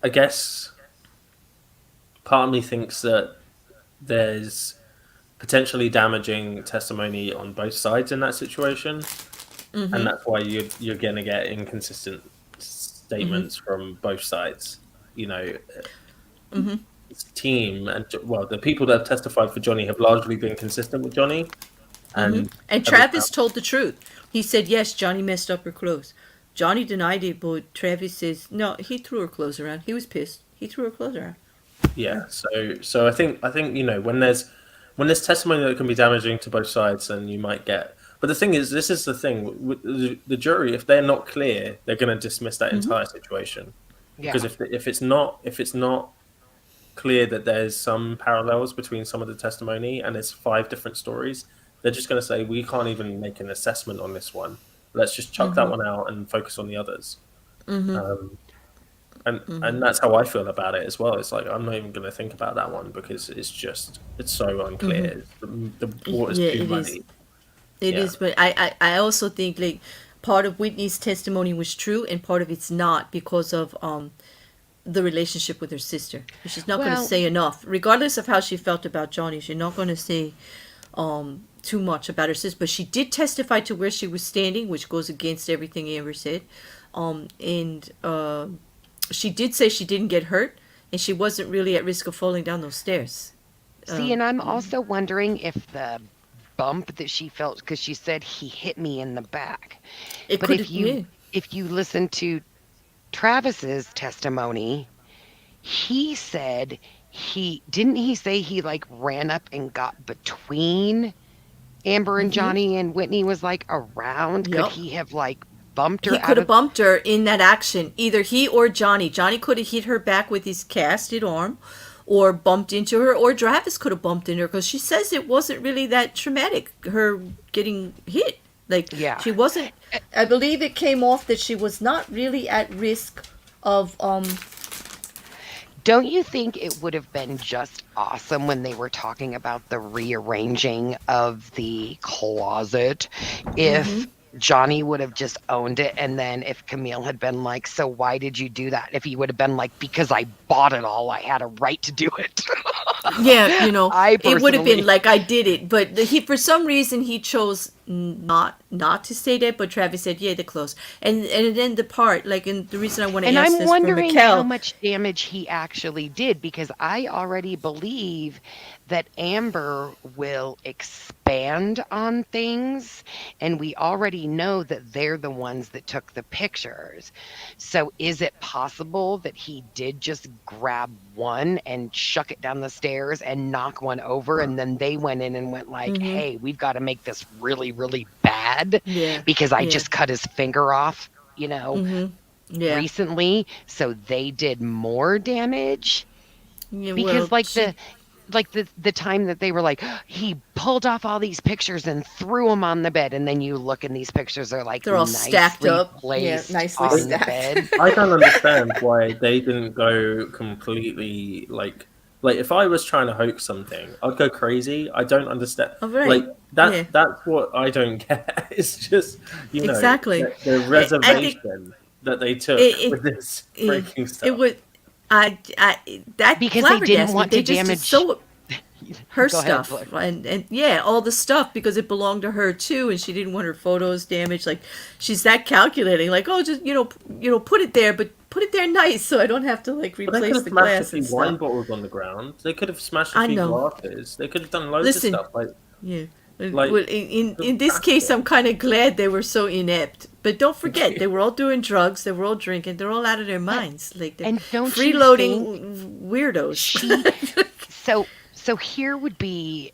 I guess part of me thinks that there's potentially damaging testimony on both sides in that situation. And that's why you're going to get inconsistent statements from both sides. His team and the people that have testified for Johnny have largely been consistent with Johnny. And Travis told the truth. He said, yes, Johnny messed up her clothes. Johnny denied it, but Travis says, no, he threw her clothes around. He was pissed. He threw her clothes around. Yeah. So I think when there's testimony that can be damaging to both sides, then you might get. But the thing is, this is the thing with the jury. If they're not clear, they're going to dismiss that entire situation. Yeah. Because if it's not clear that there's some parallels between some of the testimony and there's 5 different stories, they're just going to say we can't even make an assessment on this one. Let's just chuck that one out and focus on the others. And that's how I feel about it as well. It's like I'm not even going to think about that one because it's so unclear. The water's too muddy. It is, but I also think like part of Whitney's testimony was true and part of it's not because of the relationship with her sister. She's not going to say enough, regardless of how she felt about Johnny. She's not going to say too much about her sister, but she did testify to where she was standing, which goes against everything Amber said. And she did say she didn't get hurt and she wasn't really at risk of falling down those stairs. See, and I'm also wondering if the bump that she felt, because she said he hit me in the back. But if you listen to Travis's testimony, he said he say he like ran up and got between Amber and Johnny, and Whitney was like around. Yep. Could he have like bumped her? He could have bumped her in that action. Either he or Johnny. Johnny could have hit her back with his casted arm, or bumped into her, or Travis could have bumped into her, because she says it wasn't really that traumatic, her getting hit. Like, Yeah. she wasn't, I believe it came off that she was not really at risk of, Don't you think it would have been just awesome when they were talking about the rearranging of the closet if Johnny would have just owned it, and then if Camille had been like, so why did you do that? If he would have been like, because I bought it all, I had a right to do it. yeah, it would have personally- been like, I did it, but he, for some reason, he chose not to say that, but Travis said, yeah, the clothes. And then the part, like, and the reason I want to And ask I'm this wondering for Mikkel, how much damage he actually did, because I already believe that Amber will expand on things, and we already know that they're the ones that took the pictures. So is it possible that he did just grab one and chuck it down the stairs and knock one over, and then they went in and went like, hey, we've got to make this really, really bad Yeah, because I yeah. just cut his finger off, yeah, recently, so they did more damage? yeah, Because well, the time that they were like, he pulled off all these pictures and threw them on the bed, and then you look and these pictures are like they're all stacked nicely up. Yeah, placed nicely on stacked. the bed. I don't understand why they didn't go completely like if I was trying to hoax something, I'd go crazy. I don't understand. Oh, right. Like that. Yeah. That's what I don't get. It's just Exactly. the reservation that they took with this breaking stuff. It would, that Because they didn't flabbergasted want me. to They just damage- so her Go ahead, stuff Blair. and yeah, all the stuff, because it belonged to her too, and she didn't want her photos damaged. Like, she's that calculating. Like, oh, just put it there, but put it there nice, so I don't have to like But they could replace have the smashed a glass few and wine stuff. bottles on the ground. They could have smashed I a few know. glasses. They could have done loads Listen, of stuff. Like Yeah. Like, Well, in this case, I'm kind of glad they were so inept. But don't forget, they were all doing drugs. They were all drinking. They're all out of their minds. Like, they're And don't you freeloading weirdos. So here would be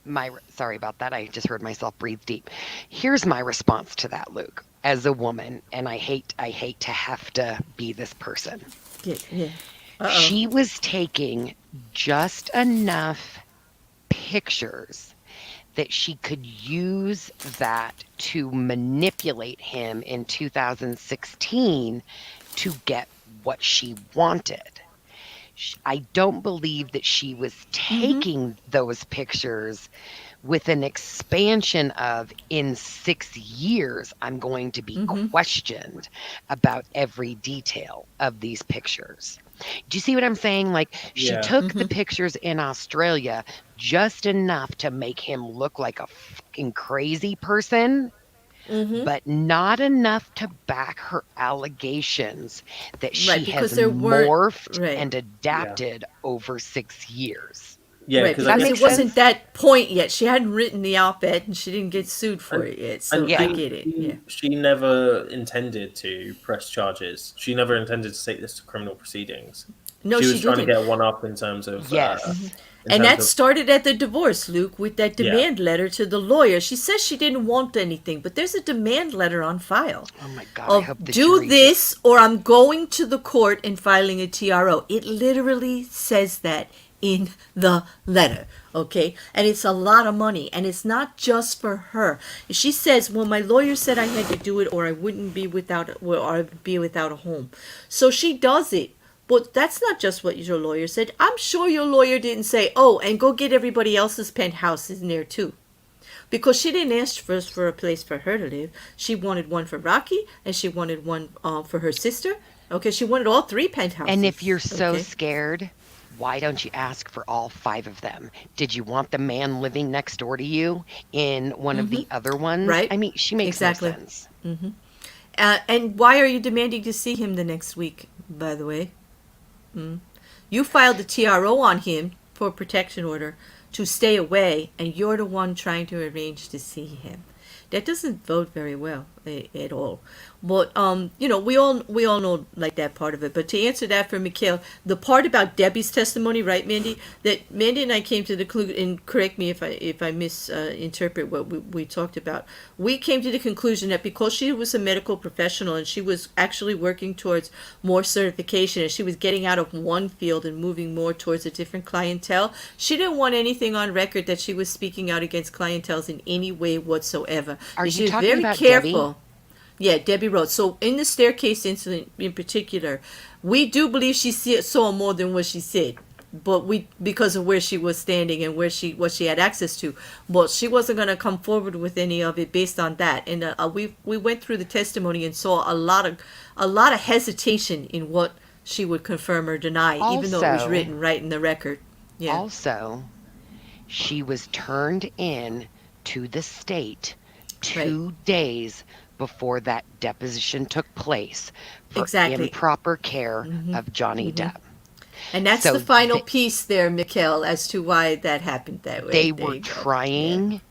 my, sorry about that. I just heard myself breathe deep. Here's my response to that, Luke, as a woman, and I hate to have to be this person. Yeah. Uh-oh. She was taking just enough pictures that she could use that to manipulate him in 2016 to get what she wanted. I don't believe that she was taking those pictures with an expansion of, in 6 years, I'm going to be questioned about every detail of these pictures. Do you see what I'm saying? Like, she Yeah. took the pictures in Australia just enough to make him look like a fucking crazy person, but not enough to back her allegations that she Right, has because there weren't- morphed right. and adapted over 6 years. yeah, Right, because because I it guess wasn't that point yet. She hadn't written the op-ed, and she didn't get sued for it yet. So and I she- get it. Yeah. She never intended to press charges. She never intended to take this to criminal proceedings. No, she she was trying to didn't. get one up in terms of Yes. in And terms that of- started at the divorce, Luke, with that Yeah. demand letter to the lawyer. She says she didn't want anything, but there's a demand letter on file. Oh my God, I Of hope the do jury this or I'm going to the court and filing a TRO. It literally says that in the letter, okay? And it's a lot of money, and it's not just for her. She says, well, my lawyer said I had to do it or I wouldn't be without, or I'd be without a home. So she does it. But that's not just what your lawyer said. I'm sure your lawyer didn't say, oh, and go get everybody else's penthouses in there too. Because she didn't ask first for a place for her to live. She wanted one for Rocky, and she wanted one for her sister. Okay, she wanted all 3 penthouses. And if you're so okay? scared, why don't you ask for all 5 of them? Did you want the man living next door to you in one of the other ones? Right. I mean, she makes Exactly. no sense. And why are you demanding to see him the next week, by the way? You filed a TRO on him for a protection order to stay away, and you're the one trying to arrange to see him. that doesn't vote very well at all. But you know, we all know like that part of it. But to answer that for Mikhail, the part about Debbie's testimony, right, Mandy? That Mandy and I came to the conclusion, and correct me if I misinterpret what we talked about. We came to the conclusion that because she was a medical professional and she was actually working towards more certification, and she was getting out of one field and moving more towards a different clientele, she didn't want anything on record that she was speaking out against clientels in any way whatsoever. Are And she you was talking very about careful. Debbie? Yeah, Debbie Rhodes. So in the staircase incident in particular, we do believe she saw more than what she said, but we, because of where she was standing and what she had access to, but she wasn't going to come forward with any of it based on that. And we went through the testimony and saw a lot of hesitation in what she would confirm or deny, even though it was Also, written right in the record. Yeah. also, she was turned in to the state Right. 2 days before that deposition took place for Exactly. improper care of Johnny Depp. And that's So the final they, piece there, Mikhail, as to why that happened that way. they There were you go. Yeah. trying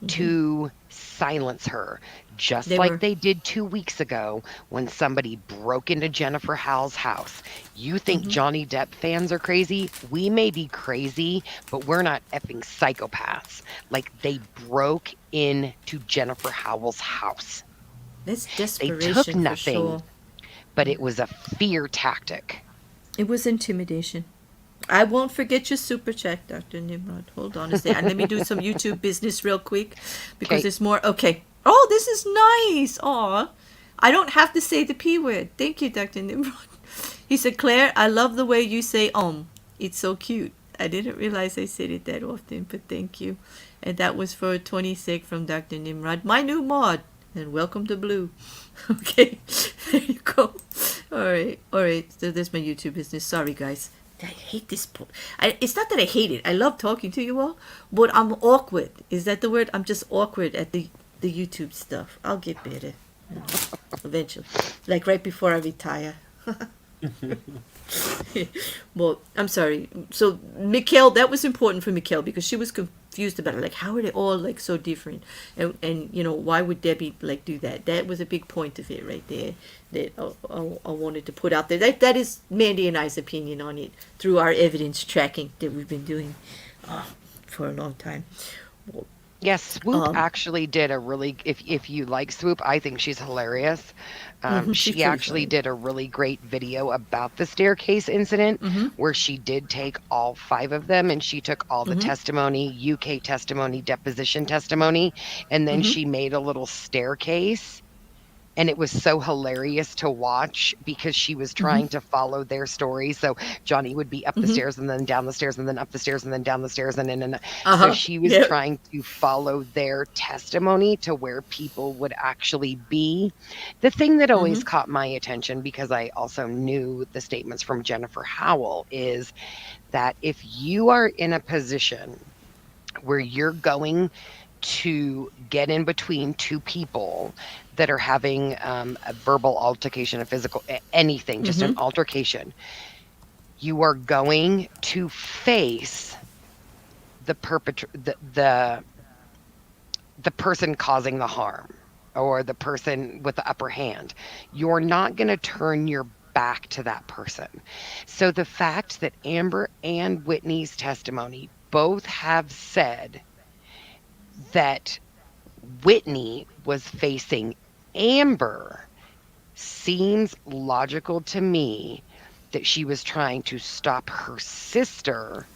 to silence her, just They like were. they did 2 weeks ago when somebody broke into Jennifer Howell's house. You think Johnny Depp fans are crazy? We may be crazy, but we're not effing psychopaths. Like, they broke into Jennifer Howell's house. That's They took desperation for nothing, sure. but it was a fear tactic. It was intimidation. I won't forget your super chat, Dr. Nimrod. Hold on a second. Let me do some YouTube business real quick because Okay. there's more. Okay. Oh, this is nice. Aw. I don't have to say the P word. Thank you, Dr. Nimrod. He said, Claire, I love the way you say It's so cute. I didn't realize I said it that often, but thank you. And that was for 26 from Dr. Nimrod, my new mod. And welcome to Blue. Okay, there you go. All right. So there's my YouTube business. Sorry, guys. I hate this. It's not that I hate it. I love talking to you all, but I'm awkward. Is that the word? I'm just awkward at the YouTube stuff. I'll get better eventually, like right before I retire. Well, I'm sorry. So Mikhail, that was important for Mikhail because she was confused about it. Like, how are they all like so different? And you know, why would Debbie like do that? That was a big point of it right there that I wanted to put out there. That is Mandy and I's opinion on it through our evidence tracking that we've been doing for a long time. Well, Yes, Swoop actually did a really, if you like Swoop, I think she's hilarious. she's She pretty actually funny. did a really great video about the staircase incident where she did take all 5 of them and she took all the testimony, UK testimony, deposition testimony, and then she made a little staircase. And it was so hilarious to watch because she was trying to follow their story. So Johnny would be up the stairs and then down the stairs and then up the stairs and then down the stairs and in and so she was Yep. trying to follow their testimony to where people would actually be. The thing that always caught my attention, because I also knew the statements from Jennifer Howell, is that if you are in a position where you're going to get in between 2 people that are having a verbal altercation, a physical, anything, just an altercation, you are going to face the the person causing the harm or the person with the upper hand. You're not going to turn your back to that person. So the fact that Amber and Whitney's testimony both have said that Whitney was facing Amber seems logical to me, that she was trying to stop her sister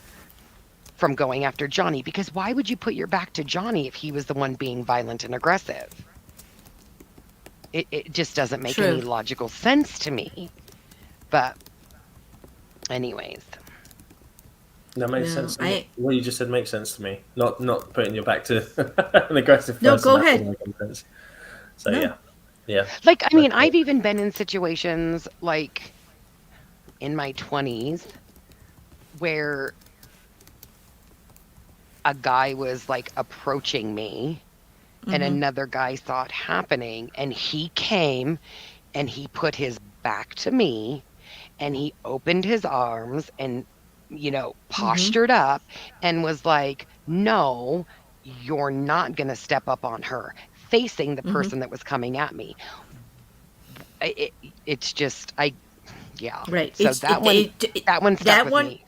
from going after Johnny, because why would you put your back to Johnny if he was the one being violent and aggressive? It just doesn't make any logical sense to me. But anyways, That makes No, sense to me. What you just said makes sense to me. Not putting your back to an aggressive No, person. go that ahead. doesn't make any sense. So No. yeah. like, I mean, I've even been in situations like in my 20s where a guy was like approaching me and another guy saw it happening and he came and he put his back to me and he opened his arms and, you know, postured up and was like, no, you're not going to step up on her. facing the Mhm. person that was coming at me. It's just yeah. Right. So that one stuck That with one me.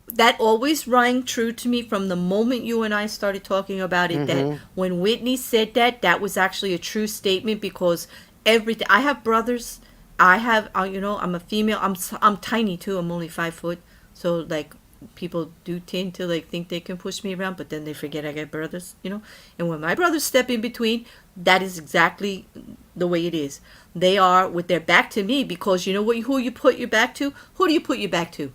that always rang true to me from the moment you and I started talking about it. That Mm-hmm. when Whitney said that, that was actually a true statement because everything. I have brothers. I have, I'm a female. I'm tiny too. I'm only 5 foot. So like people do tend to like think they can push me around, but then they forget I got brothers. And when my brothers step in between, that is exactly the way it is. They are with their back to me because you know what? Who you put your back to? Who do you put your back to?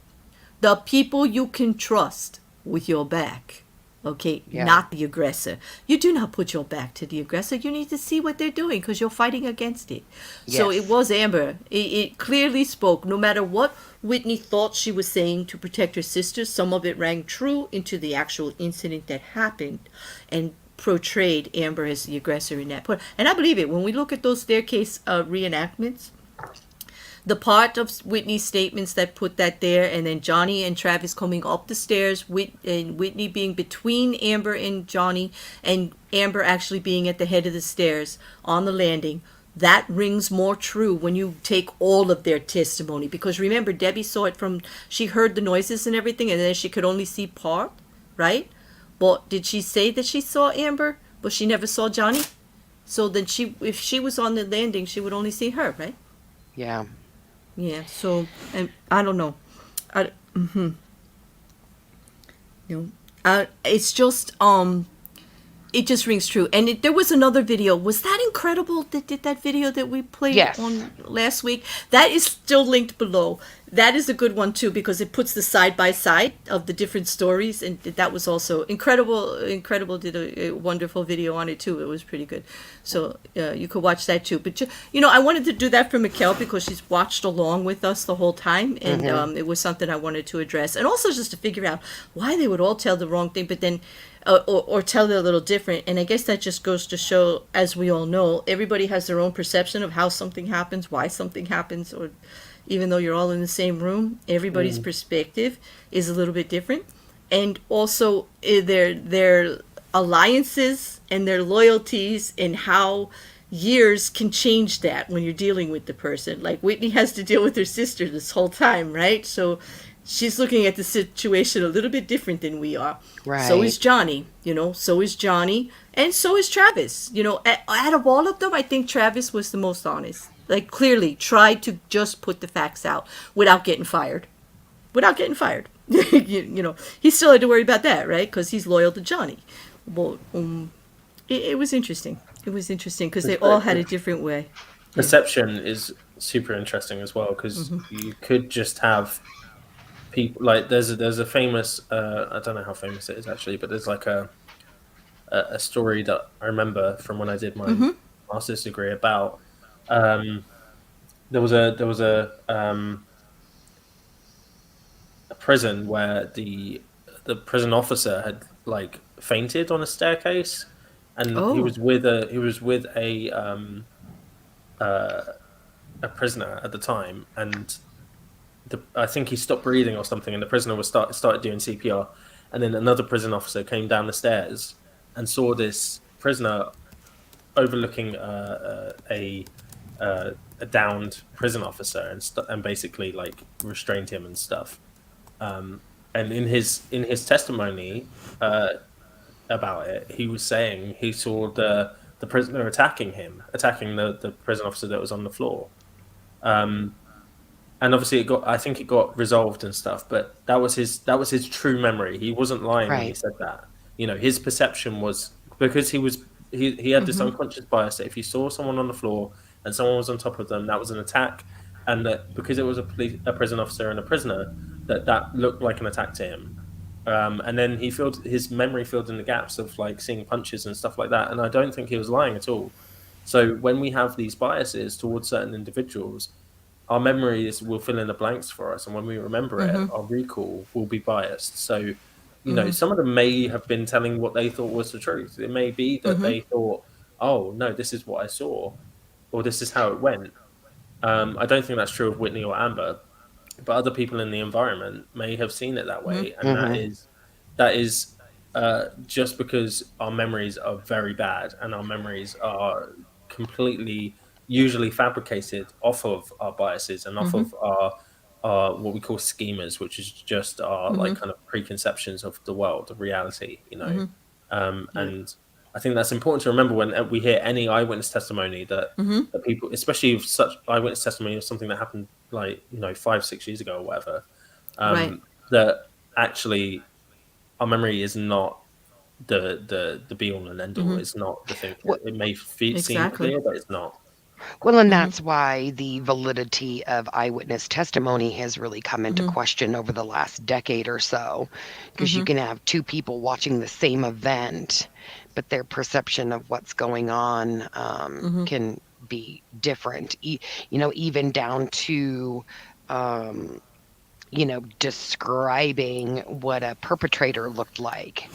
The people you can trust with your back. Okay, Yeah. not the aggressor. You do not put your back to the aggressor. You need to see what they're doing because you're fighting against it. So it Yes. was Amber. It clearly spoke. No matter what Whitney thought she was saying to protect her sister, some of it rang true into the actual incident that happened and portrayed Amber as the aggressor in that point. And I believe it. When we look at those staircase reenactments, the part of Whitney's statements that put that there, and then Johnny and Travis coming up the stairs, and Whitney being between Amber and Johnny, and Amber actually being at the head of the stairs on the landing, that rings more true when you take all of their testimony. Because remember, Debbie saw it she heard the noises and everything, and then she could only see part, right? But did she say that she saw Amber, but she never saw Johnny? So then if she was on the landing, she would only see her, right? Yeah. Yeah, so, and I don't know. It's just, it just rings true. And there was another video. Was that incredible that did that video that we played Yes. on last week? That is still linked below. That is a good one too because it puts the side by side of the different stories, and that was also incredible. Incredible did a wonderful video on it too. It was pretty good. So you could watch that too. But I wanted to do that for Mikkel because she's watched along with us the whole time, and it was something I wanted to address, and also just to figure out why they would all tell the wrong thing, but then. Or tell it a little different. And I guess that just goes to show, as we all know, everybody has their own perception of how something happens, why something happens, or even though you're all in the same room, everybody's perspective is a little bit different. And also their alliances and their loyalties and how years can change that when you're dealing with the person. Like Whitney has to deal with her sister this whole time, right? So she's looking at the situation a little bit different than we are. Right. So is Johnny, so is Johnny, and so is Travis. Out of all of them, I think Travis was the most honest. Like, clearly tried to just put the facts out without getting fired. He still had to worry about that, right? Because he's loyal to Johnny. But it was interesting. It was interesting because they all had a different way. Perception is super interesting as well because you could just have people like there's a famous I don't know how famous it is actually, but there's like a story that I remember from when I did my master's degree about there was a prison where the prison officer had like fainted on a staircase, and he was with a prisoner at the time, and I think he stopped breathing or something, and the prisoner was started doing CPR, and then another prison officer came down the stairs and saw this prisoner overlooking a downed prison officer and basically like restrained him and stuff. And in his testimony about it, he was saying he saw the prisoner attacking the prison officer that was on the floor. And obviously I think it got resolved and stuff, but that was his true memory. He wasn't lying when he said that. His perception was because he had this unconscious bias that if he saw someone on the floor and someone was on top of them, that was an attack, and that because it was a prison officer and a prisoner, that looked like an attack to him. And then his memory filled in the gaps of like seeing punches and stuff like that. And I don't think he was lying at all. So when we have these biases towards certain individuals, our memories will fill in the blanks for us, and when we remember it, our recall will be biased. So, some of them may have been telling what they thought was the truth. It may be that they thought, "Oh no, this is what I saw," or "This is how it went." I don't think that's true of Whitney or Amber, but other people in the environment may have seen it that way, and that is just because our memories are very bad and our memories are completely usually fabricated off of our biases and off of our what we call schemas, which is just our like kind of preconceptions of the world, of reality, you know. And I think that's important to remember when we hear any eyewitness testimony that people, especially if such eyewitness testimony of something that happened like 5-6 years ago or whatever, that actually our memory is not the be all and end all. It's not the thing. It may seem clear, but it's not. Well, and that's why the validity of eyewitness testimony has really come into question over the last decade or so, because you can have two people watching the same event, but their perception of what's going on can be different. Even down to describing what a perpetrator looked like.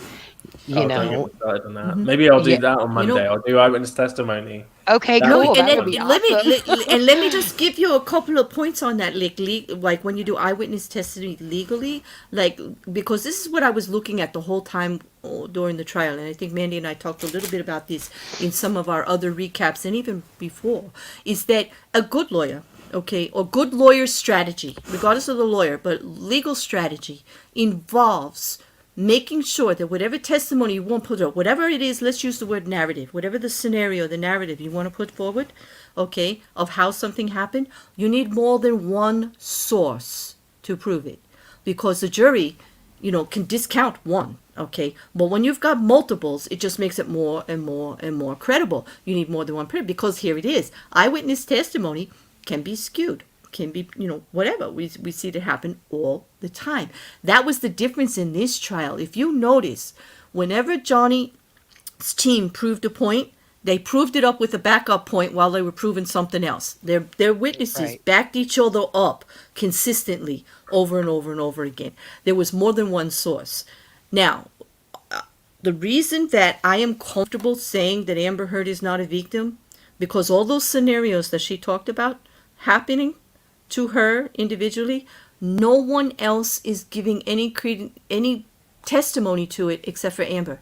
Don't get me started on that. Maybe I'll do that on Monday. I'll do eyewitness testimony. Okay, cool. And That would be awesome. let me just give you a couple of points on that, like when you do eyewitness testimony legally, like, because this is what I was looking at the whole time during the trial, and I think Mandy and I talked a little bit about this in some of our other recaps and even before, is that a good lawyer, or good lawyer strategy, regardless of the lawyer, but legal strategy involves making sure that whatever testimony you want to put up, whatever it is, let's use the word narrative, whatever the scenario, the narrative you want to put forward, of how something happened, you need more than one source to prove it. Because the jury, can discount one, but when you've got multiples, it just makes it more and more and more credible. You need more than one proof, because here it is. Eyewitness testimony can be skewed, can be, whatever. We see it happen all the time. That was the difference in this trial. If you notice, whenever Johnny's team proved a point, they proved it up with a backup point while they were proving something else. Their witnesses backed each other up consistently over and over and over again. There was more than one source. Now, the reason that I am comfortable saying that Amber Heard is not a victim, because all those scenarios that she talked about happening to her individually, no one else is giving any testimony to it except for Amber.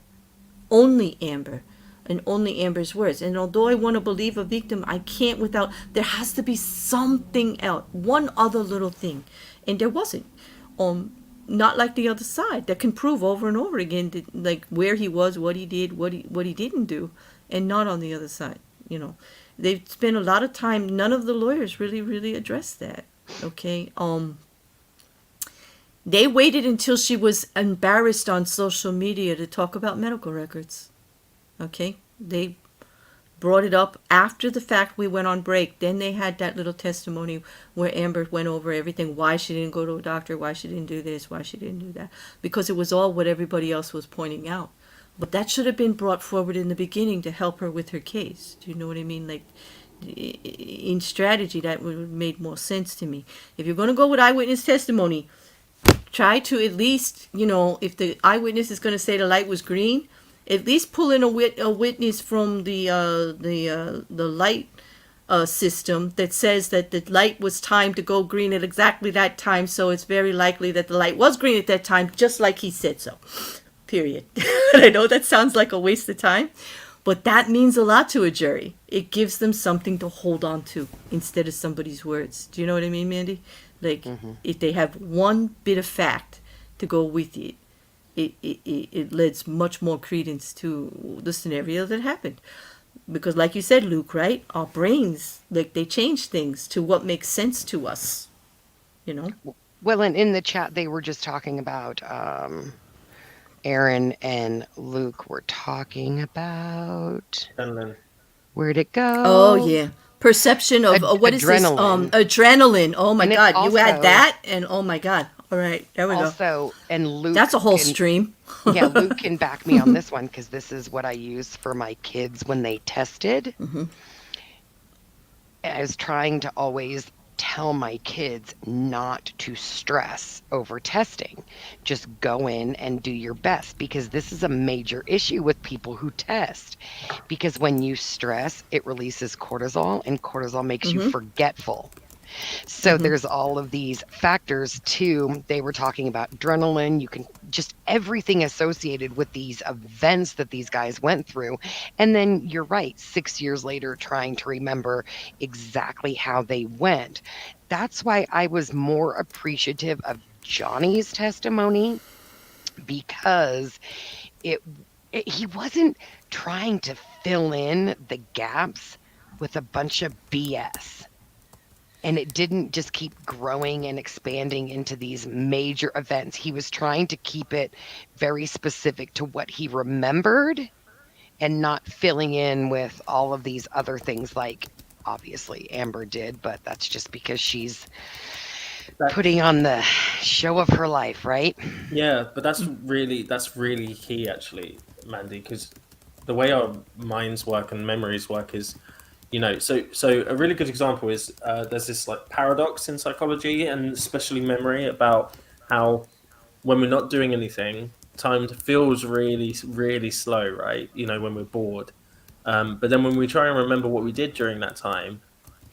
Only Amber, and only Amber's words. And although I want to believe a victim, I can't without, there has to be something else, one other little thing. And there wasn't. Not like the other side that can prove over and over again like where he was, what he did, what he didn't do, and not on the other side. They've spent a lot of time. None of the lawyers really addressed that. They waited until she was embarrassed on social media to talk about medical records. They brought it up after the fact. We went on break. Then they had that little testimony where Amber went over everything, why she didn't go to a doctor, why she didn't do this, why she didn't do that, because it was all what everybody else was pointing out. But that should have been brought forward in the beginning to help her with her case. Do you know what I mean? Like, in strategy, that would have made more sense to me. If you're going to go with eyewitness testimony, try to at least, if the eyewitness is going to say the light was green, at least pull in a witness from the light system that says that the light was timed to go green at exactly that time, so it's very likely that the light was green at that time, just like he said so. Period. I know that sounds like a waste of time, but that means a lot to a jury. It gives them something to hold on to instead of somebody's words. Do you know what I mean, Mandy? Like, if they have one bit of fact to go with it, it lends much more credence to the scenario that happened. Because like you said, Luke, right? Our brains, like, they change things to what makes sense to us, Well, and in the chat, they were just talking about... Aaron and Luke were talking about. Where'd it go? Oh yeah, perception of what is this? Adrenaline. Oh my God, you add that, and oh my God. All right, there we go. Also, and Luke. That's a whole stream. Yeah, Luke can back me on this one because this is what I use for my kids when they tested. I was trying to always tell my kids not to stress over testing. Just go in and do your best, because this is a major issue with people who test. Because when you stress, it releases cortisol, and cortisol makes you forgetful. So there's all of these factors too. They were talking about adrenaline. You can just everything associated with these events that these guys went through. And then you're right, 6 years later, trying to remember exactly how they went. That's why I was more appreciative of Johnny's testimony, because he wasn't trying to fill in the gaps with a bunch of BS. And it didn't just keep growing and expanding into these major events. He was trying to keep it very specific to what he remembered and not filling in with all of these other things like obviously Amber did, but that's just because she's putting on the show of her life, right? Yeah, but that's really key, actually, Mandy, because the way our minds work and memories work is, so a really good example is there's this like paradox in psychology and especially memory about how when we're not doing anything, time feels really, really slow, right? When we're bored. But then when we try and remember what we did during that time,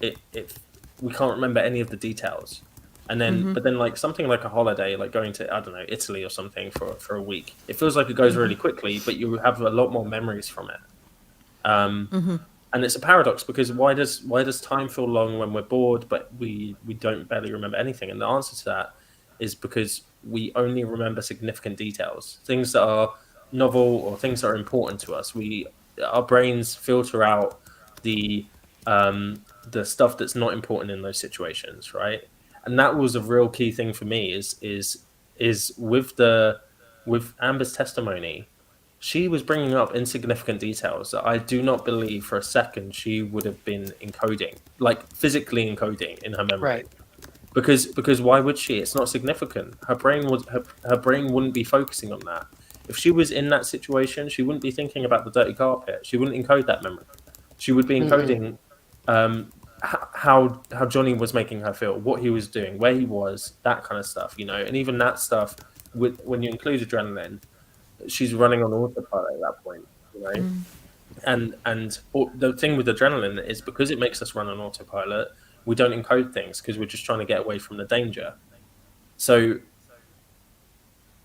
we can't remember any of the details. And then, but then, like something like a holiday, like going to, I don't know, Italy or something for a week, it feels like it goes really quickly, but you have a lot more memories from it. And it's a paradox because why does time feel long when we're bored, but we don't barely remember anything? And the answer to that is because we only remember significant details, things that are novel or things that are important to us. Our brains filter out the stuff that's not important in those situations, right? And that was a real key thing for me is with Amber's testimony, she was bringing up insignificant details that I do not believe for a second she would have been encoding, like physically encoding in her memory. Right. Because why would she? It's not significant. Her brain wouldn't be focusing on that. If she was in that situation, she wouldn't be thinking about the dirty carpet. She wouldn't encode that memory. She would be encoding how Johnny was making her feel, what he was doing, where he was, that kind of stuff, and even that stuff when you include adrenaline, she's running on autopilot at that point, and the thing with adrenaline is because it makes us run on autopilot, we don't encode things because we're just trying to get away from the danger. So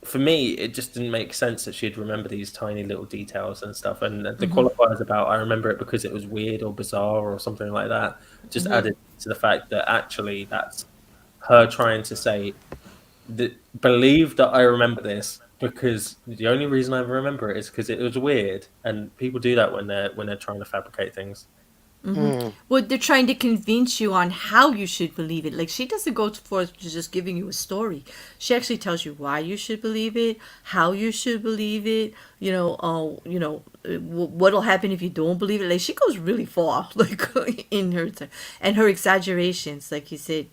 for me, it just didn't make sense that she'd remember these tiny little details and stuff. And the qualifiers about I remember it because it was weird or bizarre or something like that just added to the fact that actually that's her trying to say that believe that I remember this because the only reason I remember it is because it was weird. And people do that when they're trying to fabricate things. Well, they're trying to convince you on how you should believe it. Like, she doesn't go for just giving you a story. She actually tells you why you should believe it, how you should believe it, what'll happen if you don't believe it. Like, she goes really far, like, in her and her exaggerations. Like you said,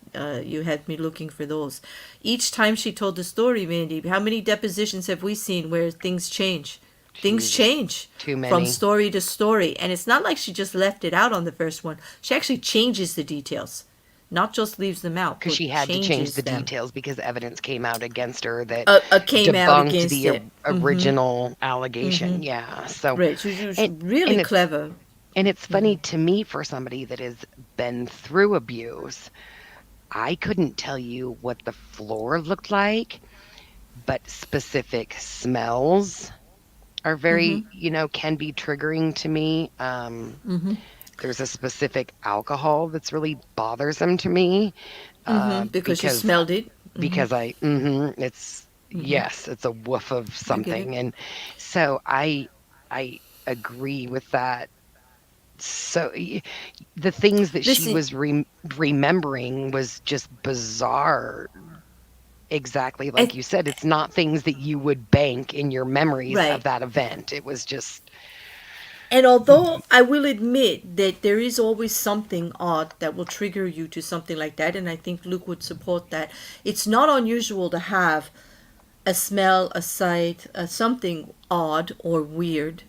you had me looking for those. Each time she told the story, Mandy, how many depositions have we seen where things change? Things change from story to story. And it's not like she just left it out on the first one. She actually changes the details, not just leaves them out. Because she had to change the details because evidence came out against her that came out against the original allegation. Yeah. So right. She was really clever. And it's funny to me, for somebody that has been through abuse, I couldn't tell you what the floor looked like, but specific smells are very, can be triggering to me. There's a specific alcohol that's really bothersome to me. Because you smelled it? Because yes, it's a woof of something. And so I agree with that. So the things that she was remembering was just bizarre. Exactly like you said, it's not things that you would bank in your memories of that event. It was just... And although I will admit that there is always something odd that will trigger you to something like that, and I think Luke would support that, it's not unusual to have a smell, a sight, something odd or weird.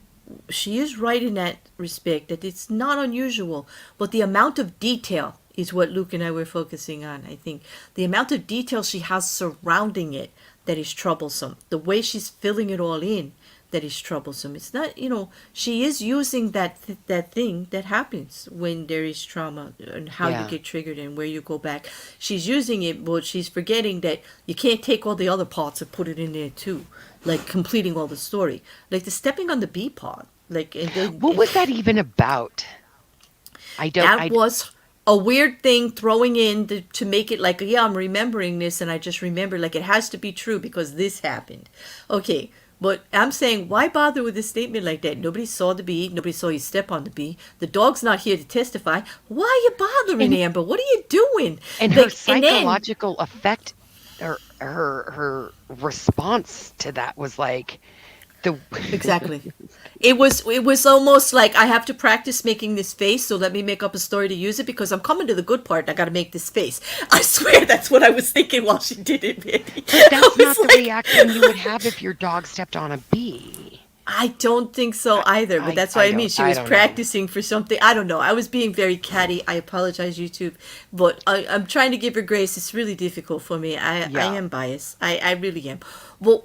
She is right in that respect, that it's not unusual, but the amount of detail is what Luke and I were focusing on. I think the amount of detail she has surrounding it that is troublesome. The way she's filling it all in, that is troublesome. It's not, she is using that thing that happens when there is trauma and how you Yeah. get triggered and where you go back. She's using it, but she's forgetting that you can't take all the other parts and put it in there too, like completing all the story, like the stepping on the bee part. Like, and then, What was that even about? that was a weird thing throwing in to make it like, yeah, I'm remembering this, and I just remember, like, it has to be true because this happened. Okay, but I'm saying, why bother with a statement like that? Nobody saw the bee. Nobody saw you step on the bee. The dog's not here to testify. Why are you bothering, Amber? What are you doing? And her Like, and then- psychological effect, her response to that was like the Exactly. It was almost like, I have to practice making this face, so let me make up a story to use it because I'm coming to the good part. I got to make this face. I swear that's what I was thinking while she did it, Mandy. But that's I not was the like, reaction you would have if your dog stepped on a bee. I don't think so either, but that's what I mean. She was practicing for something. I don't know. I was being very catty. I apologize, YouTube, but I'm trying to give her grace. It's really difficult for me. I am biased. I really am. Well,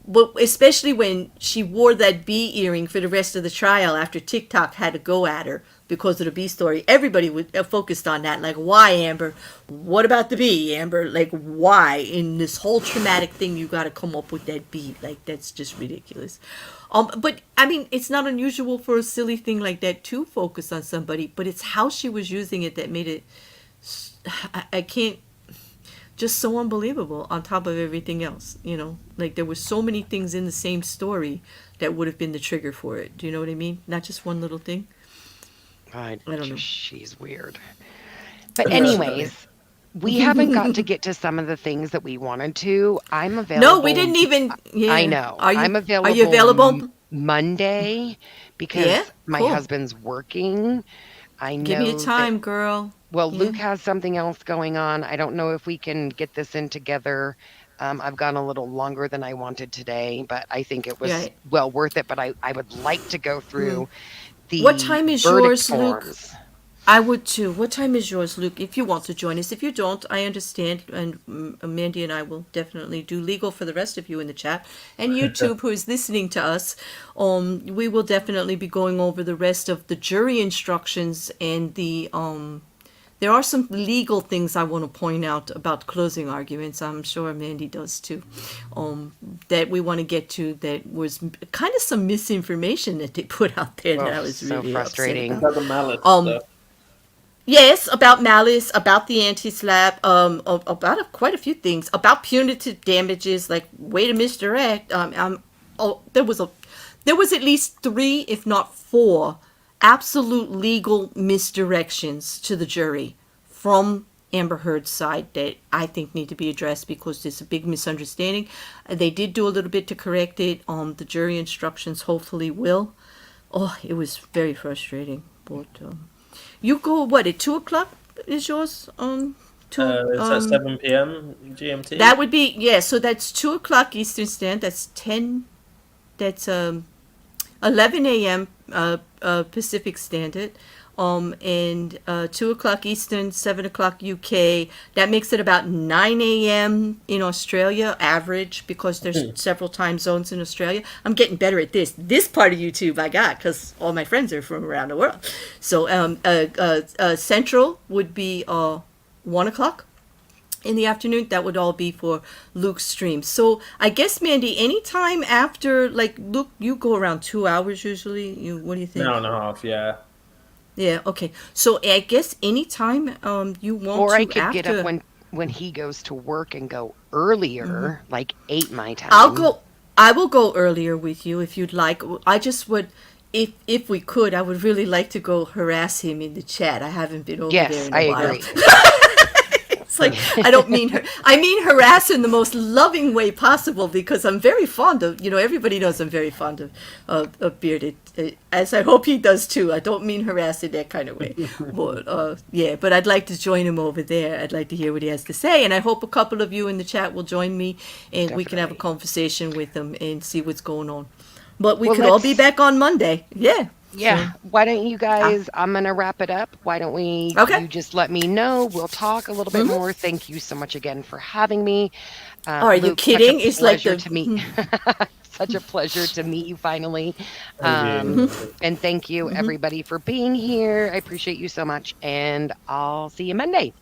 but especially when she wore that bee earring for the rest of the trial after TikTok had to go at her because of the bee story. Everybody was focused on that. Like, why, Amber? What about the bee, Amber? Like, why? In this whole traumatic thing, you got to come up with that bee. Like, that's just ridiculous. But, I mean, it's not unusual for a silly thing like that to focus on somebody, but it's how she was using it that made it, I can't, just so unbelievable on top of everything else, like there were so many things in the same story that would have been the trigger for it. Do you know what I mean? Not just one little thing. I don't know. She's weird. But anyways, we haven't got to get to some of the things that we wanted to. I'm available. No, we didn't even. Yeah. I know. I'm available. Are you available? Monday because my Cool. husband's working. I know. Give me a time, girl. Well, Luke has something else going on. I don't know if we can get this in together. I've gone a little longer than I wanted today, but I think it was well worth it. But I would like to go through the What time is verdict yours, forms. Luke? I would too. What time is yours, Luke? If you want to join us. If you don't, I understand. And Mandy and I will definitely do legal for the rest of you in the chat. And YouTube, who is listening to us, we will definitely be going over the rest of the jury instructions and the there are some legal things I want to point out about closing arguments. I'm sure Mandy does too. That we want to get to, that was kind of some misinformation that they put out there that I was so really frustrating. upset About the malice about. stuff. Yes, about malice, about the anti-slap, about quite a few things, about punitive damages, like way to misdirect. There was at least 3, if not 4, absolute legal misdirections to the jury from Amber Heard's side that I think need to be addressed because there's a big misunderstanding. They did do a little bit to correct it. The jury instructions hopefully will. Oh, it was very frustrating, but. You go, what, at 2 o'clock is yours? It's at 7 p.m. GMT. That would be, so that's 2 o'clock Eastern Standard. That's 11 a.m. Pacific Standard. And 2 o'clock Eastern, 7 o'clock UK. That makes it about 9 a.m. in Australia, average, because there's several time zones in Australia. I'm getting better at this. This part of YouTube I got because all my friends are from around the world. So Central would be 1 o'clock in the afternoon. That would all be for Luke's stream. So I guess, Mandy, anytime after, like, Luke, you go around 2 hours usually. What do you think? An hour and a half, yeah. Yeah, okay. So I guess anytime you want Or to I could after, get up when he goes to work and go earlier, like 8 my time. I will go earlier with you if you'd like. I just would, if we could, I would really like to go harass him in the chat. I haven't been over there in a while. Agree. It's like, I don't mean her. I mean harass in the most loving way possible because I'm very fond of, everybody knows I'm very fond of Bearded, as I hope he does too. I don't mean harass in that kind of way. But, but I'd like to join him over there. I'd like to hear what he has to say. And I hope a couple of you in the chat will join me and we can have a conversation with him and see what's going on. But we could all be back on Monday. Yeah. Yeah. Why don't you guys, I'm going to wrap it up. Why don't we, you just let me know. We'll talk a little bit more. Thank you so much again for having me. Are you Luke, kidding? Such a It's like pleasure to meet. such a pleasure to meet you finally. Thank you. And thank you, everybody, for being here. I appreciate you so much. And I'll see you Monday.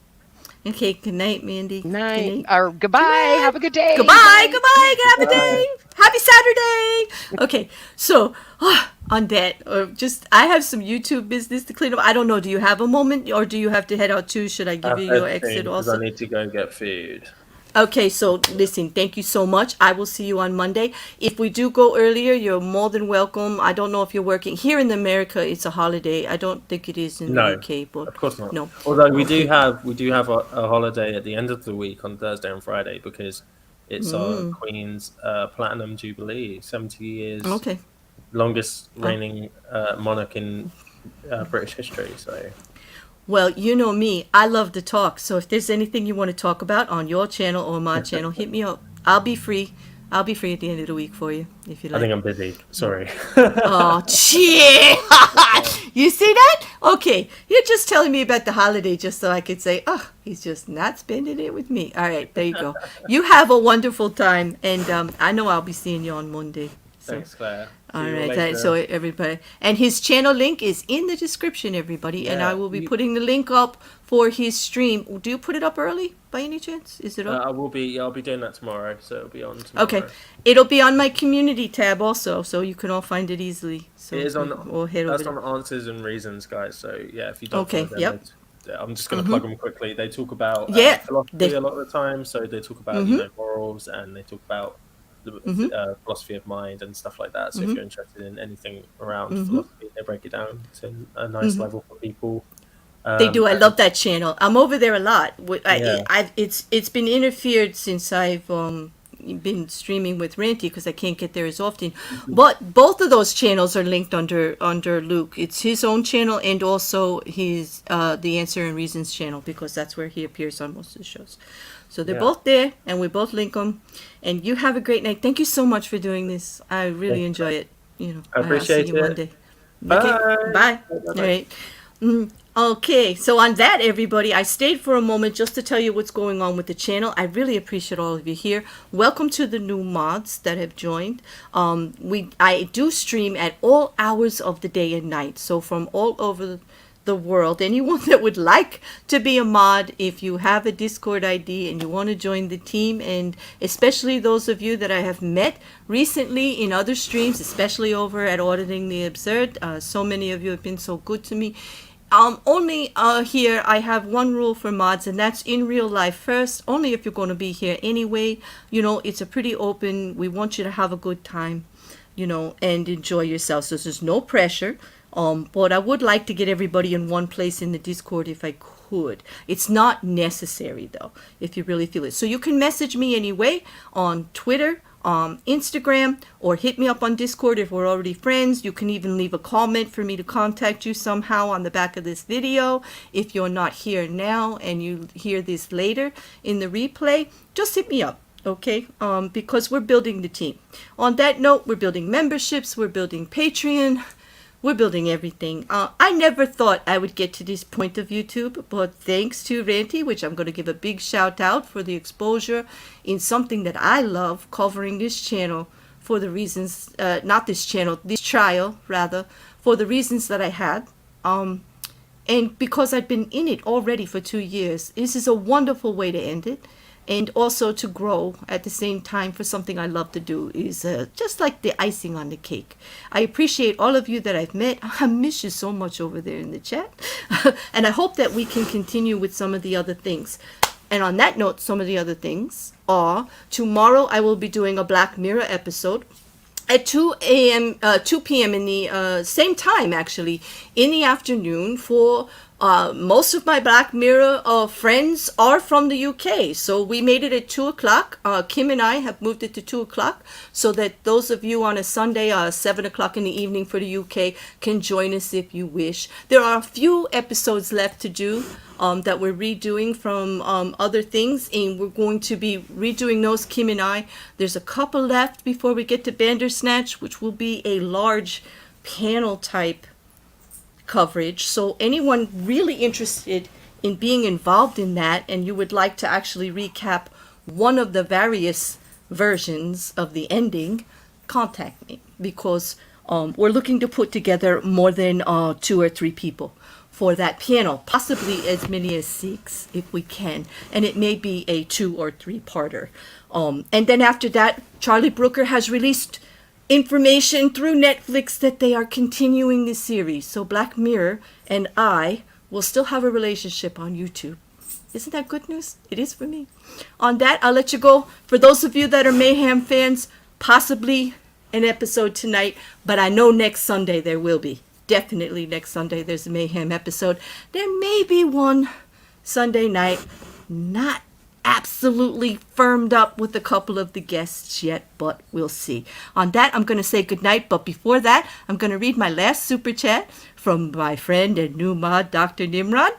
Okay, good night, Mandy. Night. Good night. Or goodbye. Have a good day. Goodbye, Bye. goodbye, have a day. Happy Saturday. Okay, so on that, I have some YouTube business to clean up. I don't know, do you have a moment or do you have to head out too? Should I give you your exit Because also? I need to go and get food. Okay, so listen, thank you so much. I will see you on Monday. If we do go earlier, you're more than welcome. I don't know if you're working. Here in America, it's a holiday. I don't think it is in the UK, but Of course not. no. Although we do have a holiday at the end of the week on Thursday and Friday because it's our Queen's Platinum Jubilee, 70 years, Okay. longest reigning monarch in British history. So Well, you know me. I love to talk. So if there's anything you want to talk about on your channel or my channel, hit me up. I'll be free. I'll be free at the end of the week for you if you like. I think I'm busy. Sorry. Oh, shit. You see that? Okay. You're just telling me about the holiday just so I could say, oh, he's just not spending it with me. All right. There you go. You have a wonderful time. And I know I'll be seeing you on Monday. So. Thanks, Claire. All right, so everybody, and his channel link is in the description, everybody, and I will be putting the link up for his stream. Do you put it up early by any chance? Is it up? I'll be doing that tomorrow, so it'll be on tomorrow. Okay, it'll be on my community tab also, so you can all find it easily. So it is on. or head That's over on Answers and Reasons, guys. So yeah, if you don't. Okay, follow them, yep. I'm just going to plug them quickly. They talk about philosophy a lot of the time. So they talk about morals, and they talk about the philosophy of mind and stuff like that. So if you're interested in anything around philosophy, they break it down to a nice level for people. They do. I love that channel. I'm over there a lot. It's been interfered since I've been streaming with Ranty because I can't get there as often. But both of those channels are linked under Luke. It's his own channel and also his the Answer and Reasons channel because that's where he appears on most of the shows. So they're both there, and we both link them. And you have a great night. Thank you so much for doing this. I really enjoy it. I appreciate I'll see you it. one day. Bye. Okay, bye. All right. Okay, so on that, everybody, I stayed for a moment just to tell you what's going on with the channel. I really appreciate all of you here. Welcome to the new mods that have joined. I do stream at all hours of the day and night, so from all over the world. Anyone that would like to be a mod, if you have a Discord ID and you want to join the team, and especially those of you that I have met recently in other streams, especially over at Auditing the Absurd, so many of you have been so good to me. Only here I have one rule for mods, and that's in real life first, only if you're going to be here anyway. You know, it's a pretty open, we want you to have a good time, you know, and enjoy yourself. So there's no pressure. But I would like to get everybody in one place in the Discord if I could. It's not necessary though, if you really feel it. So you can message me anyway on Twitter, Instagram, or hit me up on Discord if we're already friends. You can even leave a comment for me to contact you somehow on the back of this video. If you're not here now and you hear this later in the replay, just hit me up. Okay, because we're building the team. On that note, we're building memberships, we're building Patreon, we're building everything. I never thought I would get to this point of YouTube, but thanks to Ranty, which I'm going to give a big shout out for the exposure in something that I love, covering this channel for the reasons, not this channel, this trial rather, for the reasons that I had. And because I've been in it already for 2 years, this is a wonderful way to end it. And also to grow at the same time for something I love to do is just like the icing on the cake. I appreciate all of you that I've met. I miss you so much over there in the chat. And I hope that we can continue with some of the other things. And on that note, some of the other things are tomorrow I will be doing a Black Mirror episode at 2 p.m. in the same time, actually, in the afternoon for most of my Black Mirror friends are from the UK, so we made it at 2 o'clock. Kim and I have moved it to 2 o'clock so that those of you on a Sunday, 7 o'clock in the evening for the UK can join us if you wish. There are a few episodes left to do that we're redoing from other things, and we're going to be redoing those, Kim and I. There's a couple left before we get to Bandersnatch, which will be a large panel type coverage. So anyone really interested in being involved in that and you would like to actually recap one of the various versions of the ending, contact me because we're looking to put together more than 2 or 3 people for that panel, possibly as many as 6 if we can, and it may be a 2 or 3-parter. And then after that, Charlie Brooker has released information through Netflix that they are continuing the series. So Black Mirror and I will still have a relationship on YouTube. Isn't that good news? It is for me. On that, I'll let you go. For those of you that are Mayhem fans, possibly an episode tonight, but I know next Sunday there will be. Definitely next Sunday there's a Mayhem episode. There may be one Sunday night, not absolutely firmed up with a couple of the guests yet, but we'll see. On that, I'm going to say goodnight, but before that, I'm going to read my last super chat from my friend and new mod, Dr. Nimrod.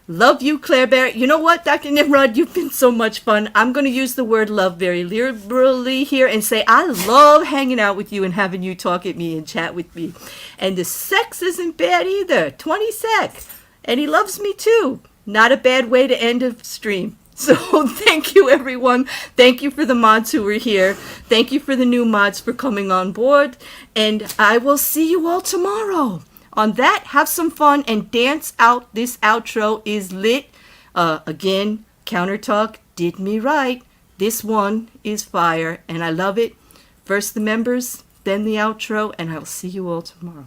Love you, Claire Bear. You know what, Dr. Nimrod? You've been so much fun. I'm going to use the word love very liberally here and say I love hanging out with you and having you talk at me and chat with me. And the sex isn't bad either. 20 sec. And he loves me too. Not a bad way to end a stream. So thank you, everyone. Thank you for the mods who were here. Thank you for the new mods for coming on board. And I will see you all tomorrow. On that, have some fun and dance out. This outro is lit. Again, Counter Talk did me right. This one is fire, and I love it. First the members, then the outro, and I'll see you all tomorrow.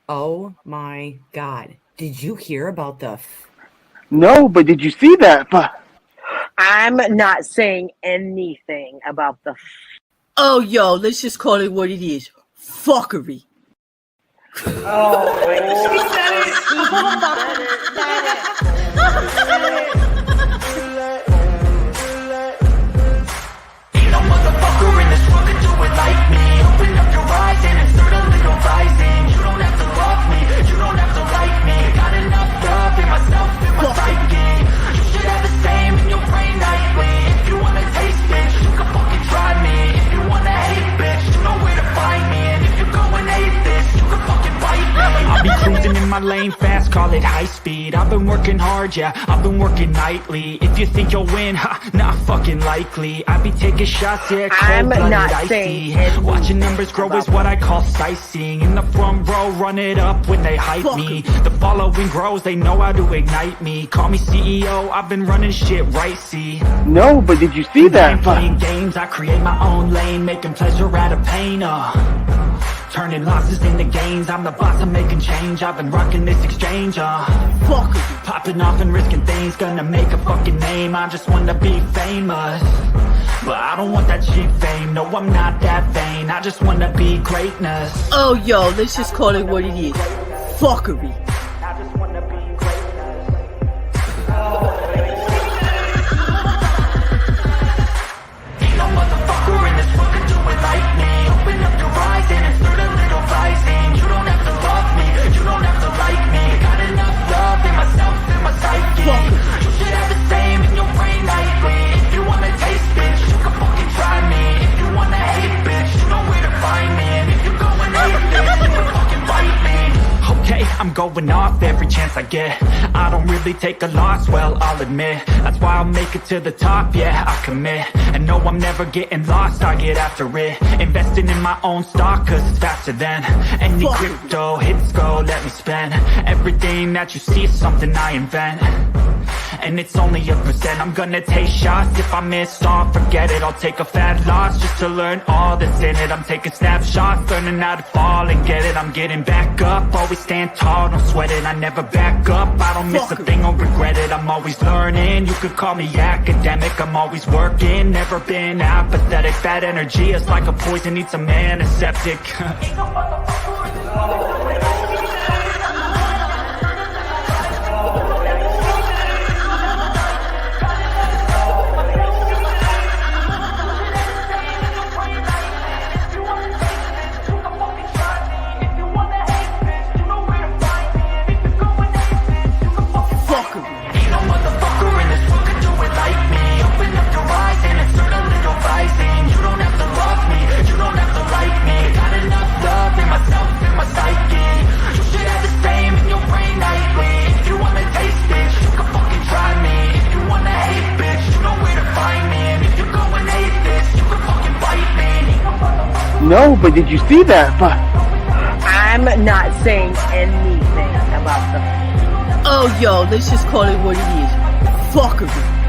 Oh my God. Did you hear about the... No, but did you see that? I'm not saying anything about the... Oh, yo, let's just call it what it is. Fuckery. Oh, my Ain't no motherfucker in this world can do it like me. Open up your eyes and insert a little rising. You don't have to love me, you don't have to like me. Got enough love in myself, in my psyche. You should have the same in your brain nightly. If you wanna taste, bitch, you can fucking try me. If you wanna hate, bitch, you know where to find me. And if you go and hate this, you can fucking bite me. I'll be cruising in my lane fast, call it high speed. I've been working hard, yeah, I've been working nightly. If you think you'll win, ha, not fucking likely. I be taking shots, yeah, I'm cold-blooded, not icy. saying anything Watching numbers grow is what I call sightseeing. In the front row, run it up when they hype me. The following grows, they know how to ignite me. Call me CEO, I've been running shit right, see. No, but did you see that? I'm playing games, I create my own lane, making pleasure out of pain, turning losses into gains, I'm the boss, I'm making change. I've been rocking this exchange, popping off and risking things, gonna make a fucking name. I just wanna be famous, but I don't want that cheap fame. No, I'm not that vain, I just wanna be greatness. Oh, yo, let's just call it what it is. Fuckery. I just wanna be greatness. Ain't no motherfucker in this world can do it like me. Open up your eyes and insert a little rising. You don't have to love me, you don't have to like me. Got enough love in myself, in my psyche. You should have the same in your brain nightly. If you wanna taste, bitch, you can fucking try me. If you wanna hate, bitch, you know where to find me. And if you go and hate this, you can fucking bite me. Okay, I'm going off every chance I get. I don't really take a loss, well, I'll admit. That's why I'll make it to the top, yeah, I commit. And no, I'm never getting lost, I get after it. Investing in my own stock, cause it's faster than any crypto. Hits go, let me spend. Everything that you see is something I invent. And it's only a percent. I'm gonna take shots. If I miss all, forget it. I'll take a fat loss just to learn all that's in it. I'm taking snapshots, learning how to fall and get it. I'm getting back up, always stand tall, don't sweat it. I never back up, I don't miss a thing or regret it. I'm always learning, you could call me academic. I'm always working, never been apathetic. Bad energy is like a poison, needs a man antiseptic. You don't have to love me, you don't have to like me. Got enough love in No, but did you see that? I'm not saying anything about the Oh, yo, let's just call it what it is. Fuckery.